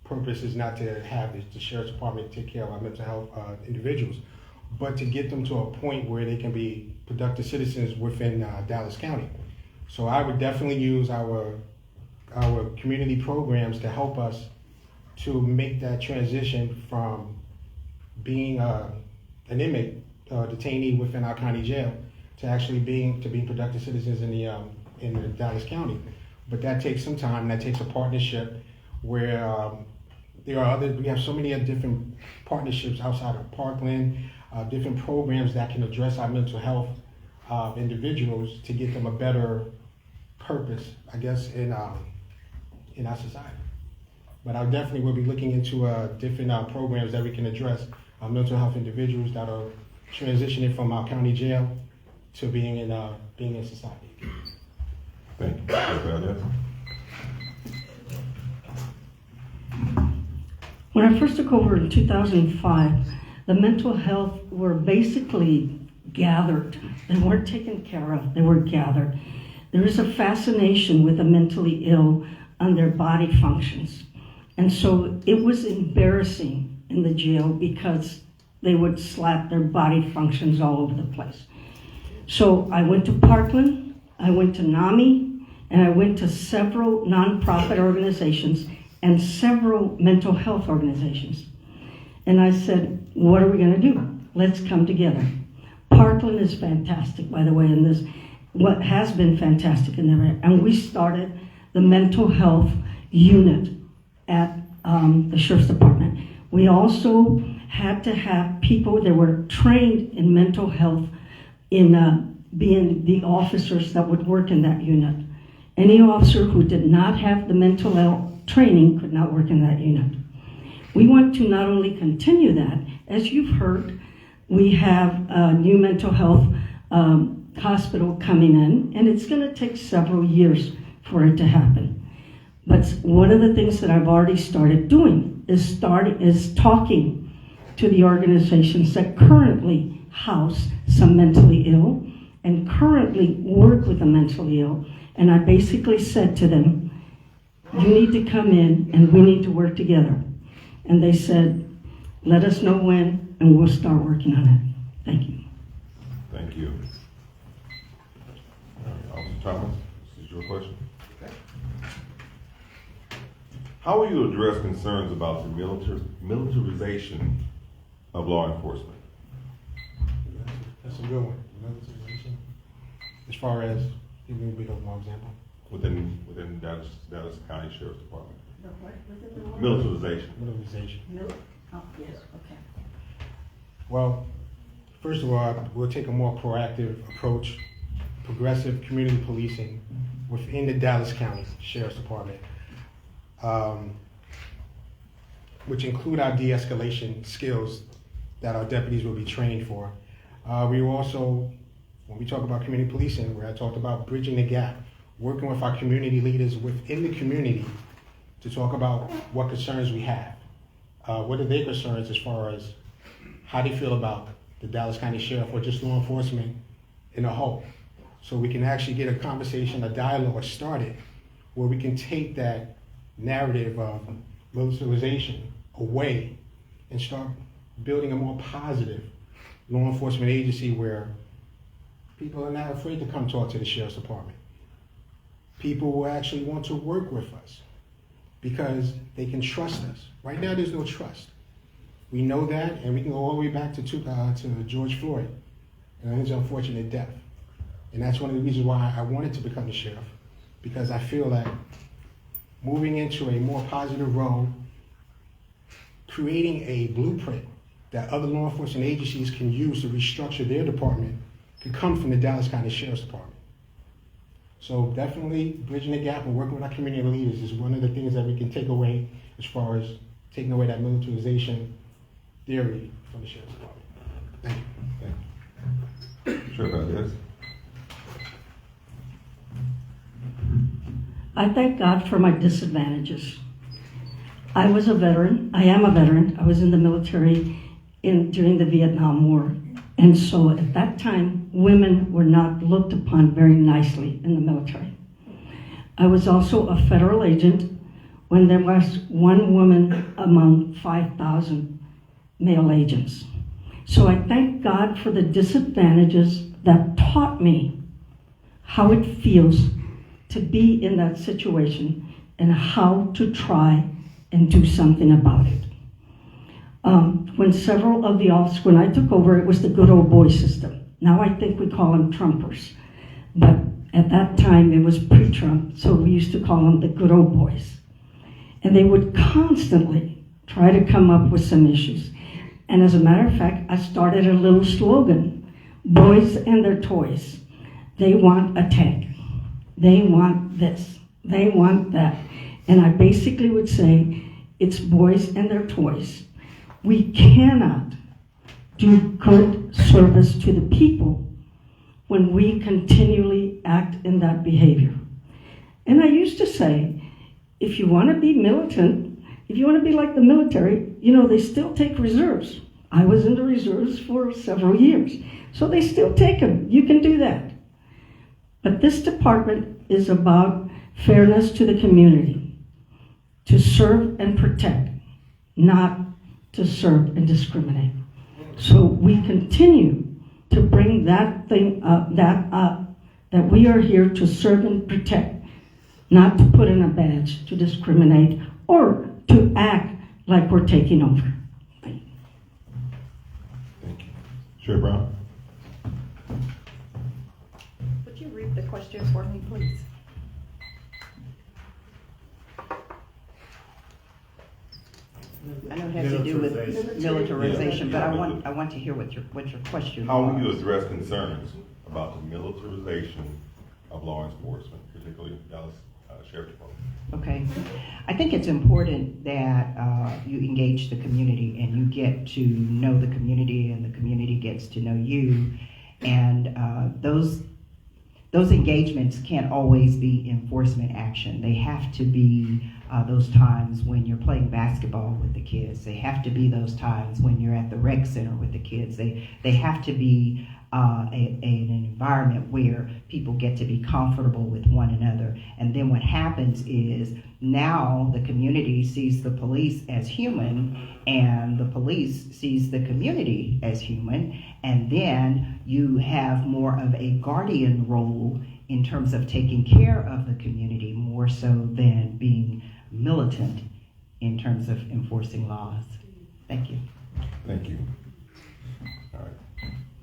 Speaker 13: purpose is not to have the sheriff's department take care of our mental health individuals, but to get them to a point where they can be productive citizens within Dallas County. So I would definitely use our community programs to help us to make that transition from being an inmate, detainee within our county jail, to actually being productive citizens in the Dallas County. But that takes some time. That takes a partnership where we have so many different partnerships outside of Parkland, different programs that can address our mental health individuals to get them a better purpose, I guess, in our society. But I definitely will be looking into different programs that we can address mental health individuals that are transitioning from our county jail to being in society.
Speaker 2: Thank you. Valdez?
Speaker 14: When I first took over in 2005, the mental health were basically gathered. They weren't taken care of, they were gathered. There is a fascination with the mentally ill on their body functions. And so it was embarrassing in the jail because they would slap their body functions all over the place. So I went to Parkland, I went to NAMI, and I went to several nonprofit organizations and several mental health organizations. And I said, what are we gonna do? Let's come together. Parkland is fantastic, by the way, in this, what has been fantastic in there. And we started the mental health unit at the Sheriff's Department. We also had to have people that were trained in mental health in being the officers that would work in that unit. Any officer who did not have the mental health training could not work in that unit. We want to not only continue that, as you've heard, we have a new mental health hospital coming in, and it's gonna take several years for it to happen. But one of the things that I've already started doing is talking to the organizations that currently house some mentally ill and currently work with the mentally ill. And I basically said to them, you need to come in and we need to work together. And they said, let us know when and we'll start working on it. Thank you.
Speaker 2: Thank you. All right, Officer Thomas, this is your question. How will you address concerns about the militarization of law enforcement?
Speaker 13: That's a good one. Militarization. As far as, give me a bit of an example.
Speaker 2: Within Dallas County Sheriff's Department.
Speaker 14: The what? Was it the what?
Speaker 2: Militarization.
Speaker 13: Militarization.
Speaker 14: Oh, yes, okay.
Speaker 13: Well, first of all, we'll take a more proactive approach, progressive community policing within the Dallas County Sheriff's Department, which include our de-escalation skills that our deputies will be trained for. We also, when we talk about community policing, where I talked about bridging the gap, working with our community leaders within the community to talk about what concerns we have. What are their concerns as far as how they feel about the Dallas County Sheriff or just law enforcement in a whole. So we can actually get a conversation, a dialogue started where we can take that narrative of militarization away and start building a more positive law enforcement agency where people are not afraid to come talk to the Sheriff's Department. People will actually want to work with us because they can trust us. Right now, there's no trust. We know that, and we can go all the way back to George Floyd and his unfortunate death. And that's one of the reasons why I wanted to become the sheriff, because I feel that moving into a more positive role, creating a blueprint that other law enforcement agencies can use to restructure their department could come from the Dallas County Sheriff's Department. So definitely bridging the gap and working with our community leaders is one of the things that we can take away as far as taking away that militarization theory from the Sheriff's Department. Thank you.
Speaker 2: Thank you. Sure about this.
Speaker 14: I thank God for my disadvantages. I was a veteran. I am a veteran. I was in the military during the Vietnam War. And so at that time, women were not looked upon very nicely in the military. I was also a federal agent when there was one woman among 5,000 male agents. So I thank God for the disadvantages that taught me how it feels to be in that situation and how to try and do something about it. When several of the officers, when I took over, it was the good old boy system. Now I think we call them Trumpers. But at that time, it was pre-Trump, so we used to call them the good old boys. And they would constantly try to come up with some issues. And as a matter of fact, I started a little slogan, boys and their toys. They want a tank. They want this. They want that. And I basically would say, it's boys and their toys. We cannot do good service to the people when we continually act in that behavior. And I used to say, if you want to be militant, if you want to be like the military, they still take reserves. I was in the reserves for several years. So they still take them. You can do that. But this department is about fairness to the community, to serve and protect, not to serve and discriminate. So we continue to bring that thing up, that we are here to serve and protect, not to put in a badge to discriminate or to act like we're taking over.
Speaker 2: Thank you. Sheriff Brown?
Speaker 15: Would you read the question for me, please? I know it has to do with militarization, but I want to hear what your question
Speaker 2: How will
Speaker 15: was.
Speaker 2: you address concerns about the militarization of law enforcement, particularly Dallas Sheriff Department?
Speaker 12: Okay. I think it's important that you engage the community and you get to know the community and the community gets to know you. And those engagements can't always be enforcement action. They have to be those times when you're playing basketball with the kids. They have to be those times when you're at the rec center with the kids. They have to be an environment where people get to be comfortable with one another. And then what happens is now the community sees the police as human and the police sees the community as human. And then you have more of a guardian role in terms of taking care of the community more so than being militant in terms of enforcing laws. Thank you.
Speaker 2: Thank you. All right.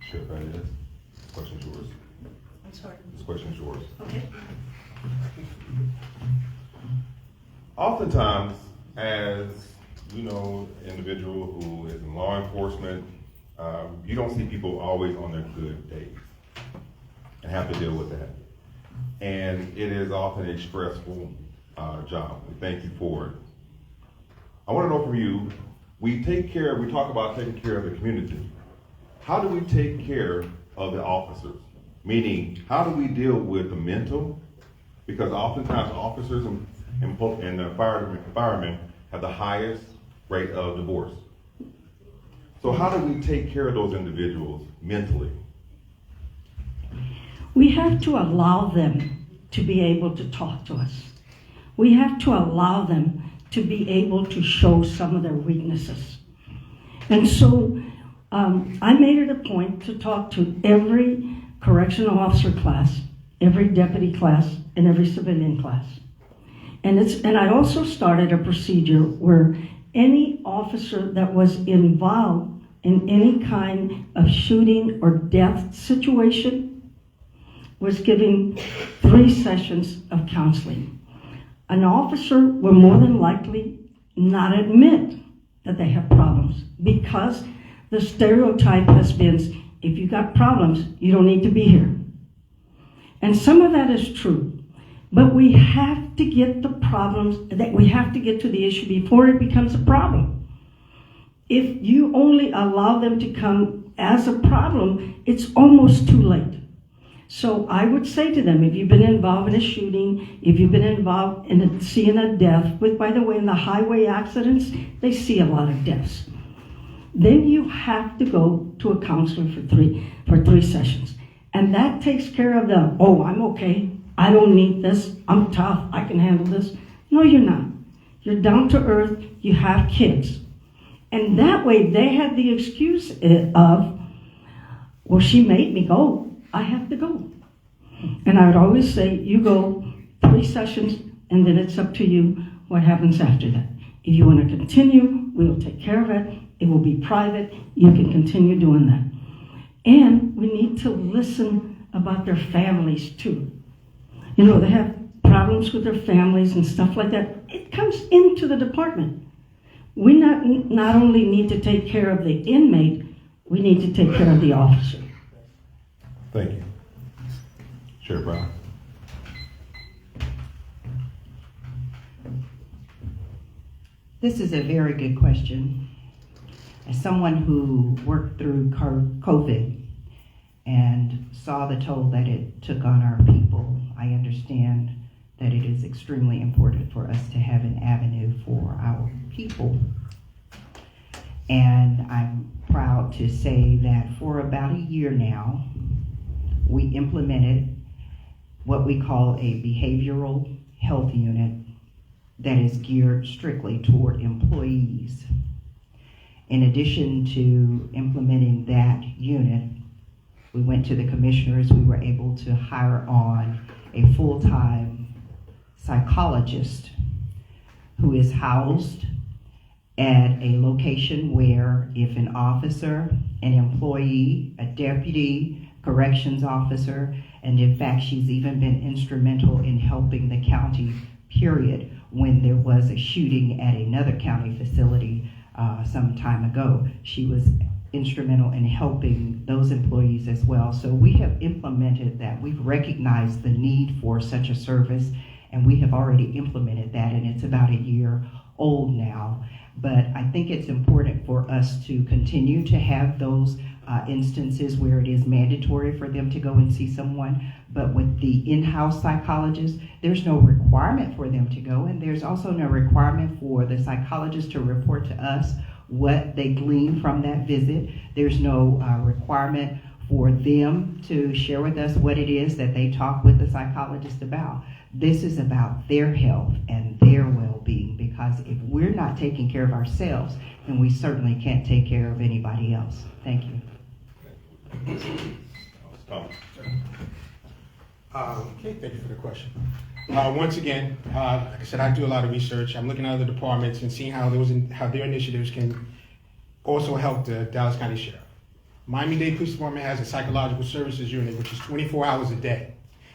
Speaker 2: Sheriff Hernandez, this question's yours.
Speaker 15: I'm sorry.
Speaker 2: This question's yours.
Speaker 15: Okay.
Speaker 2: Oftentimes, as individual who is in law enforcement, you don't see people always on their good days and have to deal with that. And it is often a stressful job. We thank you for it. I want to know from you, we talk about taking care of the community. How do we take care of the officers? Meaning, how do we deal with the mental? Because oftentimes officers and the firemen have the highest rate of divorce. So how do we take care of those individuals mentally?
Speaker 14: We have to allow them to be able to talk to us. We have to allow them to be able to show some of their weaknesses. And so I made it a point to talk to every correctional officer class, every deputy class, and every civilian class. And I also started a procedure where any officer that was involved in any kind of shooting or death situation was given 3 sessions of counseling. An officer will more than likely not admit that they have problems because the stereotype has been, if you got problems, you don't need to be here. And some of that is true. But we have to get the problems, that we have to get to the issue before it becomes a problem. If you only allow them to come as a problem, it's almost too late. So I would say to them, if you've been involved in a shooting, if you've been involved in seeing a death, by the way, in the highway accidents, they see a lot of deaths. Then you have to go to a counselor for 3 sessions. And that takes care of the, oh, I'm okay. I don't need this. I'm tough. I can handle this. No, you're not. You're down to earth. You have kids. And that way they had the excuse of, well, she made me go. I have to go. And I would always say, you go 3 sessions, and then it's up to you what happens after that. If you want to continue, we'll take care of it. It will be private. You can continue doing that. And we need to listen about their families too. You know, they have problems with their families and stuff like that. It comes into the department. We not only need to take care of the inmate, we need to take care of the officer.
Speaker 2: Thank you. Sheriff Brown.
Speaker 12: This is a very good question. As someone who worked through COVID and saw the toll that it took on our people, I understand that it is extremely important for us to have an avenue for our people. And I'm proud to say that for about a year now, we implemented what we call a behavioral health unit that is geared strictly toward employees. In addition to implementing that unit, we went to the commissioners. We were able to hire on a full-time psychologist who is housed at a location where if an officer, an employee, a deputy, corrections officer, and in fact she's even been instrumental in helping the county, period, when there was a shooting at another county facility some time ago. She was instrumental in helping those employees as well. So we have implemented that. We've recognized the need for such a service, and we have already implemented that, and it's about a year old now. But I think it's important for us to continue to have those instances where it is mandatory for them to go and see someone. But with the in-house psychologist, there's no requirement for them to go, and there's also no requirement for the psychologist to report to us what they glean from that visit. There's no requirement for them to share with us what it is that they talk with the psychologist about. This is about their health and their well-being, because if we're not taking care of ourselves, then we certainly can't take care of anybody else. Thank you.
Speaker 13: Okay, thank you for the question. Once again, like I said, I do a lot of research. I'm looking at other departments and seeing how their initiatives can also help the Dallas County Sheriff. Miami-Dade Police Department has a psychological services unit, which is 24 hours a day,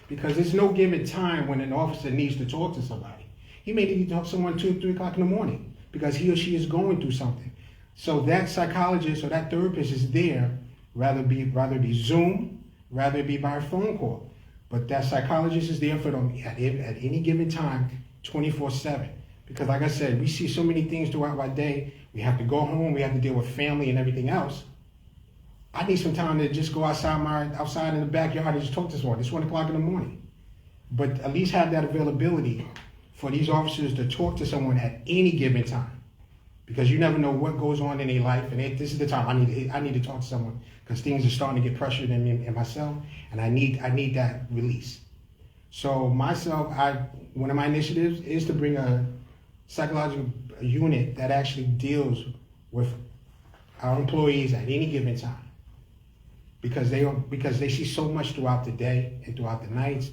Speaker 13: because there's no given time when an officer needs to talk to somebody. He may need to talk to someone 2 or 3 o'clock in the morning because he or she is going through something. So that psychologist or that therapist is there, rather it be Zoom, rather it be by a phone call. But that psychologist is there for them at any given time, 24/7. Because like I said, we see so many things throughout our day We have to go home, we have to deal with family and everything else. I need some time to just go outside in the backyard and just talk to someone. It's 1 o'clock in the morning. But at least have that availability for these officers to talk to someone at any given time. Because you never know what goes on in their life, and this is the time I need to talk to someone because things are starting to get pressured in me and myself, and I need that release. So myself, one of my initiatives is to bring a psychological unit that actually deals with our employees at any given time, because they see so much throughout the day and throughout the nights.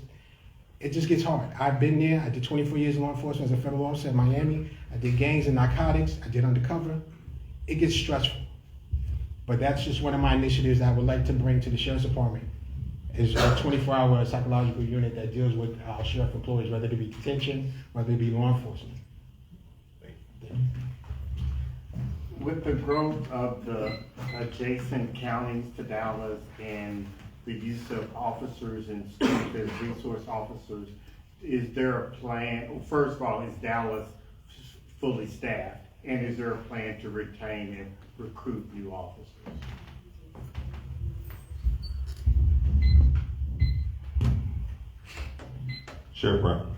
Speaker 13: It just gets hard. I've been there. I did 24 years in law enforcement as a federal officer in Miami. I did gangs and narcotics. I did undercover. It gets stressful. But that's just one of my initiatives that I would like to bring to the Sheriff's Department, is a 24-hour psychological unit that deals with our sheriff employees, whether it be detention, whether it be law enforcement.
Speaker 8: With the growth of the adjacent counties to Dallas and the use of officers and students as resource officers, is there a plan? First of all, is Dallas fully staffed? And is there a plan to retain and recruit new officers?
Speaker 2: Sheriff Brown.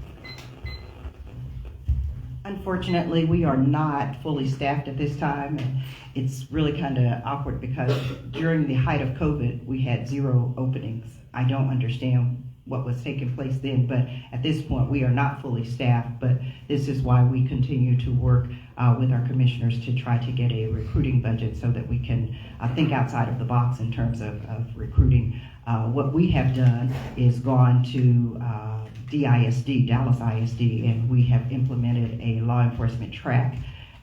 Speaker 12: Unfortunately, we are not fully staffed at this time, and it's really kind of awkward because during the height of COVID, we had 0 openings. I don't understand what was taking place then, but at this point, we are not fully staffed, but this is why we continue to work with our commissioners to try to get a recruiting budget so that we can think outside of the box in terms of recruiting. What we have done is gone to DISD, Dallas ISD, and we have implemented a law enforcement track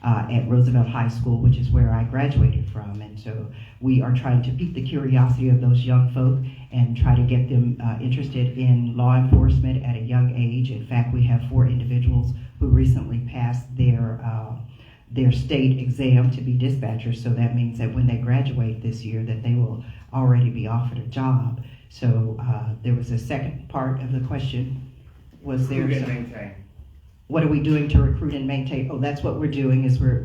Speaker 12: at Roosevelt High School, which is where I graduated from. And so we are trying to pique the curiosity of those young folk and try to get them interested in law enforcement at a young age. In fact, we have 4 individuals who recently passed their state exam to be dispatchers. So that means that when they graduate this year, that they will already be offered a job. So there was a second part of the question. Was there what are we doing to recruit and maintain? Oh, that's what we're doing, is we're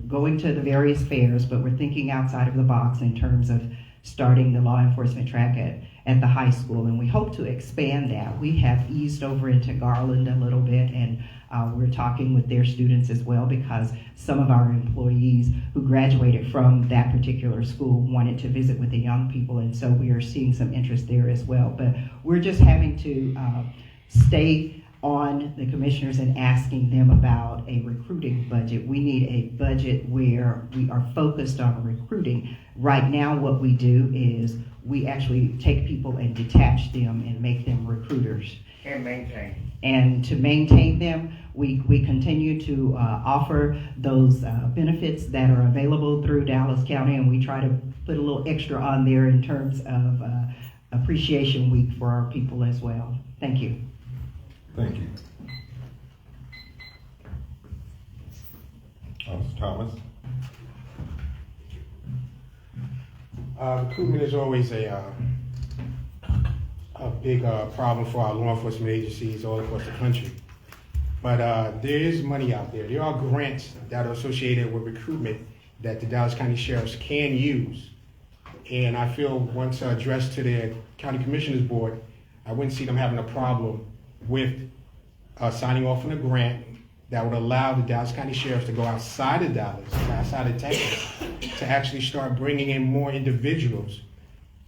Speaker 12: going to the various fairs, but we're thinking outside of the box in terms of starting the law enforcement track at the high school, and we hope to expand that. We have eased over into Garland a little bit, and we're talking with their students as well, because some of our employees who graduated from that particular school wanted to visit with the young people, and so we are seeing some interest there as well. But we're just having to stay on the commissioners and asking them about a recruiting budget. We need a budget where we are focused on recruiting. Right now, what we do is we actually take people and detach them and make them recruiters.
Speaker 8: And maintain.
Speaker 12: And to maintain them, we continue to offer those benefits that are available through Dallas County, and we try to put a little extra on there in terms of Appreciation Week for our people as well. Thank you.
Speaker 2: Thank you. Mr. Thomas.
Speaker 13: Recruitment is always a big problem for our law enforcement agencies all across the country. But there is money out there. There are grants that are associated with recruitment that the Dallas County Sheriffs can use. And I feel once addressed to the County Commissioners Board, I wouldn't see them having a problem with signing off on a grant that would allow the Dallas County Sheriffs to go outside of Dallas, outside of Texas, to actually start bringing in more individuals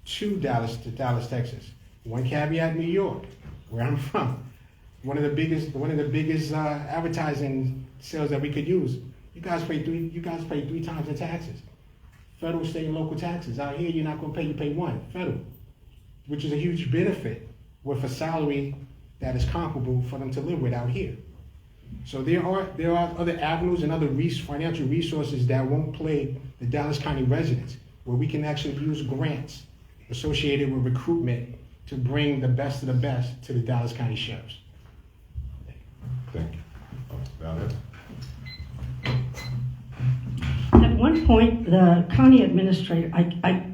Speaker 13: to Dallas, Texas. One caveat: New York, where I'm from, one of the biggest advertising sales that we could use. You guys pay 3 times the taxes, federal, state, and local taxes. Out here, you're not going to pay. You pay 1 federal, which is a huge benefit with a salary that is comparable for them to live with out here. So there are other avenues and other financial resources that won't plague the Dallas County residents, where we can actually use grants associated with recruitment to bring the best of the best to the Dallas County Sheriffs.
Speaker 2: Thank you. Valerie?
Speaker 14: At one point, the county administrator, I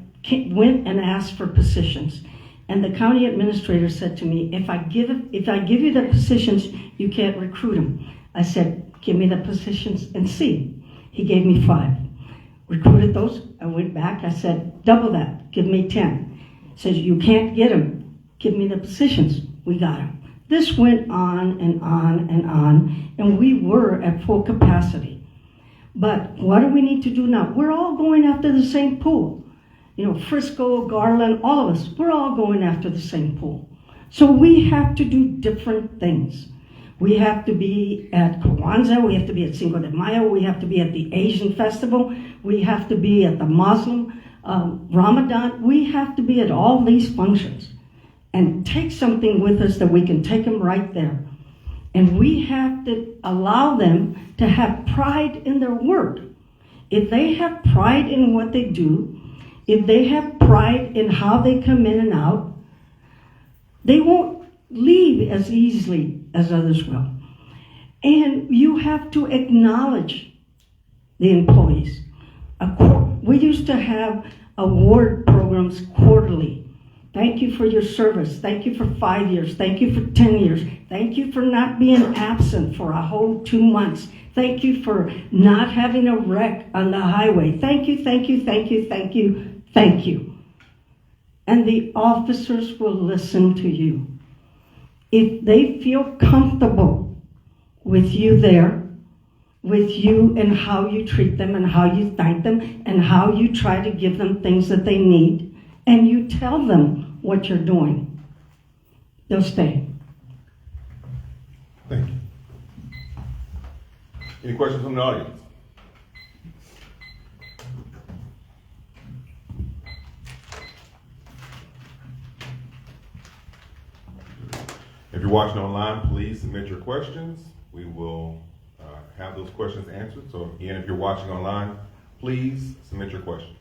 Speaker 14: went and asked for positions. And the county administrator said to me, if I give you the positions, you can't recruit them. I said, give me the positions and see. He gave me 5. recruited those. I went back, I said, double that, give me 10. Says, you can't get them, give me the positions. We got them. This went on and on and on, and we were at full capacity. But what do we need to do now? We're all going after the same pool. You know, Frisco, Garland, all of us, we're all going after the same pool. So we have to do different things. We have to be at Kwanzaa, we have to be at Cinco de Mayo, we have to be at the Asian festival, we have to be at the Muslim Ramadan, we have to be at all these functions and take something with us that we can take them right there. And we have to allow them to have pride in their work. If they have pride in what they do, if they have pride in how they come in and out, they won't leave as easily as others will. And you have to acknowledge the employees. We used to have award programs quarterly. Thank you for your service. Thank you for 5 years. Thank you for 10 years. Thank you for not being absent for a whole 2 months. Thank you for not having a wreck on the highway. Thank you, thank you, thank you, thank you, thank you. And the officers will listen to you. If they feel comfortable with you there, with you and how you treat them and how you thank them and how you try to give them things that they need, and you tell them what you're doing, they'll stay.
Speaker 2: Thank you. Any questions from the audience? If you're watching online, please submit your questions. We will have those questions answered. So again, if you're watching online, please submit your questions.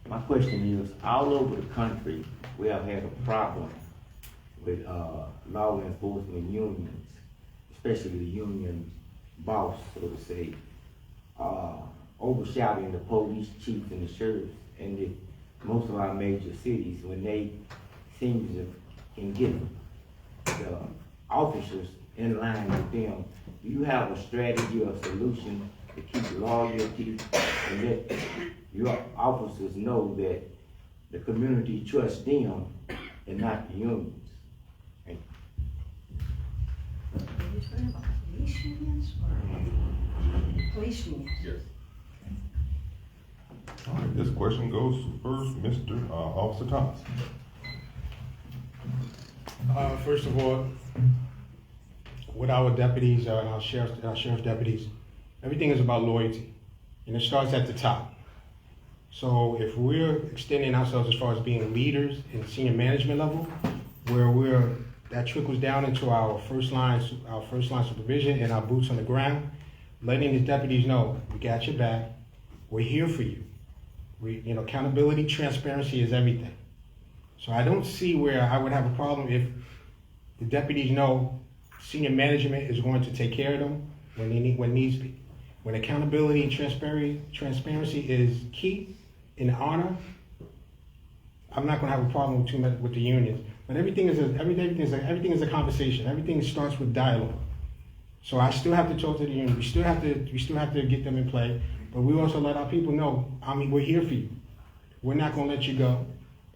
Speaker 7: My question is, all over the country, we have had a problem with law enforcement unions, especially the union boss, so to say, overshadowing the police chiefs and the sheriffs in most of our major cities when they seem to can get the officers in line with them. Do you have a strategy or a solution to keep loyalty and let your officers know that the community trusts them and not the unions? Thank you.
Speaker 14: Police unions or police unions?
Speaker 2: Yes. All right, this question goes first, Mr. Officer Thomas.
Speaker 13: First of all, with our deputies and our sheriff's deputies, everything is about loyalty, and it starts at the top. So if we're extending ourselves as far as being leaders in senior management level, where that trickles down into our first line supervision and our boots on the ground, letting the deputies know we got your back, we're here for you. Accountability, transparency is everything. So I don't see where I would have a problem if the deputies know senior management is going to take care of them when needs be. When accountability and transparency is key in honor, I'm not going to have a problem with the unions. But everything is a conversation. Everything starts with dialogue. So I still have to talk to the union. We still have to get them in play. But we also let our people know, we're here for you. We're not going to let you go.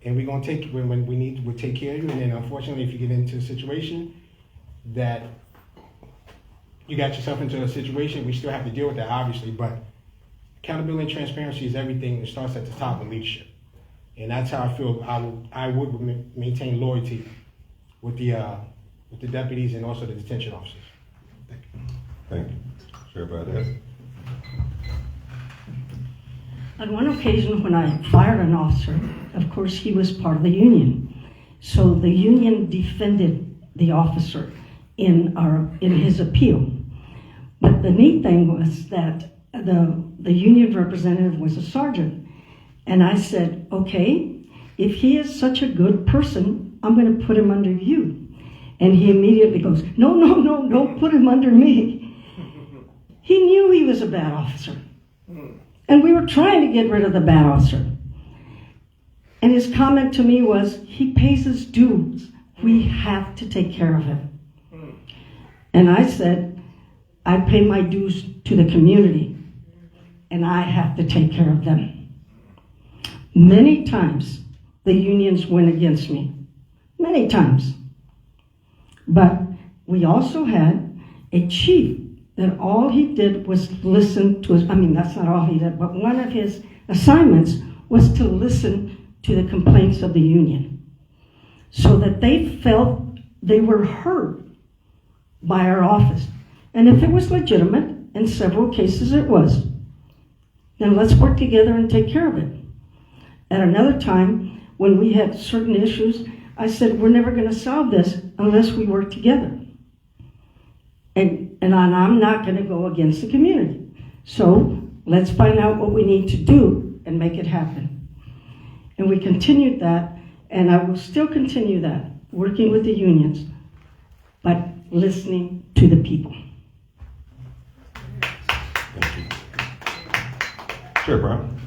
Speaker 13: And we're going to take, when we need, we'll take care of you. And then unfortunately, if you get into a situation that you got yourself into a situation, we still have to deal with that, obviously. But accountability and transparency is everything. It starts at the top of leadership. And that's how I feel I would maintain loyalty with the deputies and also the detention officers. Thank you.
Speaker 2: Thank you. Sheriff Valdez.
Speaker 14: On one occasion when I fired an officer, of course he was part of the union. So the union defended the officer in his appeal. But the neat thing was that the union representative was a sergeant. And I said, okay, if he is such a good person, I'm going to put him under you. And he immediately goes, no, don't put him under me. He knew he was a bad officer. And we were trying to get rid of the bad officer. And his comment to me was, he pays his dues. We have to take care of him. And I said, I pay my dues to the community, and I have to take care of them. Many times, the unions went against me. Many times. But we also had a chief that all he did was listen to us. I mean, that's not all he did, but one of his assignments was to listen to the complaints of the union so that they felt they were heard by our office. And if it was legitimate, in several cases it was, then let's work together and take care of it. At another time, when we had certain issues, I said, we're never going to solve this unless we work together. And I'm not going to go against the community. So let's find out what we need to do and make it happen. And we continued that, and I will still continue that, working with the unions, but listening to the people.
Speaker 2: Thank you. Sheriff Brown.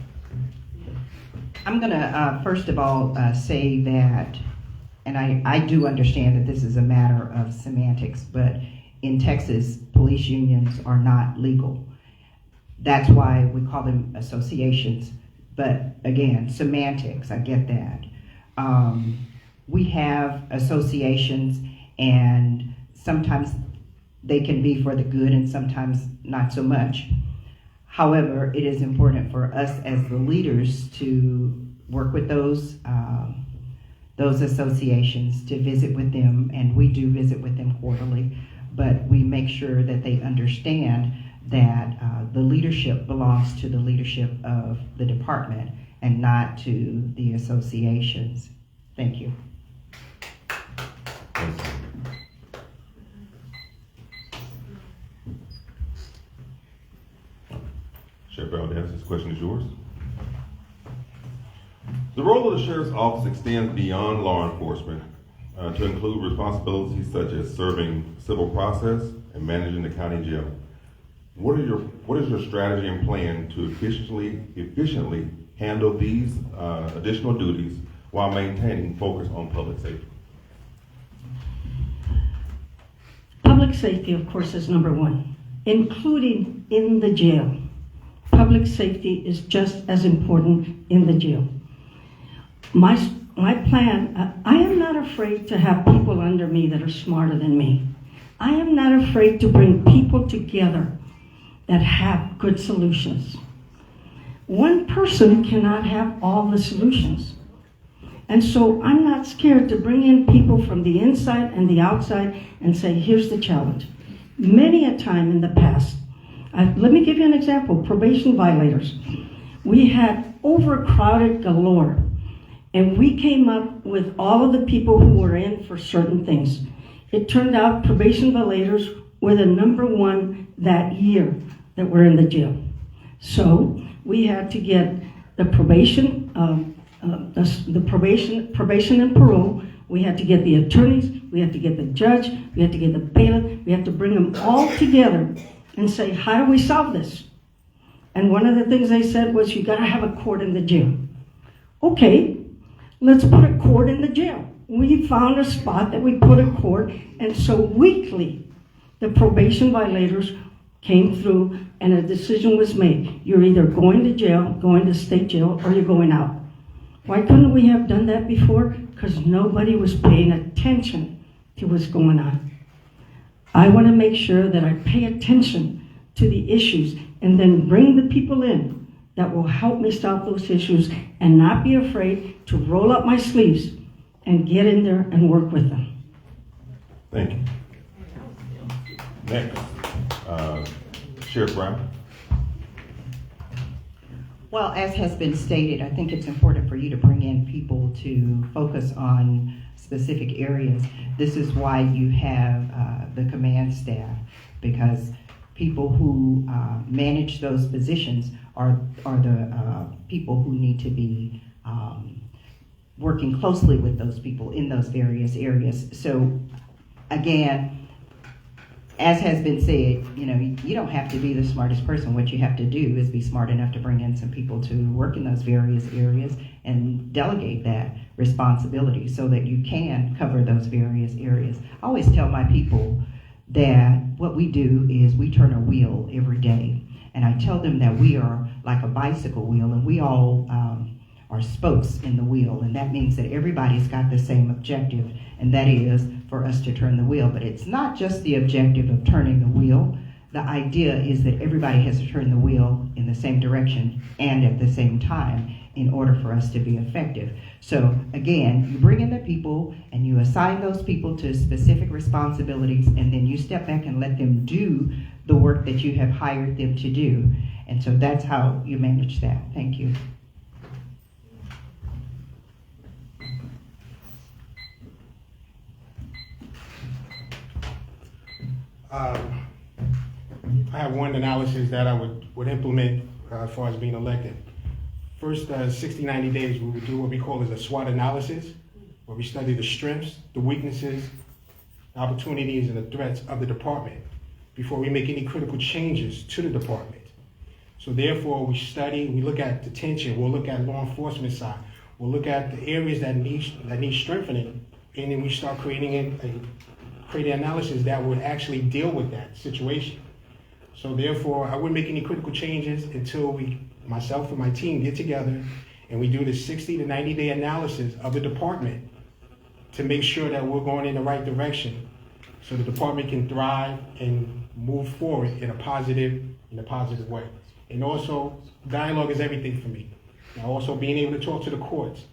Speaker 12: I'm going to first of all say that, and I do understand that this is a matter of semantics, but in Texas, police unions are not legal. That's why we call them associations. But again, semantics, I get that. We have associations, and sometimes they can be for the good and sometimes not so much. However, it is important for us as the leaders to work with those associations, to visit with them, and we do visit with them quarterly, but we make sure that they understand that the leadership belongs to the leadership of the department and not to the associations. Thank you.
Speaker 2: Thank you. Sheriff Valdez, this question is yours. The role of the Sheriff's Office extends beyond law enforcement to include responsibilities such as serving civil process and managing the county jail. What is your strategy and plan to efficiently handle these additional duties while maintaining focus on public safety?
Speaker 14: Public safety, of course, is number one, including in the jail. Public safety is just as important in the jail. My plan, I am not afraid to have people under me that are smarter than me. I am not afraid to bring people together that have good solutions. One person cannot have all the solutions. And so I'm not scared to bring in people from the inside and the outside and say, here's the challenge. Many a time in the past, let me give you an example, probation violators. We had overcrowded galore, and we came up with all of the people who were in for certain things. It turned out probation violators were the number one that year that were in the jail. So we had to get the probation and parole. We had to get the attorneys. We had to get the judge. We had to get the bailiff. We had to bring them all together and say, how do we solve this? And one of the things they said was, you got to have a court in the jail. Okay, let's put a court in the jail. We found a spot that we put a court, and so weekly, the probation violators came through and a decision was made. You're either going to jail, going to state jail, or you're going out. Why couldn't we have done that before? Because nobody was paying attention to what's going on. I want to make sure that I pay attention to the issues and then bring the people in that will help me solve those issues and not be afraid to roll up my sleeves and get in there and work with them.
Speaker 2: Thank you. Next, Sheriff Brown.
Speaker 12: Well, as has been stated, I think it's important for you to bring in people to focus on specific areas. This is why you have the command staff, because people who manage those positions are the people who need to be working closely with those people in those various areas. So again, as has been said, you don't have to be the smartest person. What you have to do is be smart enough to bring in some people to work in those various areas and delegate that responsibility so that you can cover those various areas. I always tell my people that what we do is we turn a wheel every day. And I tell them that we are like a bicycle wheel, and we all are spokes in the wheel. And that means that everybody's got the same objective, and that is for us to turn the wheel. But it's not just the objective of turning the wheel. The idea is that everybody has to turn the wheel in the same direction and at the same time in order for us to be effective. So again, you bring in the people and you assign those people to specific responsibilities, and then you step back and let them do the work that you have hired them to do. And so that's how you manage that. Thank you.
Speaker 13: I have one analysis that I would implement as far as being elected. First 60, 90 days, we would do what we call as a SWOT analysis, where we study the strengths, the weaknesses, the opportunities, and the threats of the department before we make any critical changes to the department. So therefore, we study, we look at detention, we'll look at law enforcement side, we'll look at the areas that need strengthening, and then we start creating analysis that would actually deal with that situation. So therefore, I wouldn't make any critical changes until myself and my team get together and we do the 60 to 90 day analysis of the department to make sure that we're going in the right direction so the department can thrive and move forward in a positive way. And also, dialogue is everything for me. Now also being able to talk to the courts,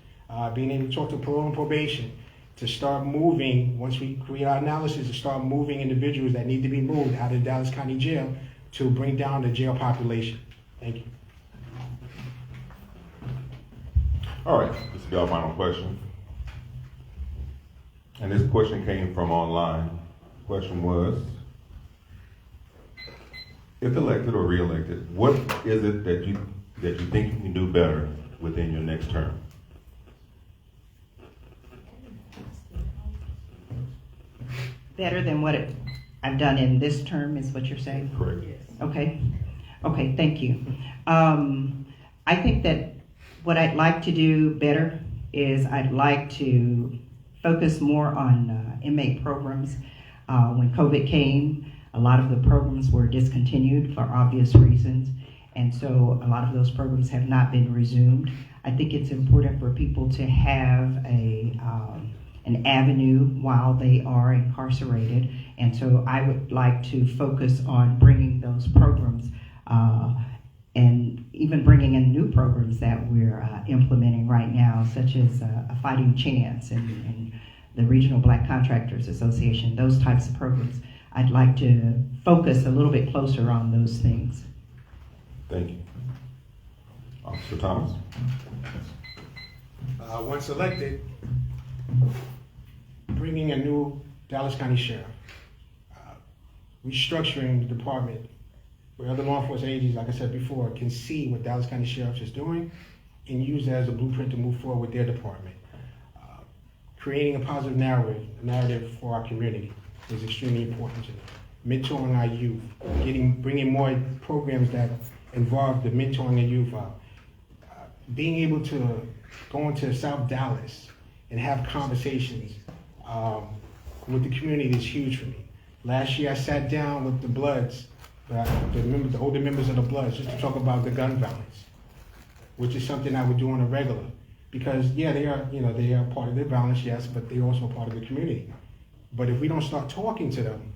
Speaker 13: being able to talk to parole and probation, to start moving, once we create our analysis, to start moving individuals that need to be moved out of Dallas County Jail to bring down the jail population. Thank you.
Speaker 2: All right, this will be our final question. And this question came from online. The question was, if elected or re-elected, what is it that you think you can do better within your next term?
Speaker 12: Better than what I've done in this term is what you're saying?
Speaker 2: Correct.
Speaker 12: Okay, thank you. I think that what I'd like to do better is I'd like to focus more on inmate programs. When COVID came, a lot of the programs were discontinued for obvious reasons, and so a lot of those programs have not been resumed. I think it's important for people to have an avenue while they are incarcerated, and so I would like to focus on bringing those programs and even bringing in new programs that we're implementing right now, such as a Fighting Chance and the Regional Black Contractors Association, those types of programs. I'd like to focus a little bit closer on those things.
Speaker 2: Thank you. Officer Thomas?
Speaker 13: Once elected, bringing a new Dallas County Sheriff, restructuring the department where other law enforcement agencies, like I said before, can see what Dallas County Sheriff is doing and use that as a blueprint to move forward with their department. Creating a positive narrative for our community is extremely important to me. Mentoring our youth, bringing more programs that involve the mentoring of youth. Being able to go into South Dallas and have conversations with the community is huge for me. Last year I sat down with the Bloods, the older members of the Bloods, just to talk about the gun violence, which is something I would do on a regular. Because yeah, they are part of the violence, yes, but they're also part of the community. But if we don't start talking to them,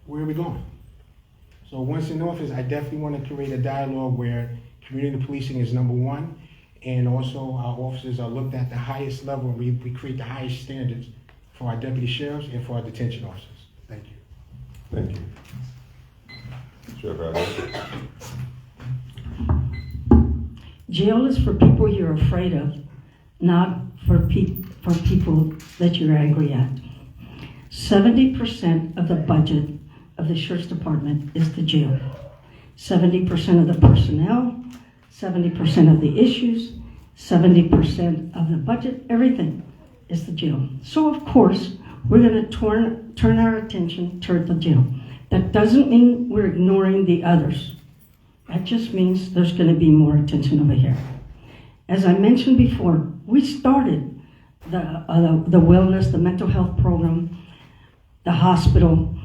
Speaker 13: where are we going? So once in office, I definitely want to create a dialogue where community policing is number one, and also our officers are looked at the highest level, and we create the highest standards for our deputy sheriffs and for our detention officers. Thank you.
Speaker 2: Thank you. Sheriff Adams.
Speaker 14: Jail is for people you're afraid of, not for people that you're angry at. 70% of the budget of the Sheriff's Department is the jail. 70% of the personnel, 70% of the issues, 70% of the budget, everything is the jail. So of course, we're going to turn our attention toward the jail. That doesn't mean we're ignoring the others. That just means there's going to be more attention over here. As I mentioned before, we started the wellness, the mental health program, the hospital.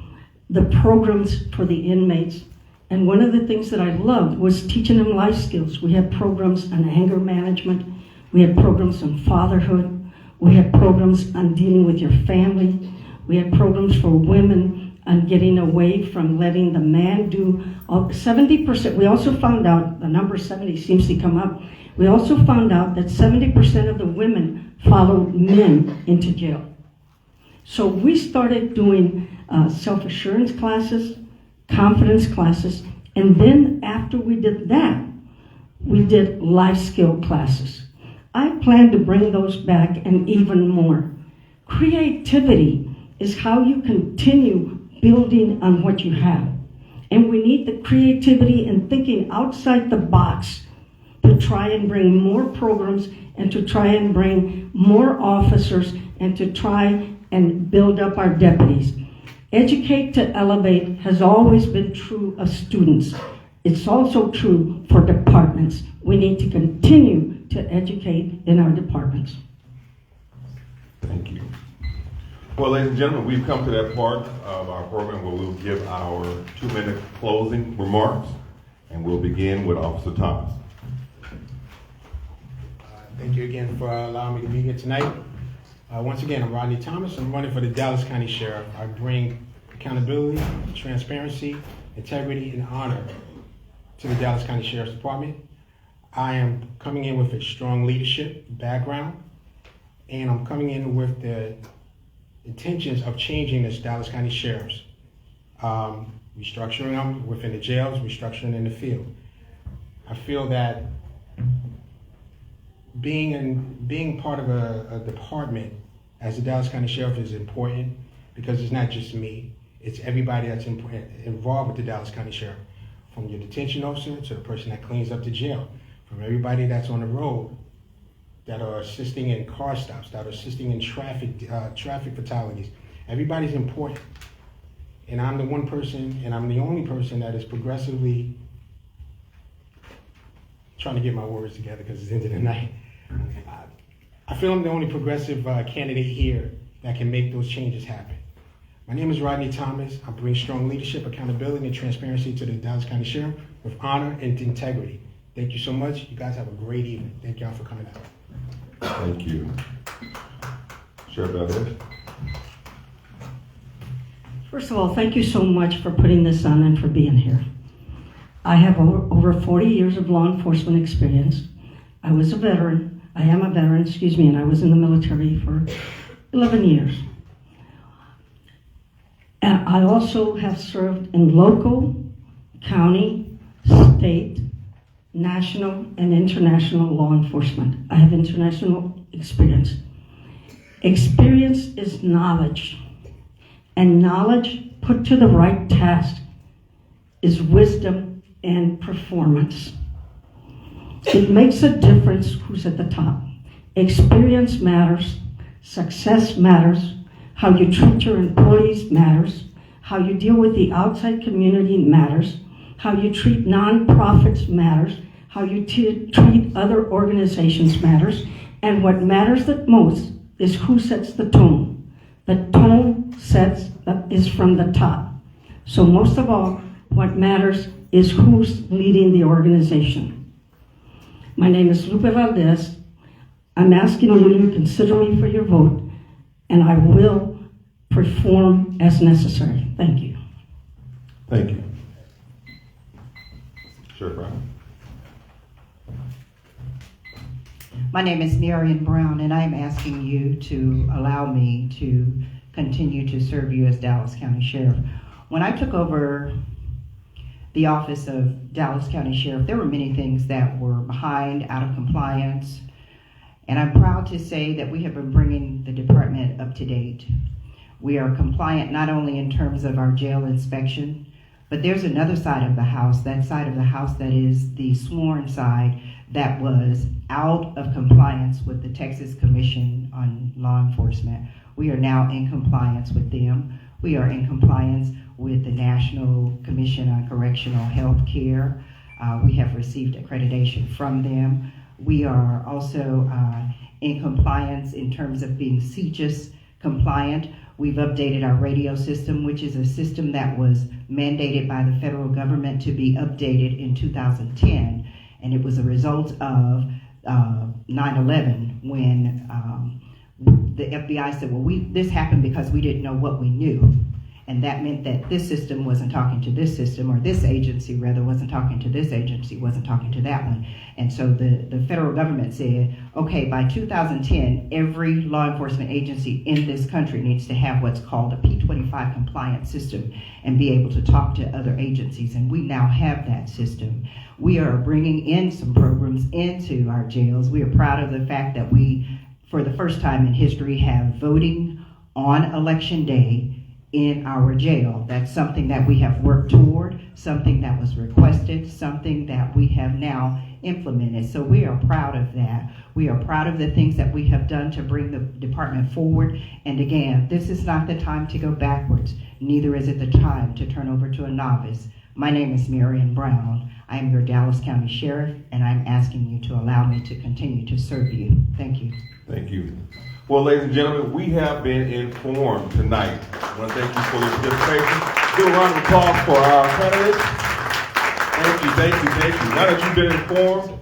Speaker 14: the programs for the inmates. And one of the things that I loved was teaching them life skills. We had programs on anger management. We had programs on fatherhood. We had programs on dealing with your family. We had programs for women on getting away from letting the man do 70%. We also found out, the number 70 seems to come up. We also found out that 70% of the women followed men into jail. So we started doing self-assurance classes, confidence classes, and then after we did that, we did life skill classes. I plan to bring those back and even more. Creativity is how you continue building on what you have. And we need the creativity and thinking outside the box to try and bring more programs and to try and bring more officers and to try and build up our deputies. Educate to elevate has always been true of students. It's also true for departments. We need to continue to educate in our departments.
Speaker 2: Thank you. Well, ladies and gentlemen, we've come to that part of our program where we'll give our 2-minute closing remarks, and we'll begin with Officer Thomas.
Speaker 13: Thank you again for allowing me to be here tonight. Once again, I'm Rodney Thomas. I'm running for the Dallas County Sheriff. I bring accountability, transparency, integrity, and honor to the Dallas County Sheriff's Department. I am coming in with a strong leadership background, and I'm coming in with the intentions of changing this Dallas County Sheriff's. Restructuring them within the jails, restructuring in the field. I feel that being part of a department as the Dallas County Sheriff is important because it's not just me, it's everybody that's involved with the Dallas County Sheriff, from your detention officer to the person that cleans up the jail, from everybody that's on the road that are assisting in car stops, that are assisting in traffic fatalities. Everybody's important. And I'm the one person, and I'm the only person that is progressively trying to get my words together because it's the end of the night. I feel I'm the only progressive candidate here that can make those changes happen. My name is Rodney Thomas. I bring strong leadership, accountability, and transparency to the Dallas County Sheriff with honor and integrity. Thank you so much. You guys have a great evening. Thank y'all for coming out.
Speaker 2: Thank you. Sheriff Valdez.
Speaker 14: First of all, thank you so much for putting this on and for being here. I have over 40 years of law enforcement experience. I was a veteran. I am a veteran, and I was in the military for 11 years. And I also have served in local, county, state, national, and international law enforcement. I have international experience. Experience is knowledge, and knowledge put to the right task is wisdom and performance. It makes a difference who's at the top. Experience matters, success matters, how you treat your employees matters, how you deal with the outside community matters, how you treat nonprofits matters, how you treat other organizations matters, and what matters the most is who sets the tone. The tone is from the top. So most of all, what matters is who's leading the organization. My name is Lupe Valdez. I'm asking you to consider me for your vote, and I will perform as necessary. Thank you.
Speaker 2: Thank you. Sheriff Brown.
Speaker 12: My name is Marion Brown, and I'm asking you to allow me to continue to serve you as Dallas County Sheriff. When I took over the office of Dallas County Sheriff, there were many things that were behind, out of compliance, and I'm proud to say that we have been bringing the department up to date. We are compliant not only in terms of our jail inspection, but there's another side of the house, that side of the house that is the sworn side, that was out of compliance with the Texas Commission on Law Enforcement. We are now in compliance with them. We are in compliance with the National Commission on Correctional Health Care. We have received accreditation from them. We are also in compliance in terms of being CJIS compliant. We've updated our radio system, which is a system that was mandated by the federal government to be updated in 2010. And it was a result of 9/11 when the FBI said, well, this happened because we didn't know what we knew. And that meant that this system wasn't talking to this system, or this agency rather wasn't talking to this agency, wasn't talking to that one. And so the federal government said, okay, by 2010, every law enforcement agency in this country needs to have what's called a P25 compliant system and be able to talk to other agencies. And we now have that system. We are bringing in some programs into our jails. We are proud of the fact that we, for the first time in history, have voting on election day in our jail. That's something that we have worked toward, something that was requested, something that we have now implemented. So we are proud of that. We are proud of the things that we have done to bring the department forward. And again, this is not the time to go backwards. Neither is it the time to turn over to a novice. My name is Marion Brown. I am your Dallas County Sheriff, and I'm asking you to allow me to continue to serve you. Thank you.
Speaker 2: Thank you. Well, ladies and gentlemen, we have been informed tonight. I want to thank you for your participation. Give a round of applause for our candidates. Thank you. Now that you've been informed,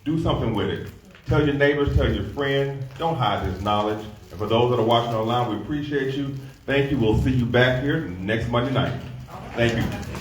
Speaker 2: do something with it. Tell your neighbors, tell your friends. Don't hide this knowledge. And for those that are watching online, we appreciate you. Thank you. We'll see you back here next Monday night. Thank you.